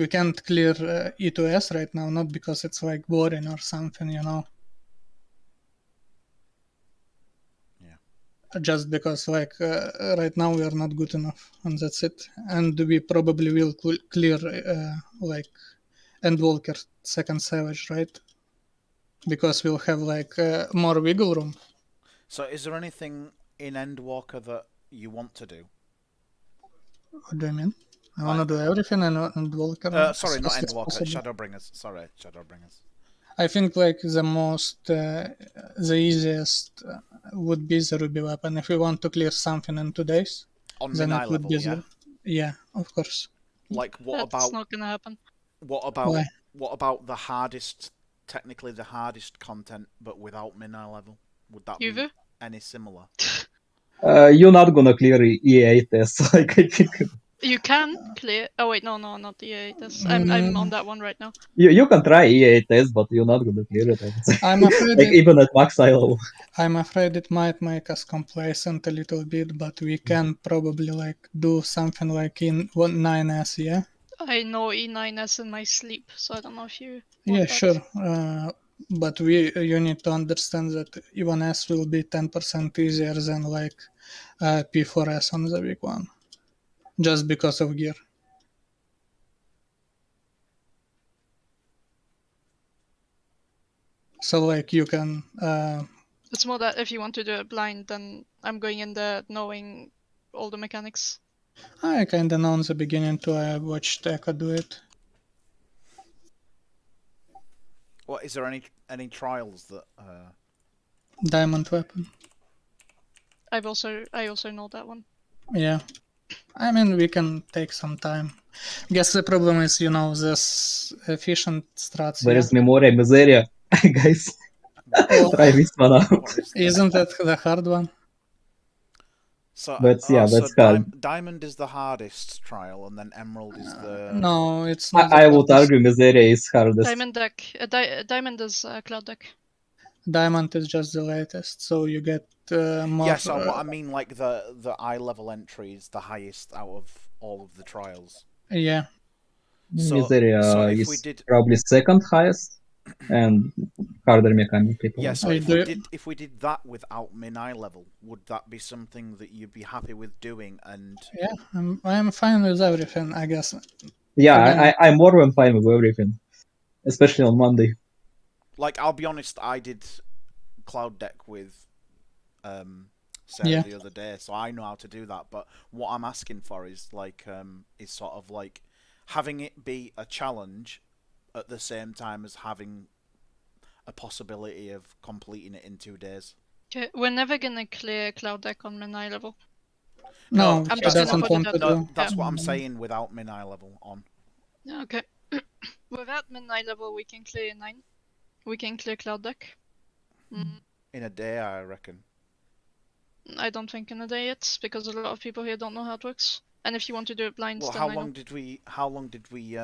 can't clear E2S right now, not because it's like boring or something, you know. Yeah. Just because like right now we are not good enough, and that's it. And we probably will clear like Endwalker second Savage, right? Because we'll have like more wiggle room. So is there anything in Endwalker that you want to do? What do you mean? I want to do everything in Endwalker. Sorry, not Endwalker, Shadowbringers. Sorry, Shadowbringers. I think like the most, the easiest would be the Ruby weapon. If we want to clear something in 2 days, On then min-eye it would level, be yeah? Yeah, of course. Like, what That's about... not gonna happen. What about... Why? What about the hardest, technically the hardest content, but without midnight level? Would that be Yuvu? any similar? You're not gonna clear EA tests. Like I think You can clear. Oh wait, no, not the EA test. I'm on that one right now. you can try EA test, but you're not gonna clear it. I would say. I'm afraid Like even at max eye level. I'm afraid it might make us complacent a little bit, but we can probably like do something like in 9S, yeah? I know E9S in my sleep, so I don't know if you. Yeah, want that. sure. But you need to understand that even S will be 10% easier than like P4S on the week one, just because of gear. So like you can. It's more that if you want to do it blind, then I'm going in there knowing all the mechanics. I kinda know in the beginning too. I watched Eka do it. What is there any trials that? Diamond weapon. I also know that one. Yeah. I mean, we can take some time. Guess the problem is, this efficient strats. Where Yeah? is Memoria Miseria, guys? Oh, Try this one out. What is that? isn't that the hard one? So That's so hard. Diamond is the hardest trial, and then Emerald is the. No, it's not. I the would hardest. argue Miseria is hardest. Diamond deck. Diamond is Cloud deck. Diamond is just the latest, so you get more. Yeah, so what I mean, like the eye level entry is the highest out of all of the trials. Yeah. So Miseria if is we did, probably second highest, and harder mechanically. yeah, so I do- if we did that without min eye level, would that be something that you'd be happy with doing? And Yeah, I'm fine with everything, I guess. Yeah, Again- I'm more than fine with everything, especially on Monday. like, I'll be honest, I did Cloud deck with Sarah Yeah. the other day, so I know how to do that. But what I'm asking for is like is sort of like having it be a challenge at the same time as having a possibility of completing it in 2 days. Okay, we're never gonna clear Cloud deck on min eye level. No, I'm he just gonna doesn't put it want at to the- do. That's what I'm saying without min eye level on. Yeah, okay. Without min eye level, we can clear 9. We can clear Cloud deck. In a day, I reckon. I don't think in a day yet, because a lot of people here don't know how it works. And if you want to do it blind, Well, then how I long know. did we? How long did we?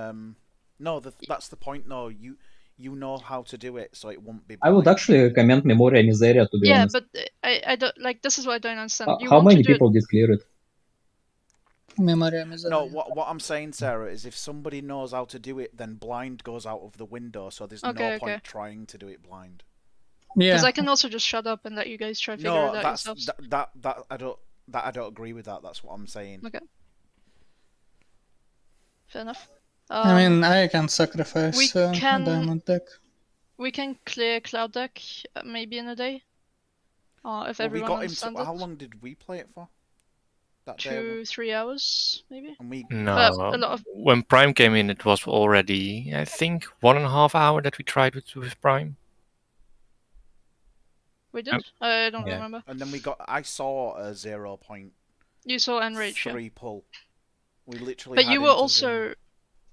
No, that's the point. No, you know how to do it, so it won't be. I would blind. actually recommend Memoria Miseria, to be Yeah, honest. but I don't like. This is what I don't understand. You How want many to do people did clear it? Memoria Miseria. No, what I'm saying, Sarah, is if somebody knows how to do it, then blind goes out of the window, so there's Okay, no okay. point trying to do it blind. Because Yeah. I can also just shut up and let you guys try to figure No, it out that's yourselves. that I don't agree with that. That's what I'm saying. Okay. Fair enough. I mean, I can sacrifice we a can- diamond deck. we can clear Cloud deck maybe in a day. If Well, we everyone got him. understands How it. long did we play it for? That day, 2-3 hours maybe. and we No, a lot of- when Prime came in, it was already, I think, 1.5 hour that we tried with Prime. We did. I don't Yeah. remember. and then we got. I saw a 0.3 You saw Enrage. Yeah. pull. We literally. But had you him were to zero. also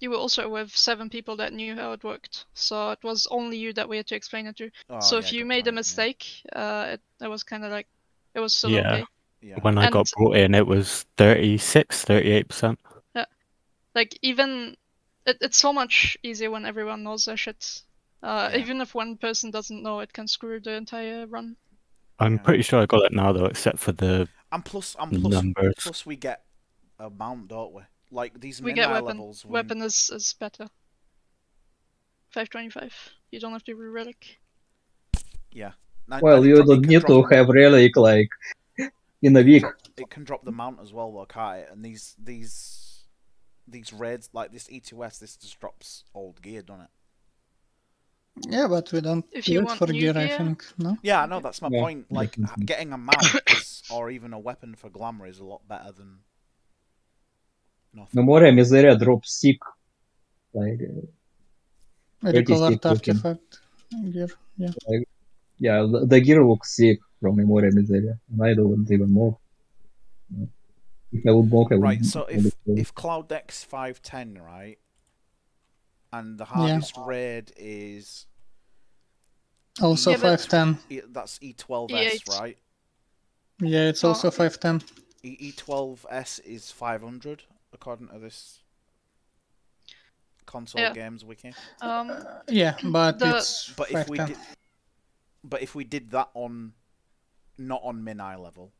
you were also with 7 people that knew how it worked, so it was only you that we had to explain it to. Oh, so yeah, if you good made a point, yeah. mistake, it was kind of like it was still Yeah. okay. Yeah. When I got And- brought in, it was 38%. Like even it's so much easier when everyone knows their shit. Yeah. Even if one person doesn't know, it can screw the entire run. I'm Yeah. pretty sure I got it now, though, except for the And plus, numbers. plus we get a mount, don't we? Like these We min get eye weapon. levels. Weapon is better. 525. You don't have to re-relic. Yeah. Well, you don't need to have relic like in a week. It can drop the mount as well, though, can't it? And these raids, like this E2S, this just drops old gear, doesn't it? Yeah, but we don't If do you it want for new gear, I gear- think. No. Yeah, I know, that's my Yeah, point. Like, definitely. getting a mount is, or even a weapon for glamour is a lot better than nothing. Memoria Miseria drops sick. Like, Recolored 36 looking. artifact gear. Yeah. yeah, the gear looks sick from Memoria Miseria. And I don't even mock. If I would mock, I would. Right, so I would- if Cloud Deck's 510, right, and the hardest raid is Also Yeah, but- 510. that's E12S, E8. right? Yeah, it's also Oh. 510. E12S is 500 according to this console Yeah. games wiki. Yeah, but The- it's But if we 510. did, but if we did that on, not on min-eye level,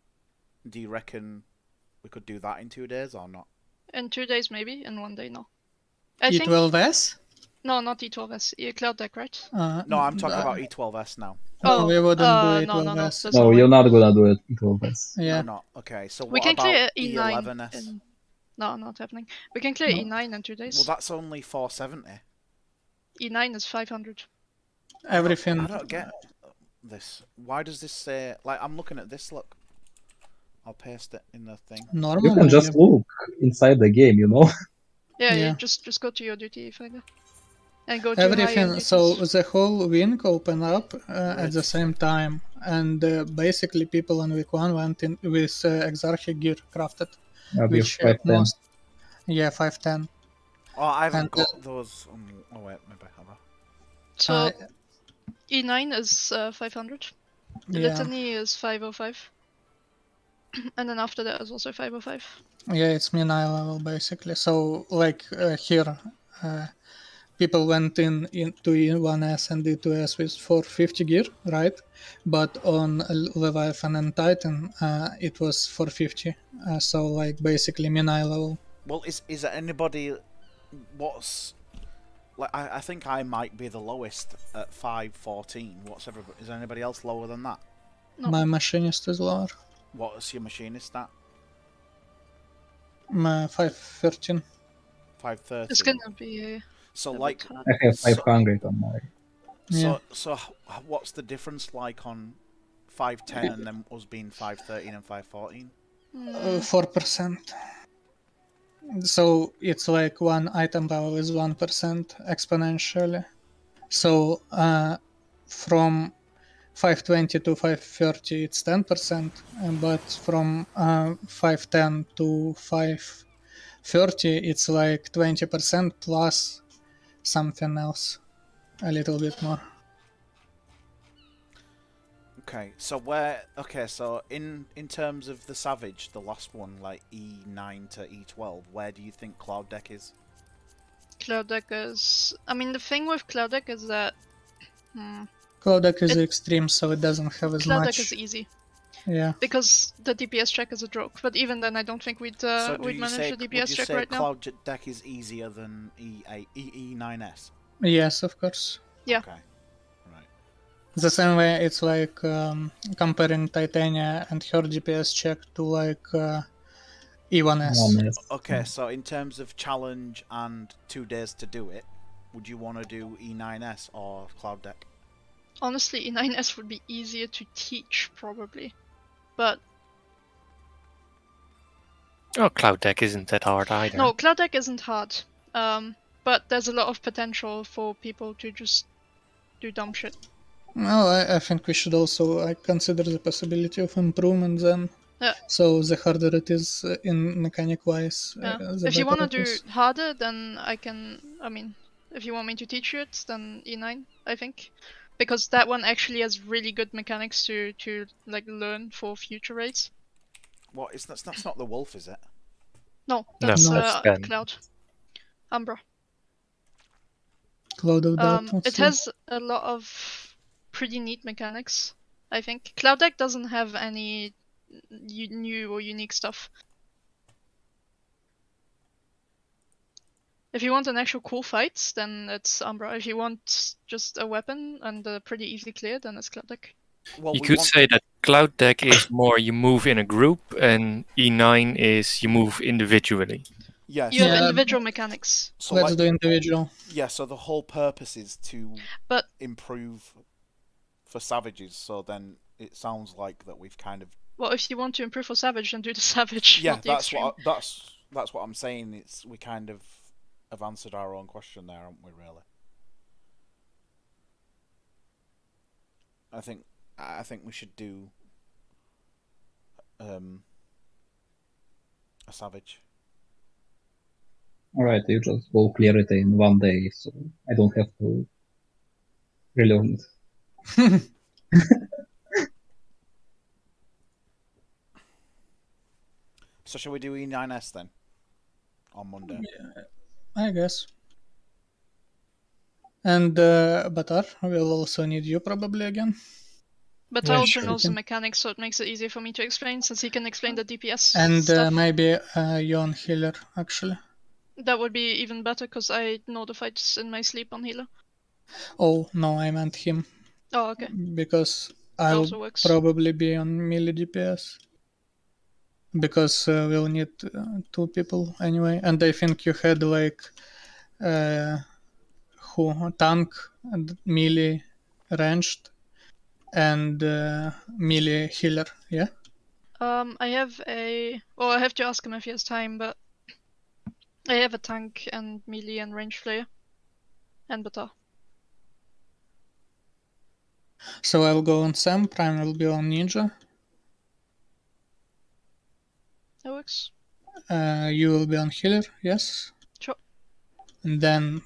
do you reckon we could do that in 2 days or not? In 2 days maybe, in 1 day no. I think E12S? no, not E12S, Cloud Deck, right? No, I'm talking about E12S now. Oh, we wouldn't do no, no, no, E12S. that's No, not you're way. not gonna do it. E12S. Yeah. We're not. Okay, so We what can about clear E9. E11S? No, not happening. We can clear No. E9 in 2 days. Well, that's only 470. E9 is 500. Everything. I don't get this. Why does this say? Like, I'm looking at this. Look, I'll paste it in the thing. Normally, You can just look inside the game, you know. Yeah, Yeah. you just go to your duty finder and go to high-end everything. duties. So the whole wing opened up at the Red same time, and basically people on week 1 went in with Exarchy gear crafted, which 510. most. Yeah, 510. Oh, I haven't And, got those. Oh wait, maybe I have. So E9 is 500. The yeah, Litany is 505. And then after that is also 505. yeah, it's min eye level basically. So like here, people went into E1S and E2S with 450 gear, right? But on Leviathan and Titan, it was 450. So like basically min eye level. Well, is there anybody? What's like? I think I might be the lowest at 514. What's everybody? Is anybody else lower than that? No. My machinist is lower. What's your machinist at? 513. 530. It's gonna be So a bit like, hard. I have 500 on my. Yeah. so what's the difference like on 510 and then us being 513 and 514? 4%. So it's like one item power is 1% exponentially. So from 520 to 530 it's 10%, but from 510 to 530 it's like 20% plus something else, a little bit more. Okay, so so in terms of the Savage, the last one, like E9 to E12, where do you think Cloud Deck is? Cloud Deck is... I mean, the thing with Cloud Deck is that... Cloud Deck is extreme, so it doesn't have as Cloud much. Deck is easy. Yeah. Because the DPS check is a joke. But even then, I don't think we'd So do we'd you manage say, the would DPS you check say right now. Cloud Deck is easier than E9S? Yes, of course. Yeah. Okay. Right. The same way it's like comparing Titania and her DPS check to like E1S. Okay, so in terms of challenge and 2 days to do it, would you want to do E9S or Cloud Deck? Honestly, E9S would be easier to teach, probably. But... Oh, Cloud Deck isn't that hard either. No, Cloud Deck isn't hard. But there's a lot of potential for people to just do dumb shit. No, I think we should also consider the possibility of improvement then. Yeah. So the harder it is in mechanic wise, Yeah. the If you better want to it do is. harder, then I can... I mean, if you want me to teach you it, then E9, I think. Because that one actually has really good mechanics to like learn for future raids. What is that's not the Wolf, is it? No, No, that's that's Sven. Cloud. Umbra. Cloud of Doubt. It has a lot of pretty neat mechanics, I think. Cloud Deck doesn't have any new or unique stuff. If you want an actual cool fight, then it's Umbra. If you want just a weapon and pretty easily cleared, then it's Cloud Deck. Well, You we could want... say that Cloud Deck is more you move in a group, and E9 is you move individually. Yeah, You have Yeah. individual mechanics. so Let's like, do individual. yeah, so the whole purpose is to But- improve for savages. So then it sounds like that we've kind of Well, if you want to improve for Savage, then do the Savage, yeah. not the That's Extreme. that's what I'm saying. It's we kind of have answered our own question there, haven't we? Really. I think we should do a savage. Alright, you just go clear it in 1 day, so I don't have to relearn it. So shall we do E9S then? On Monday. I guess. And Batar, we'll also need you probably again. But Yeah, I also sure. knows the mechanics, so it makes it easier for me to explain, since he can explain the DPS And stuff. maybe you on healer, actually. That would be even better, because I know the fights in my sleep on healer. Oh, no, I meant him. Oh, okay. Because That I'll also works. probably be on melee DPS. Because we'll need 2 people anyway. And I think you had like tank and melee ranged and melee healer, yeah? I have a... Well, I have to ask him if he has time, but... I have a tank and melee and range player. And Bata. So I'll go on Sam, Prime will be on Ninja. That works. You will be on healer, yes? Sure. And then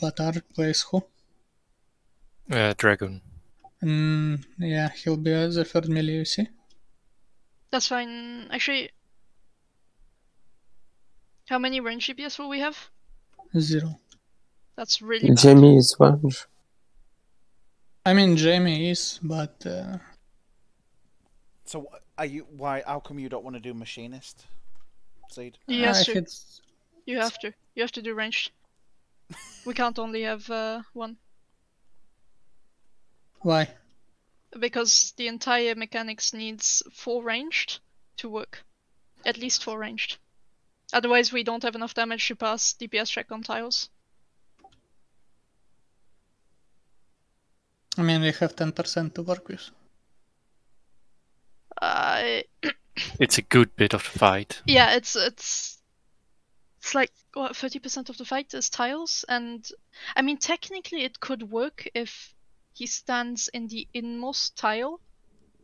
Batar plays who? Dragon. Yeah, he'll be the third melee, you see? That's fine. Actually... How many range DPS will we have? 0. That's really bad. Jamie is range. I mean, Jamie is, but... So are you? Why? How come you don't want to do machinist? Seed. He has to. It's... You have to. You have to do ranged. We can't only have one. Why? Because the entire mechanics needs 4 ranged to work. At least 4 ranged. Otherwise we don't have enough damage to pass DPS check on tiles. I mean, we have 10% to work with. It's a good bit of the fight. Yeah, it's like, what, 30% of the fight is tiles, and I mean technically it could work if he stands in the inmost tile,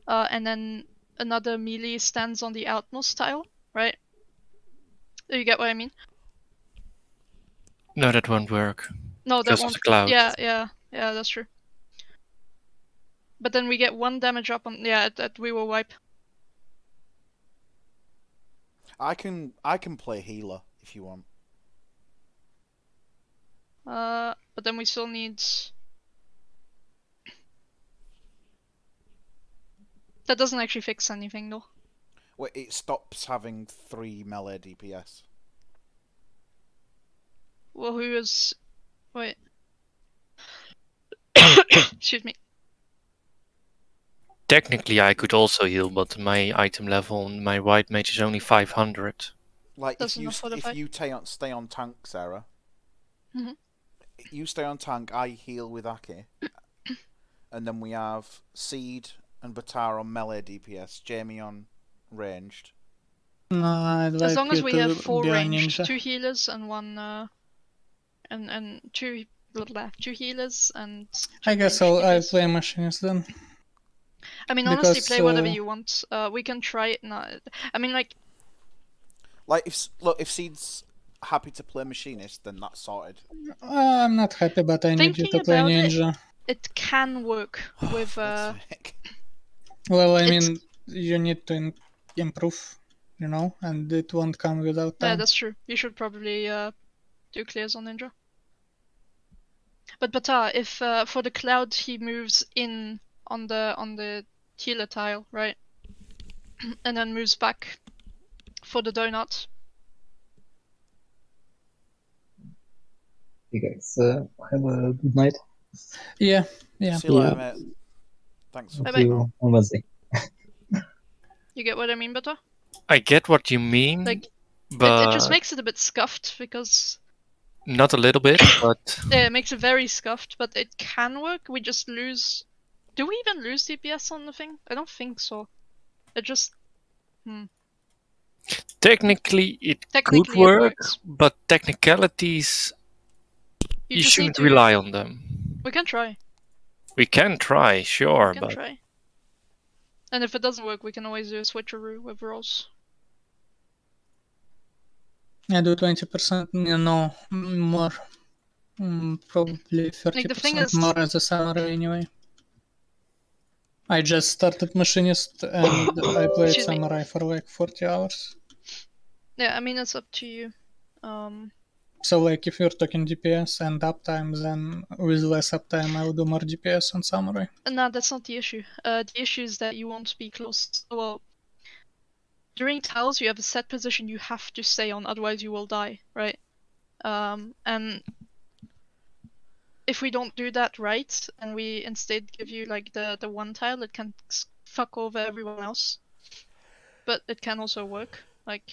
and then another melee stands on the outmost tile, right? Do you get what I mean? No, that won't work. No, that Because of won't. the cloud. Yeah, that's true. But then we get 1 damage up on that we will wipe. I can play healer if you want. But then we still need. That doesn't actually fix anything though. Well, it stops having 3 melee DPS. Well, who is? Wait. Excuse me. Technically, I could also heal, but my item level on my white mage is only 500. Like That's if you enough for the fight. stay on tank, Sarah. Mhm. You stay on tank. I heal with Aki, and then we have Seed and Batar on melee DPS. Jamie on ranged. No, I'd like As long as you we to have 4 be a ranged, ninja. 2 healers and 1 and 2 healers and 2 I guess ranged I'll DPS. play machinist then. I mean, honestly, because, play whatever you want. We can try it now. I mean, like, if Seed's happy to play machinist, then that's sorted. I'm not happy, but I need you Thinking to play about it, ninja. it can work with. For God's sake. Well, I it's- mean, you need to improve, you know, and it won't come without Yeah, time. that's true. You should probably do clears on Ninja. But Bata, if for the cloud he moves in on the healer tile, right, and then moves back for the donut. You guys have a good night. Yeah. See you later, mate. Thanks for Bye-bye. See you on Wednesday. You get what I mean, Bata? I get what you mean, Like, but it just makes it a bit scuffed because not a little bit, but yeah, it makes it very scuffed. But it can work. We just lose. Do we even lose DPS on the thing? I don't think so. It just. technically it Technically could it work, works. but technicalities, you just need shouldn't to- rely on them. We can try. We can try, sure, We can but try. And if it doesn't work, we can always do a switcheroo with rolls. I do 20%, no, more. Probably Like, the thing 30% is, more as a samurai anyway. I just started machinist and I played Excuse me. samurai for like 40 hours. Yeah, I mean, it's up to you. So like if you're talking DPS and uptime, then with less uptime I would do more DPS on samurai. No, that's not the issue. The issue is that you won't be close. Well, during tiles, you have a set position you have to stay on, otherwise you will die, right? And if we don't do that right, and we instead give you like the one tile, it can fuck over everyone else. But it can also work. Like,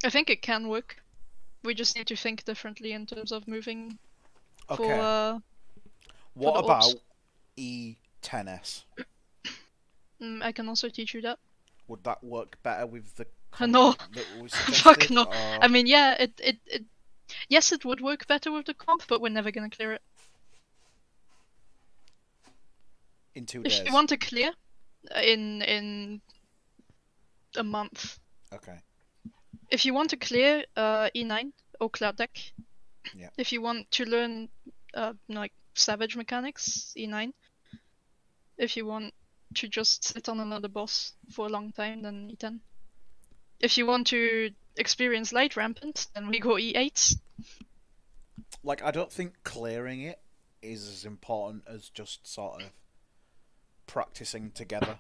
I think it can work. We just need to think differently in terms of moving. Okay. What the about E10S? I can also teach you that. Would that work better with the No. that we suggested? Fuck no. Or... I mean, yeah, yes, it would work better with the comp, but we're never gonna clear it. In 2 days. If you want to clear, in a month. Okay. If you want to clear E9 or Cloud Deck, yeah. If you want to learn like savage mechanics, E9. If you want to just sit on another boss for a long time, then E10. If you want to experience light rampant, then we go E8. Like, I don't think clearing it is as important as just sort of practicing together.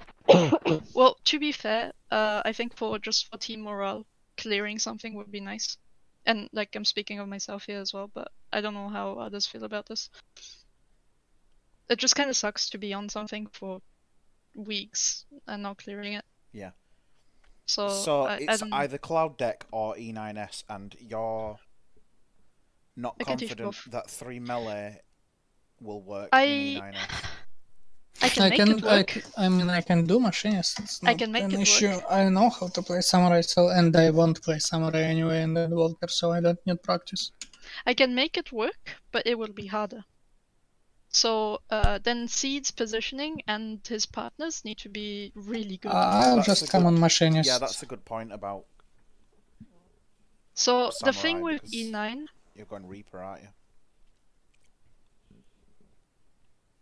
Well, to be fair, I think for team morale, clearing something would be nice. And like, I'm speaking of myself here as well, but I don't know how others feel about this. It just kind of sucks to be on something for weeks and not clearing it. Yeah. So it's either Cloud Deck or E9S, and you're not confident that 3 melee will work in E9S. I can make it work. I mean, I can do machinist. It's not I can make an it issue. work. I know how to play samurai, so and I won't play samurai anyway in the Walker, so I don't need practice. I can make it work, but it will be harder. So then Seed's positioning and his partners need to be really good. I'll just come on machinist. Yeah, that's a good point about. So samurai, the thing with E9. You're going Reaper, aren't you?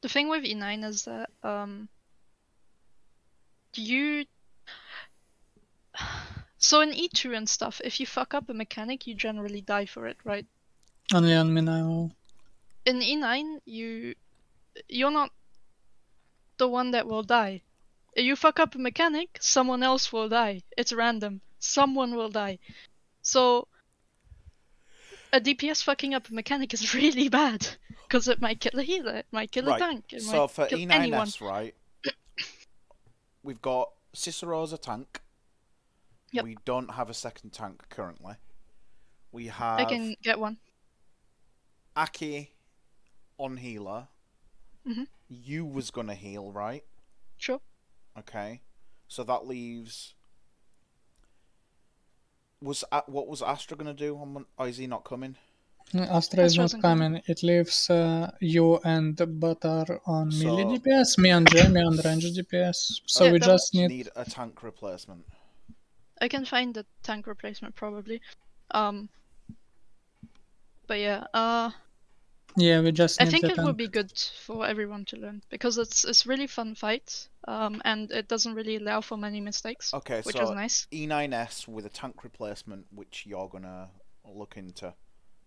The thing with E9 is that so in E2 and stuff, if you fuck up a mechanic, you generally die for it, right? Only on Minimo. In E9, you're not the one that will die. If you fuck up a mechanic, someone else will die. It's random. Someone will die. So a DPS fucking up a mechanic is really bad, because it might kill a healer, it might kill a tank, it so might for kill E9S, anyone. right, we've got Cicero as a tank. Yep. We don't have a second tank currently. We have... I can get one. Aki on healer. Mm-hmm. You was gonna heal, right? Sure. Okay. So that leaves... What was Astra gonna do? Or is he not coming? Astra is not coming. It leaves you and Batar on melee DPS, me and Jamie on range DPS. So we just need a tank replacement. I can find the tank replacement probably. But yeah, yeah, we just need I think the it tank. would be good for everyone to learn, because it's really fun fight, and it doesn't really allow for many mistakes, which is nice. E9S with a tank replacement, which you're gonna look into.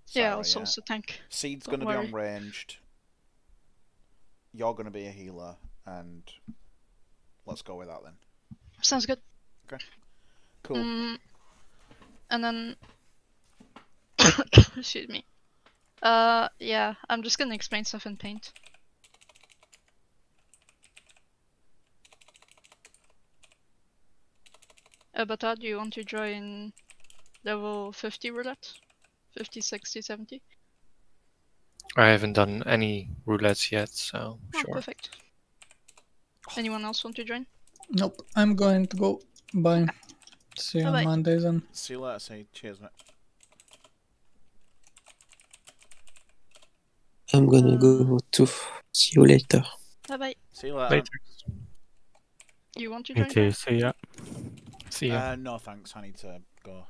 Sarah, yeah, I'll source a tank. Seed's gonna be on ranged. You're gonna be a healer, and let's go with that then. Sounds good. Okay. Cool. And then, excuse me. Yeah, I'm just gonna explain stuff in Paint. Batar, do you want to join level 50 roulette? 50, 60, 70? I haven't done any roulettes yet, so sure. Perfect. Anyone else want to join? Nope, I'm going to go. Bye. See you on Monday then. See you later, say cheers, mate. I'm gonna go too. See you later. Bye bye. See you later. You want to join? Me too, see ya. See ya. No thanks, I need to go.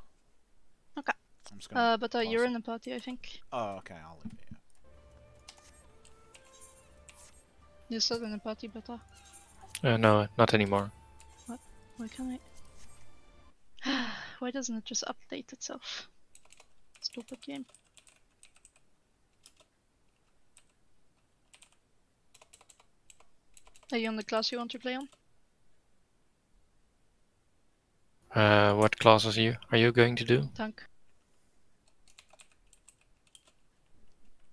I'm just gonna. But pause you're it. in the party, I think. Oh, okay. I'll leave it. You're still in the party, but No, not anymore. why can't I? Why doesn't it just update itself? Stupid game. Are you on the class you want to play on? What classes are you going to do? Tank.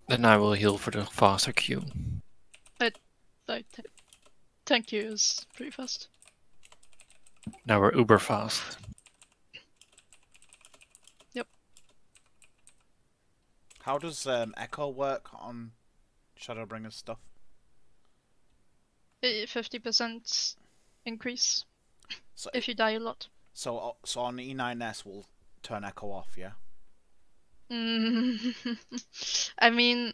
Then I will heal for the faster queue. Tank you is pretty fast. Now we're uber fast. How does Echo work on Shadowbringers stuff? 50% increase So, if you die a lot. so on E9S we'll turn Echo off, yeah? I mean,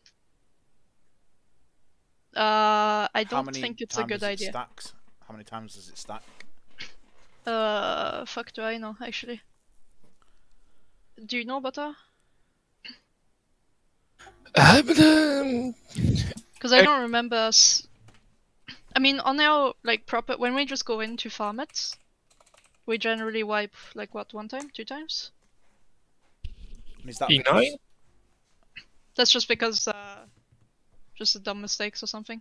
I How don't many think it's a times good it idea. Stacks? How many times does it stack? Fuck do I know, actually. Do you know, Bata? Because I don't remember us. I mean, on our like proper when we just go in to farm it, we generally wipe like what, 1 time, 2 times? Is that E9? because, That's just because just a dumb mistakes or something.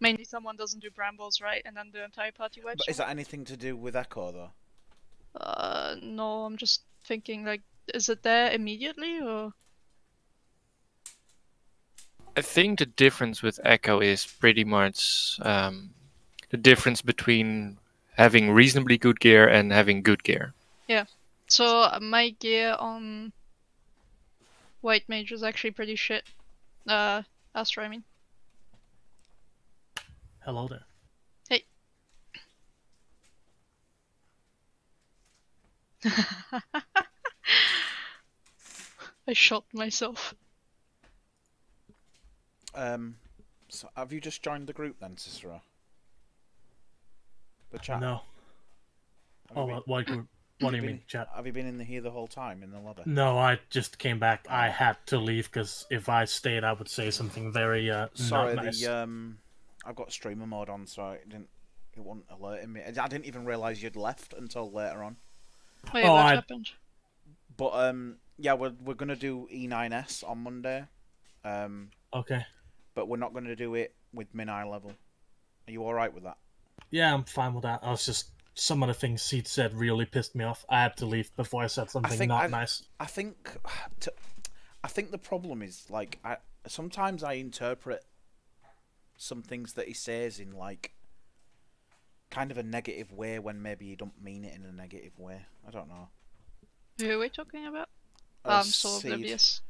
Mainly someone doesn't do brambles right, and then the entire party wipes. but is that anything to do with Echo though? No, I'm just thinking like, is it there immediately or? I think the difference with Echo is pretty much the difference between having reasonably good gear and having good gear. Yeah. So my gear on White Mage is actually pretty shit. Astra, I mean. Hello there. Hey. I shot myself. So have you just joined the group then, Cicero? The chat? No. Have you Oh, been- what group? What do you been- mean, chat? Have you been in here the whole time in the lobby? No, I just came back. I had to leave because if I stayed, I would say something very Sorry, not nice. I've got streamer mode on, so it wasn't alerting me. I didn't even realise you'd left until later on. Wait, Oh, what I- happened? But yeah, we're gonna do E9S on Monday. Okay. But we're not gonna do it with min eye level. Are you all right with that? Yeah, I'm fine with that. I was just some of the things Seed said really pissed me off. I had to leave before I said something think not nice. I think the problem is like sometimes I interpret some things that he says in like kind of a negative way when maybe he don't mean it in a negative way. I don't know. Who are we talking about? Uh, I'm so Seed. oblivious.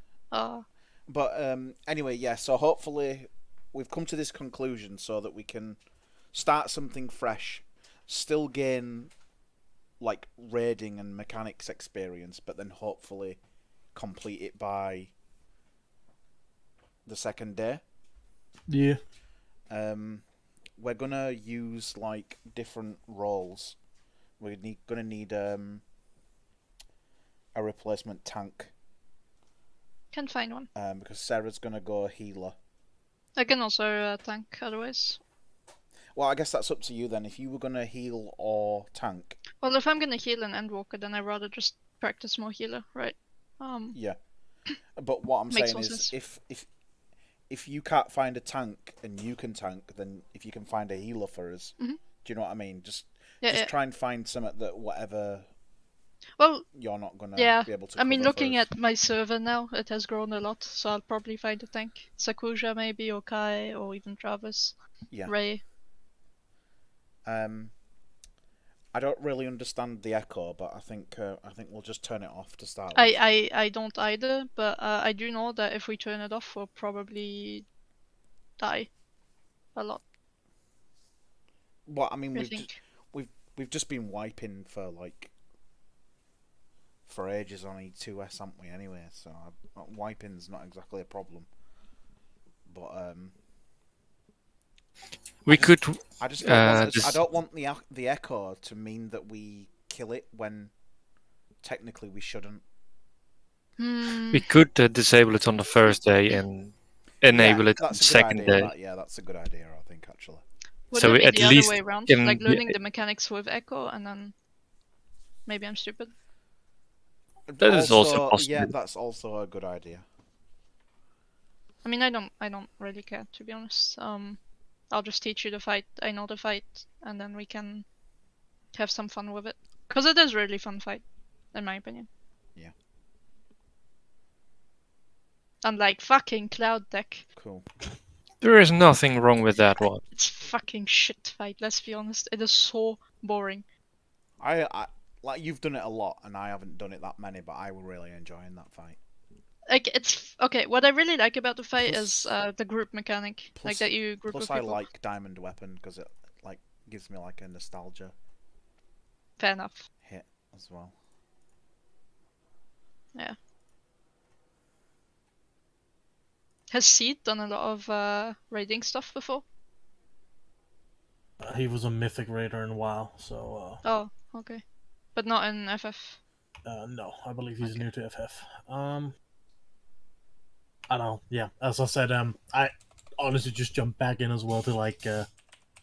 But anyway, yeah. So hopefully we've come to this conclusion so that we can start something fresh, still gain like raiding and mechanics experience, but then hopefully complete it by the second day. Yeah. We're gonna use like different roles. We're gonna need a replacement tank. Can find one. Because Sarah's gonna go healer. I can also tank otherwise. Well, I guess that's up to you then. If you were gonna heal or tank, Well, if I'm gonna heal an Endwalker, then I'd rather just practice more healer, right? yeah. But what I'm Makes saying more is, sense. if you can't find a tank and you can tank, then if you can find a healer for us, Mhm. do you know what I mean? Just Yeah. try and find something that whatever Well, you're not gonna yeah. be able to. I mean, cover for looking us. at my server now, it has grown a lot, so I'll probably find a tank. Sakuja maybe, or Kai, or even Travis. Yeah. Ray. I don't really understand the echo, but I think we'll just turn it off to start with. I don't either, but I do know that if we turn it off, we'll probably die a lot. Well, I mean, I we've think. we've just been wiping for ages on E2S, haven't we? Anyway, so wiping's not exactly a problem. But We could. I just don't want this- I don't want the echo to mean that we kill it when technically we shouldn't. We could disable it on the first day and enable it on that's the a good second idea. day. That's a good idea, I think, actually. Would So it be at the other least way around? in Like the- learning the mechanics with Echo and then maybe I'm stupid. That is also Yeah, possible. that's also a good idea. I mean, I don't really care, to be honest. I'll just teach you the fight. I know the fight, and then we can have some fun with it. Cause it is really fun fight, in my opinion. Yeah. Unlike fucking Cloud deck. Cool. There is nothing wrong with that one. It's fucking shit fight. Let's be honest. It is so boring. I like you've done it a lot, and I haven't done it that many, but I was really enjoying that fight. Like it's okay. What I really like about the fight Plus- is the group mechanic, like that you group Plus, with I people. like Diamond Weapon because it like gives me like a nostalgia Fair enough. hit as well. Yeah. Has Seed done a lot of raiding stuff before? He was a mythic raider in WoW, so Oh, okay. But not in FF. no, I believe he's Okay. new to FF. I don't know. Yeah, as I said, I honestly just jumped back in as well to like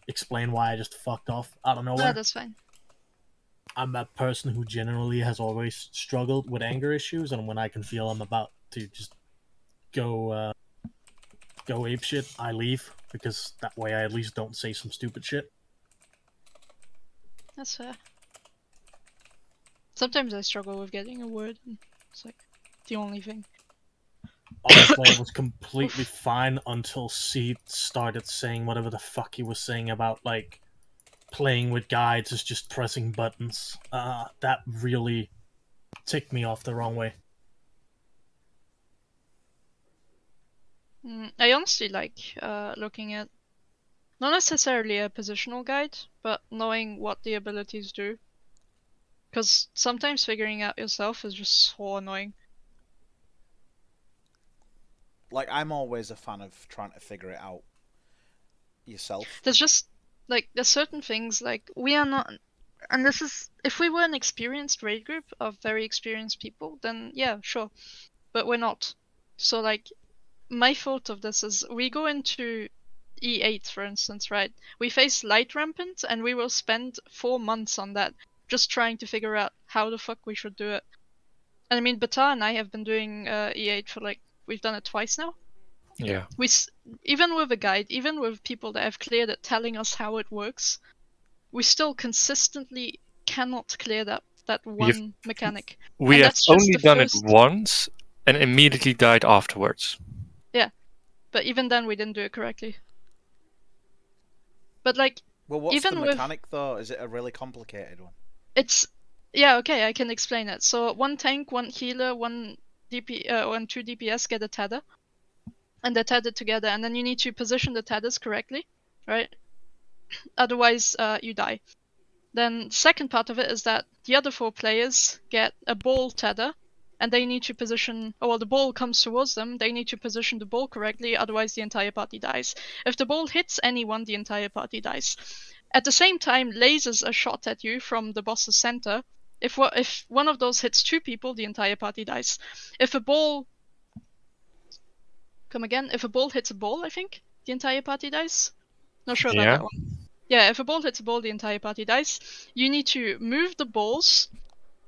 explain why I just fucked off out of No, nowhere. that's fine. I'm that person who generally has always struggled with anger issues, and when I can feel I'm about to just go apeshit, I leave, because that way I at least don't say some stupid shit. That's fair. Sometimes I struggle with getting a word. And it's like the only thing. Honestly, I was completely fine until Seed started saying whatever the fuck he was saying about, like, playing with guides is just pressing buttons. That really ticked me off the wrong way. I honestly like looking at not necessarily a positional guide, but knowing what the abilities do. Because sometimes figuring out yourself is just so annoying. Like I'm always a fan of trying to figure it out yourself. There's just like there's certain things like we are not, and this is if we were an experienced raid group of very experienced people, then yeah, sure, but we're not. So like my thought of this is we go into E8 for instance, right? We face light rampant and we will spend 4 months on that just trying to figure out how the fuck we should do it. And I mean Bata and I have been doing E8 for like we've done it twice now. Yeah. Even with a guide, even with people that have cleared it telling us how it works, we still consistently cannot clear that one mechanic. We And have that's just only the done first- it once and immediately died afterwards. But even then we didn't do it correctly. But like Well, what's even the with- mechanic though? Is it a really complicated one? it's yeah, okay, I can explain it. So one tank, one healer, one DP and 2 DPS get a tether. And they're tethered together, and then you need to position the tethers correctly, right? Otherwise, you die. Then the second part of it is that the other 4 players get a ball tether, and they need to position, well, the ball comes towards them, they need to position the ball correctly, otherwise the entire party dies. If the ball hits anyone, the entire party dies. At the same time, lasers are shot at you from the boss's center. If one of those hits 2 people, the entire party dies. If a ball... Come again? If a ball hits a ball, I think, the entire party dies. Not sure about Yeah. that one. Yeah, if a ball hits a ball, the entire party dies. You need to move the balls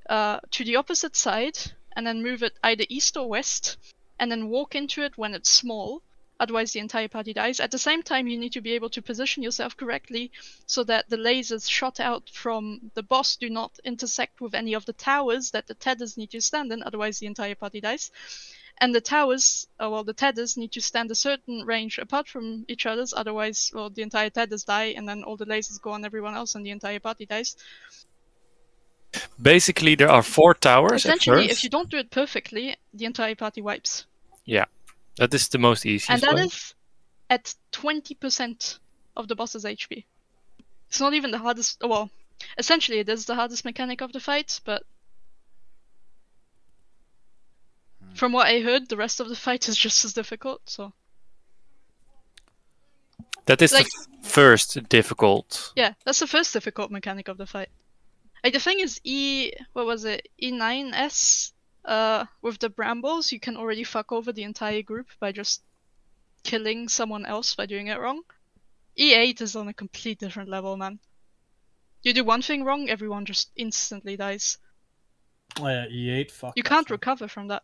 to the opposite side, and then move it either east or west, and then walk into it when it's small, otherwise the entire party dies. At the same time, you need to be able to position yourself correctly so that the lasers shot out from the boss do not intersect with any of the towers that the tethers need to stand in, otherwise the entire party dies. And the towers, the tethers need to stand a certain range apart from each other's, otherwise, well, the entire tethers die, and then all the lasers go on everyone else, and the entire party dies. Basically, there are 4 towers at Essentially, first. if you don't do it perfectly, the entire party wipes. Yeah, that is the most easiest And that way. is at 20% of the boss's HP. It's not even the hardest, well, essentially it is the hardest mechanic of the fight, but from what I heard, the rest of the fight is just as difficult, so... That is like- the first difficult. Yeah, that's the first difficult mechanic of the fight. Like, the thing is, E9S with the brambles, you can already fuck over the entire group by just killing someone else by doing it wrong. E8 is on a complete different level, man. You do one thing wrong, everyone just instantly dies. Oh yeah, E8. Fuck. You that can't thing. recover from that.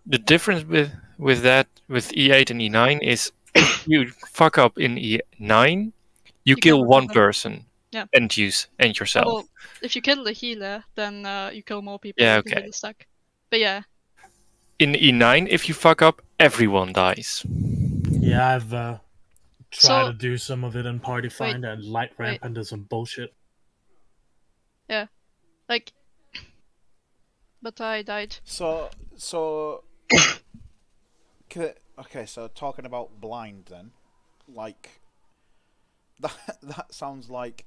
The difference with E8 and E9 is if you fuck up in E9, you kill can't one recover. person. Yeah. And yourself. Well, if you kill the healer, then you kill more people Yeah, with the okay. healer stack. But yeah. In E9, if you fuck up, everyone dies. Yeah, I've tried So- to do some of it in Party Find, and Light wait. Rampant is some bullshit. Like, but I died. So okay, so talking about blind then, like that sounds like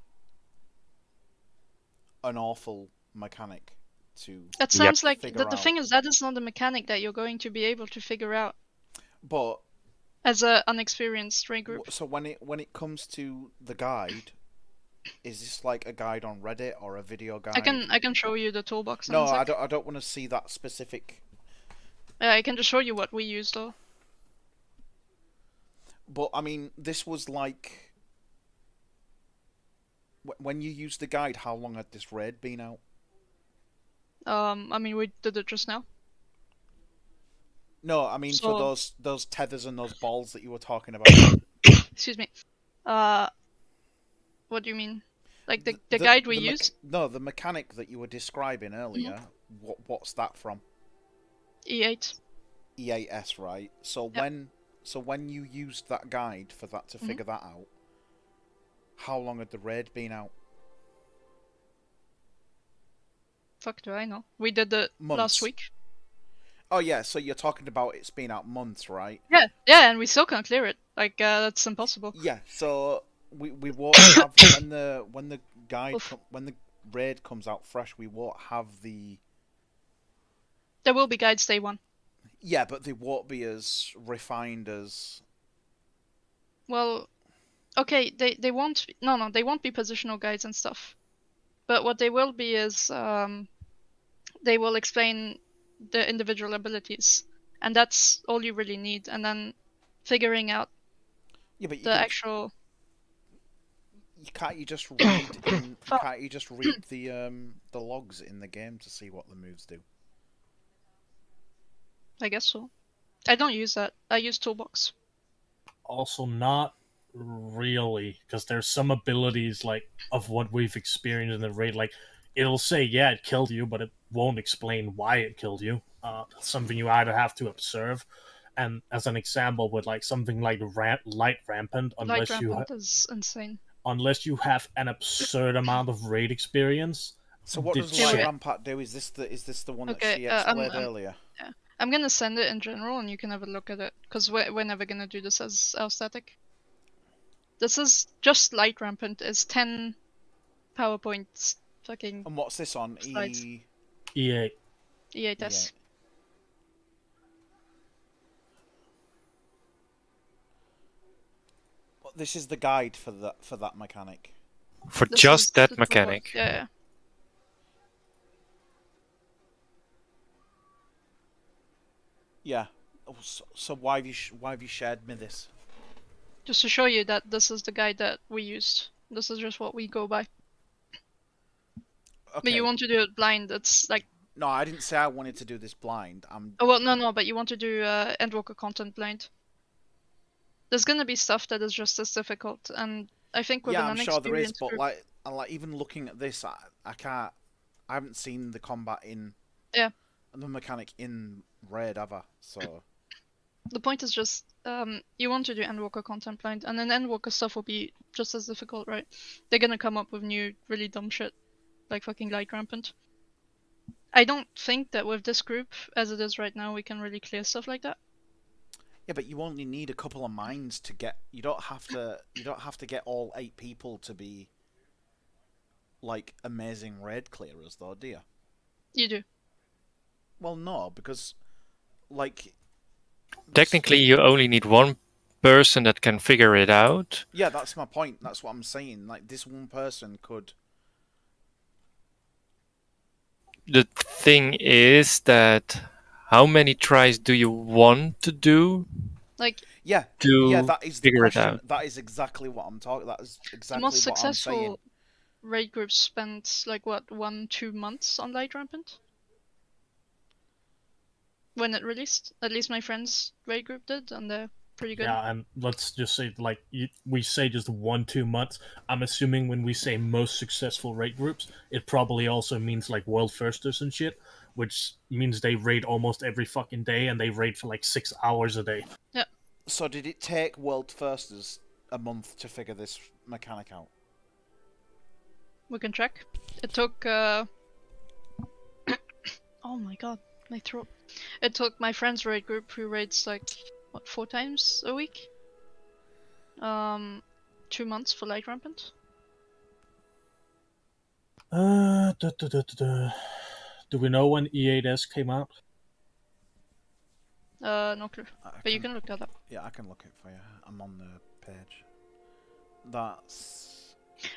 an awful mechanic to. That sounds like figure the out. thing is that is not a mechanic that you're going to be able to figure out But as a unexperienced raid group. so when it comes to the guide, is this like a guide on Reddit or a video guide? I can show you the toolbox. in No, a sec. I don't want to see that specific. Yeah, I can just show you what we used though. But I mean, this was like when you used the guide. How long had this raid been out? I mean we did it just now. No, I mean So- for those tethers and those balls that you were talking about. Excuse me. What do you mean? Like the guide we used? No, the mechanic that you were describing earlier. Mm-hmm. What's that from? E8. E8S, right? So Yep. when you used that guide for that to Mm-hmm. figure that out, how long had the raid been out? Fuck do I know? We did it Months. last week. Oh yeah, so you're talking about it's been out months, right? Yeah, and we still can't clear it. Like that's impossible. Yeah, so we won't have when the guide Oof. when the raid comes out fresh, we won't have the. There will be guides day one. Yeah, but they won't be as refined as. Well, okay, they won't. No, they won't be positional guides and stuff. But what they will be is they will explain the individual abilities, and that's all you really need. And then figuring out Yeah, but you the actual. can't you just read in, Fuck. can't you just read the logs in the game to see what the moves do? I guess so. I don't use that. I use toolbox. Also, not really, because there's some abilities like of what we've experienced in the raid. Like, it'll say, "Yeah, it killed you," but it won't explain why it killed you. Something you either have to observe, and as an example, with like something like Light Rampant, Light Rampant is insane. unless you have an absurd amount of raid experience. So what Did does you- Light Okay. Rampant do? Is this the one that Okay, she I'm- explained I'm- earlier? I'm gonna send it in general, and you can have a look at it, because we're never gonna do this as our static. This is just Light Rampant. Is 10 PowerPoints fucking And what's this on? Slides. E8. E8S. Well, this is the guide for that mechanic. For This is just that the toolbox. mechanic. Yeah. Yeah. Oh, so why have you shared me this? Just to show you that this is the guide that we used. This is just what we go by. Okay. But you want to do it blind, it's like... No, I didn't say I wanted to do this blind. Oh, well, no, but you want to do Endwalker content blind. There's gonna be stuff that is just as difficult, and I think with yeah, an I'm sure there is, unexperienced but group- like even looking at this, I can't. I haven't seen the combat in. Yeah. The mechanic in Raid ever, so. The point is just, you want to do Endwalker content blind, and then Endwalker stuff will be just as difficult, right? They're gonna come up with new, really dumb shit, like fucking Light Rampant. I don't think that with this group, as it is right now, we can really clear stuff like that. Yeah, but you only need a couple of mines to get. You don't have to. You don't have to get all 8 people to be. Like amazing raid clearers, though, do you? You do. Well, no, because, like. Technically, you only need one person that can figure it out. Yeah, that's my point. That's what I'm saying. Like, this one person could. the thing is that how many tries do you want to do Like Yeah, to yeah, that is the figure it question. out? That is exactly what I'm talking. That is the exactly most what I'm saying. successful raid groups spent like what 1-2 months on Light Rampant when it released. At least my friends' raid group did, and they're pretty good. Yeah, and let's just say, like, we say just 1-2 months. I'm assuming when we say most successful raid groups, it probably also means like world firsters and shit, which means they raid almost every fucking day and they raid for like 6 hours a day. Yeah. So did it take world firsters a month to figure this mechanic out? We can check. It took oh my god, my throat. It took my friend's raid group who raids like what 4 times a week. 2 months for Light Rampant. Do we know when E8S came out? No clue. But you can look that up. Yeah, I can look it for you. I'm on the page. That's.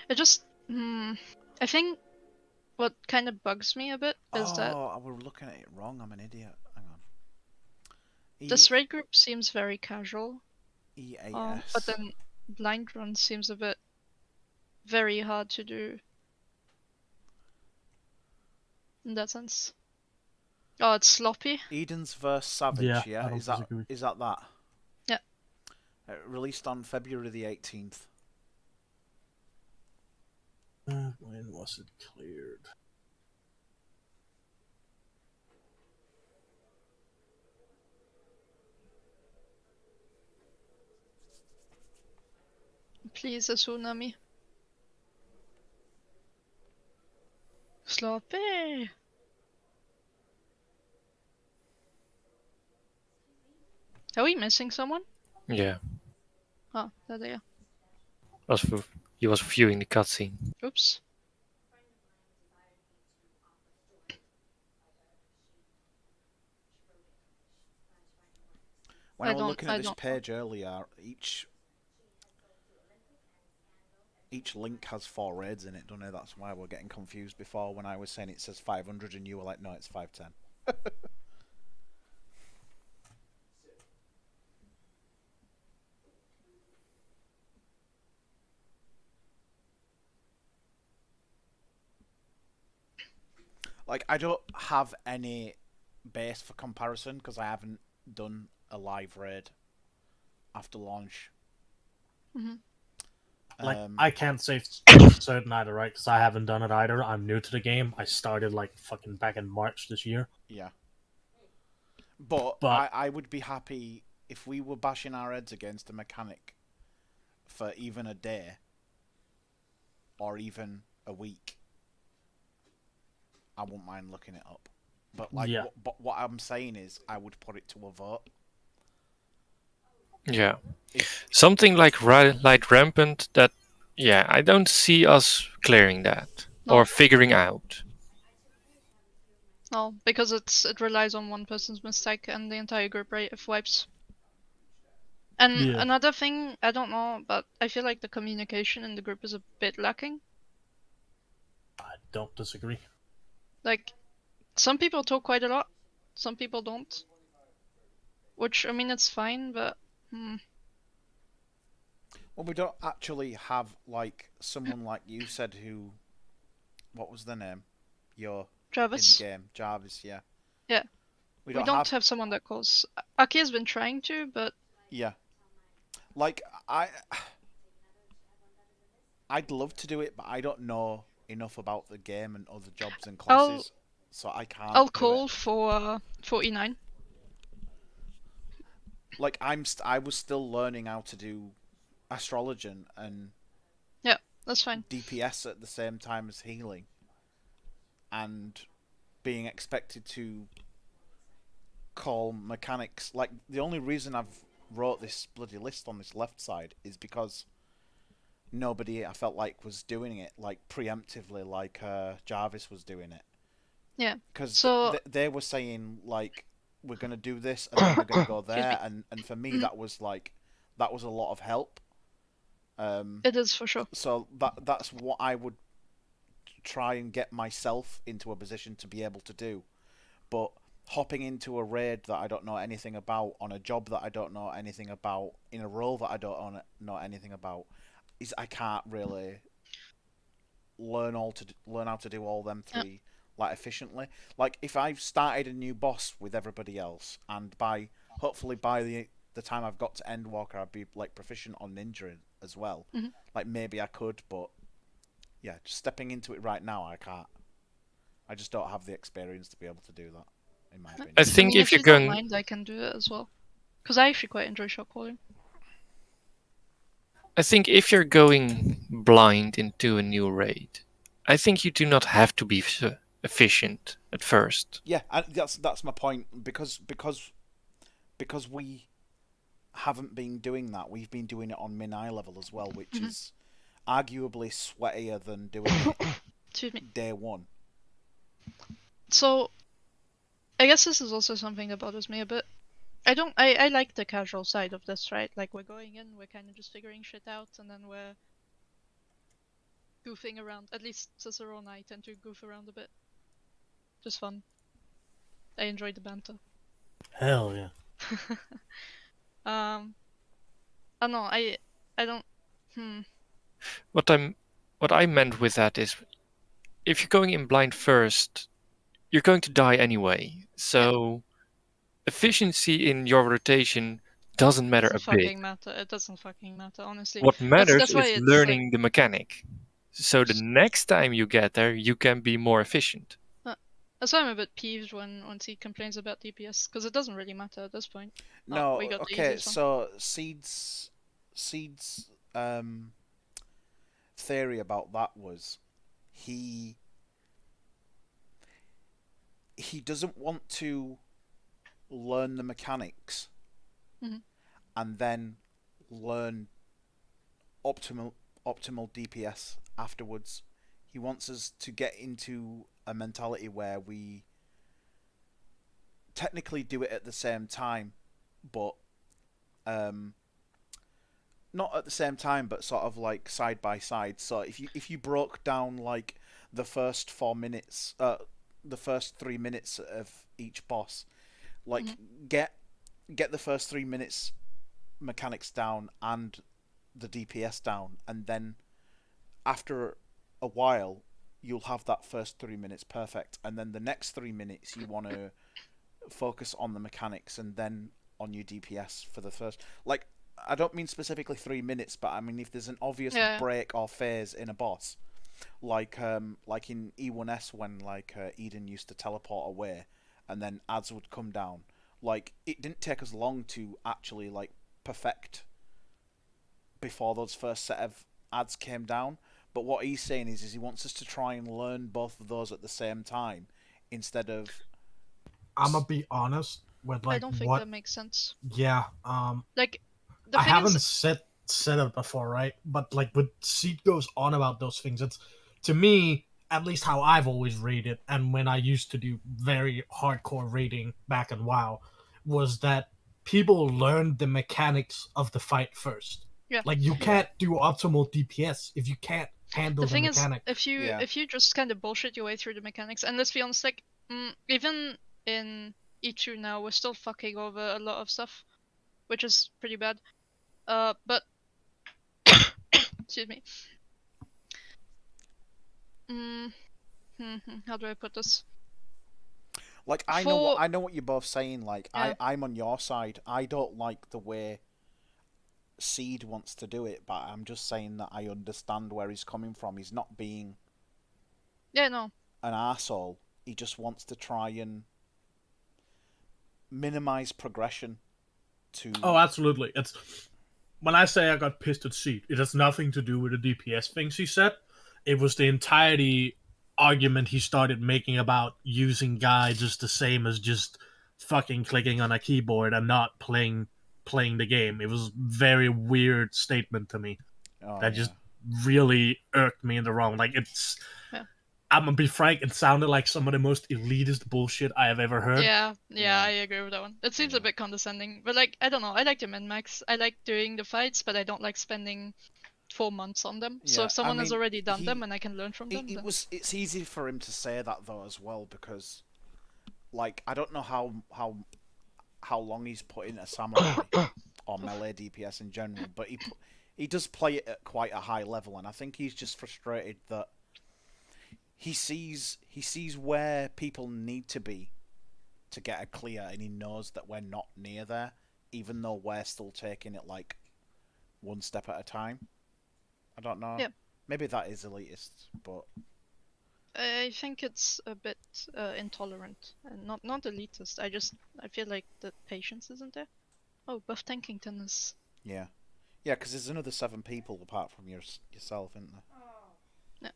It just I think what kind of bugs me a bit is that Oh, we're looking at it wrong. I'm an idiot. Hang on. this raid group seems very casual. EAS. But then blind run seems a bit very hard to do in that sense. Oh, it's sloppy. Eden's vs Savage. Yeah, I don't disagree. Is that? Yeah. Released on February the 18th. When was it cleared? Please, a tsunami. Sloppy. Are we missing someone? Yeah, Oh, there they are. he was viewing the cutscene. Oops. When I was looking at this page earlier, each link has 4 raids in it, don't it? That's why we're getting confused before when I was saying it says 500 and you were like, no, it's 510. Like, I don't have any base for comparison because I haven't done a live raid after launch. Mm-hmm. Like, I can't say for certain either, right? Because I haven't done it either. I'm new to the game. I started like fucking back in March this year. Yeah. But I would be happy if we were bashing our heads against a mechanic for even a day or even a week. I wouldn't mind looking it up. But like, yeah. But what I'm saying is, I would put it to a vote. Yeah. Something like Light Rampant, that, yeah, I don't see us clearing that or figuring out. No, because it relies on one person's mistake and the entire group wipes. And another thing, I don't know, but I feel like the communication in the group is a bit lacking. I don't disagree. Like, some people talk quite a lot, some people don't. Which, I mean, it's fine, but... Well, we don't actually have, like, someone like you said who... What was their name? Your Jarvis. in-game. Jarvis, yeah. Yeah. We don't have someone that calls. Aki has been trying to, but... Yeah. Like, I'd love to do it, but I don't know enough about the game and other jobs and classes, so I can't. I'll call for E9. Like, I was still learning how to do astrology and yeah, that's fine. DPS at the same time as healing, and being expected to call mechanics. Like, the only reason I've wrote this bloody list on this left side is because nobody, I felt like, was doing it like preemptively, like Jarvis was doing it. Yeah. Because they were saying, like, we're gonna do this and then we're gonna go there, and for me that was a lot of help. It is for sure. So that's what I would try and get myself into a position to be able to do. But hopping into a raid that I don't know anything about, on a job that I don't know anything about, in a role that I don't know anything about, is I can't really learn how to do all them three like efficiently. Like if I've started a new boss with everybody else, and hopefully by the time I've got to Endwalker, I'd be like proficient on Ninja as well. Mhm. Like maybe I could, but yeah, just stepping into it right now, I can't. I just don't have the experience to be able to do that, in my opinion. I think mean, if you're you don't going, mind, I can do it as well. Because I actually quite enjoy shot calling. I think if you're going blind into a new raid, I think you do not have to be efficient at first. Yeah, that's my point, because we haven't been doing that. We've been doing it on min eye level as well, which is arguably sweatier than doing it Excuse me. day one. So, I guess this is also something that bothers me a bit. I like the casual side of this, right? Like, we're going in, we're kind of just figuring shit out, and then we're goofing around. At least Cicero and I tend to goof around a bit. Just fun. I enjoy the banter. Hell yeah. I don't know, I don't... What I meant with that is, if you're going in blind first, you're going to die anyway. So efficiency in your rotation doesn't matter Doesn't a bit. fucking matter. It doesn't fucking matter, honestly. What matters that's why is it's learning the mechanic. So the next time you get there, you can be more efficient. That's why I'm a bit peeved when he complains about DPS, because it doesn't really matter at this point. No, we got the okay, easiest one. so Seed's theory about that was he doesn't want to learn the mechanics and then learn optimal DPS afterwards. He wants us to get into a mentality where we technically do it at the same time, but not at the same time, but sort of like side by side. So if you broke down like the first 4 minutes, the first 3 minutes of each boss, like get the first 3 minutes mechanics down and the DPS down, and then after a while you'll have that first 3 minutes perfect, and then the next 3 minutes you want to focus on the mechanics and then on your DPS for the first, like, I don't mean specifically 3 minutes, but I mean if there's an obvious break or phase in a boss, like in E1S when like Eden used to teleport away and then ads would come down, like it didn't take us long to actually like perfect before those first set of ads came down. But what he's saying is he wants us to try and learn both of those at the same time instead of... I'm gonna be honest with like I don't think what... that makes sense. Yeah, like the I thing haven't is... said it before, right? But like when Seed goes on about those things, it's, to me, at least how I've always rated, and when I used to do very hardcore rating back in WoW, was that people learned the mechanics of the fight first. Yeah. Like you can't do optimal DPS if you can't handle the thing mechanic. Is, if you just kind of bullshit your way through the mechanics, and let's be honest, like even in E2 now, we're still fucking over a lot of stuff, which is pretty bad. But excuse me. How do I put this? Like I know what you're both saying. Like I'm on your side. I don't like the way Seed wants to do it, but I'm just saying that I understand where he's coming from. He's not being an arsehole. He just wants to try and minimize progression to... Oh, absolutely. It's when I say I got pissed at Seed, it has nothing to do with the DPS things he said. It was the entirety argument he started making about using guides is the same as just fucking clicking on a keyboard and not playing the game. It was a very weird statement to me. Just really irked me in the wrong. Like it's... I'm gonna be frank, it sounded like some of the most elitist bullshit I have ever heard. Yeah, I agree with that one. It seems a bit condescending, but like, I don't know, I like the min-max. I like doing the fights, but I don't like spending 4 months on them. So Yeah, if someone I has mean, already done them and I can learn from them, then... It's easy for him to say that though as well, because like I don't know how long he's put in a samurai or melee DPS in general, but he does play it at quite a high level, and I think he's just frustrated that he sees where people need to be to get a clear, and he knows that we're not near there, even though we're still taking it like one step at a time. I don't know. Yeah. Maybe that is elitist, but I think it's a bit intolerant and not elitist. I feel like the patience isn't there. Oh, Buff Tankington is... yeah, because there's another 7 people apart from yourself, isn't there? Yeah.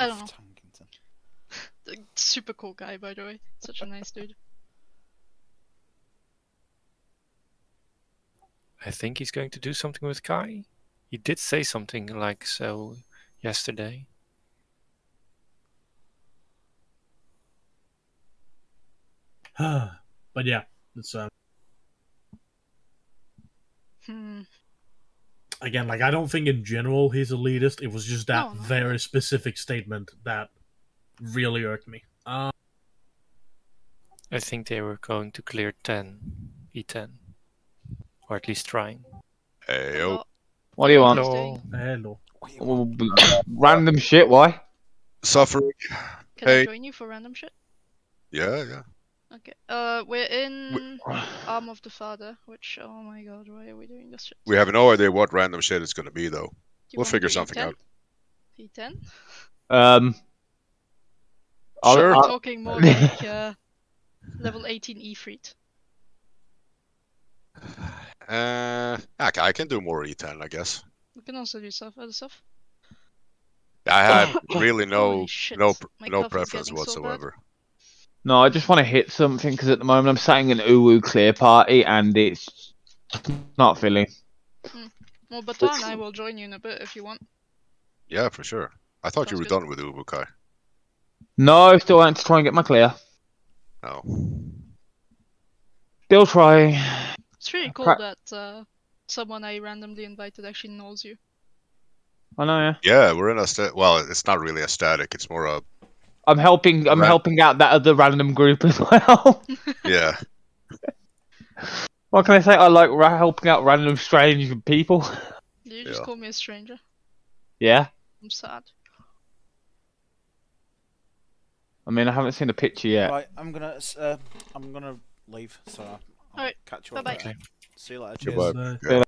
I don't know. Tankington. The super cool guy, by the way. Such a nice dude. I think he's going to do something with Kai. He did say something like so yesterday. But yeah, it's again, like I don't think in general he's elitist. It was just that No. very specific statement that really irked me. I think they were going to clear 10, E10, or at least trying. Hey, Hello. What do you want? Hello. Hello. Random shit, why? Suffering. Can I Hey. join you for random shit? Yeah. Okay. We're in Arm of the Father, which, oh my god, why are we doing this shit? We have no idea what random shit it's gonna be though. Do you We'll wanna figure do something E10? out. E10? Sure. I'm talking more like level 18 Ifrit. Okay, I can do more E10, I guess. We can also do other stuff. I have really Holy no shit, no my no cough is preference getting so bad. whatsoever. No, I just want to hit something because at the moment I'm sat in an Uwu clear party and it's not filling. Well, Bata and I will join you in a bit if you want. Yeah, for sure. I thought you Sounds were good. done with Ubukai. No, still want to try and get my clear. No. Still trying. It's really cool that someone I randomly invited actually knows you. I know, yeah. Yeah, we're in a well, it's not really a static, it's more a I'm helping out that other random group as well. yeah. What can I say? I like helping out random strange people. Did you just call me a stranger? Yeah. I'm sad. I mean, I haven't seen a picture yet. Right, I'm gonna leave, so I'll Alright, catch you up. bye-bye. Later. See you later. Goodbye. Cheers. Yeah.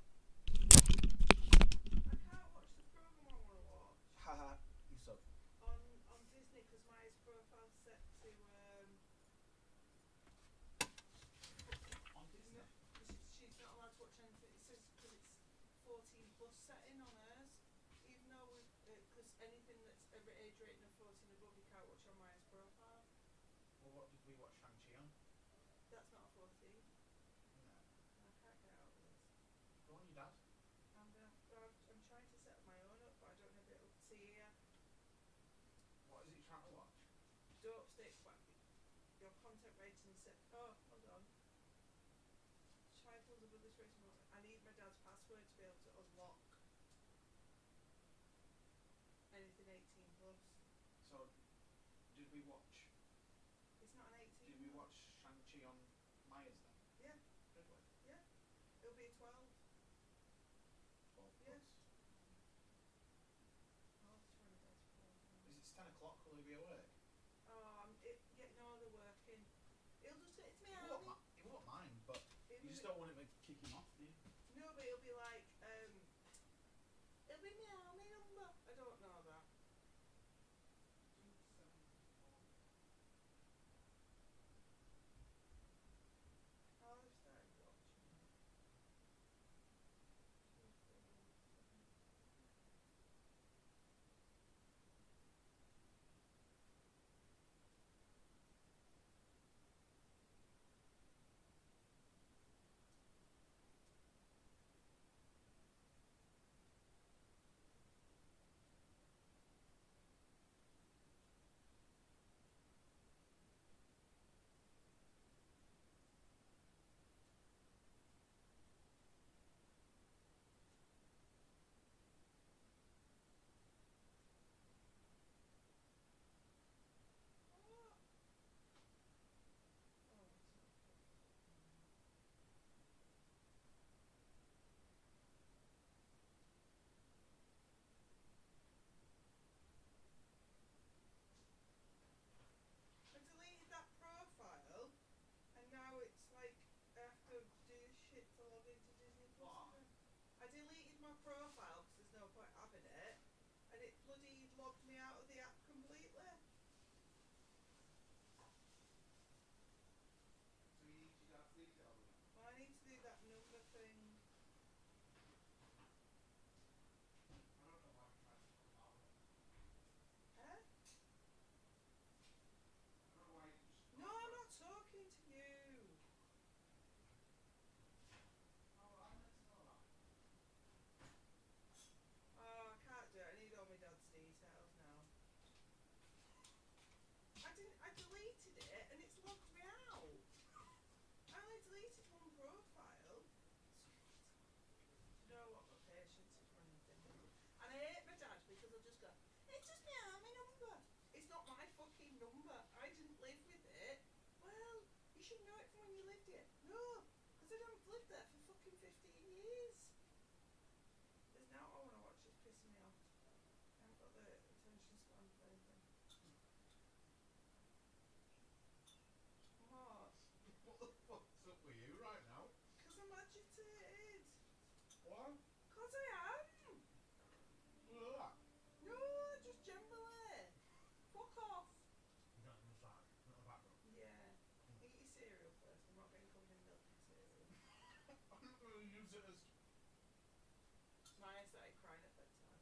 I deleted it and it's logged me out. I only deleted one profile. You know what my patience is running thin. And I hate my dad because I'll just go, it's just my army number. It's not my fucking number. I didn't live with it. Well, you should know it from when you lived here. No, because I haven't lived there for fucking 15 years. There's now I want to watch this pissing me off. I haven't got the attention span for anything. What? What the fuck's up with you right now? Because I'm agitated. What? Because I am. What? No, just generally. Fuck off. You got the side, not the back row. Yeah. Eat your cereal first. I'm not getting covered in milk and cereal. I'm not going to use it as... Maya started crying at bedtime.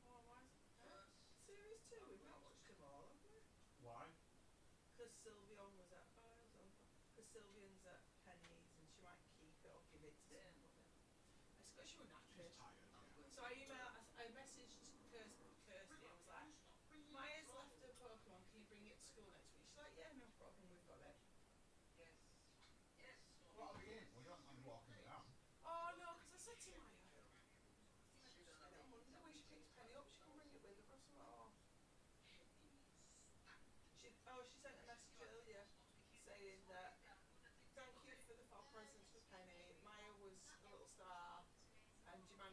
Oh, why is it? Series 2, we've not watched them all, have we? Why? Because Sylveon was at... Because Sylveon's at Penny's and she might keep it or give it to somebody. It's because she was knackered. So I messaged Kirsty and was like, Maya's left her Pokemon, can you bring it to school next week? She's like, yeah, no problem, we've got it. Yes. Yes. What are we in? Well, you don't mind walking it down. Oh no, because I said to Maya, on Monday when she picks Penny up, she can bring it with her or something. She sent a message earlier saying that thank you for the fall presents for Penny. Maya was a little star, and you might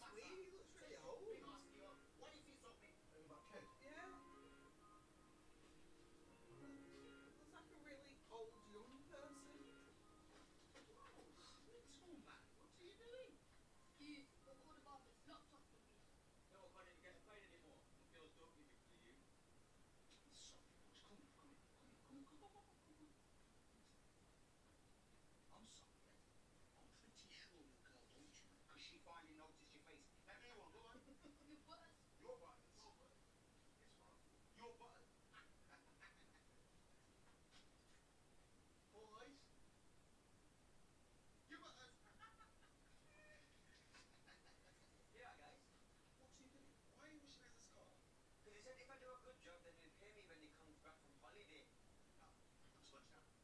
Exactly. He looks really old. What if he's up me? That kid? Yeah. Looks like a really old young person. Little man, what are you doing? You, but all the barbers locked off with me. No, I can't even get a pain anymore. I feel dopey for you. Sorry, boys, come on. I'm sorry. I'm pretty sure your girl told you, because she finally noticed your face. Let me one, go on. Your butters. Your buttons. Yes, ma'am. Your buttons. Boys. Your buttons. Yeah, guys. What's he doing? Why are you wishing at this car? Because he said if I do a good job, then he'll pay me when he comes back from holiday. No, I'm lunchtime.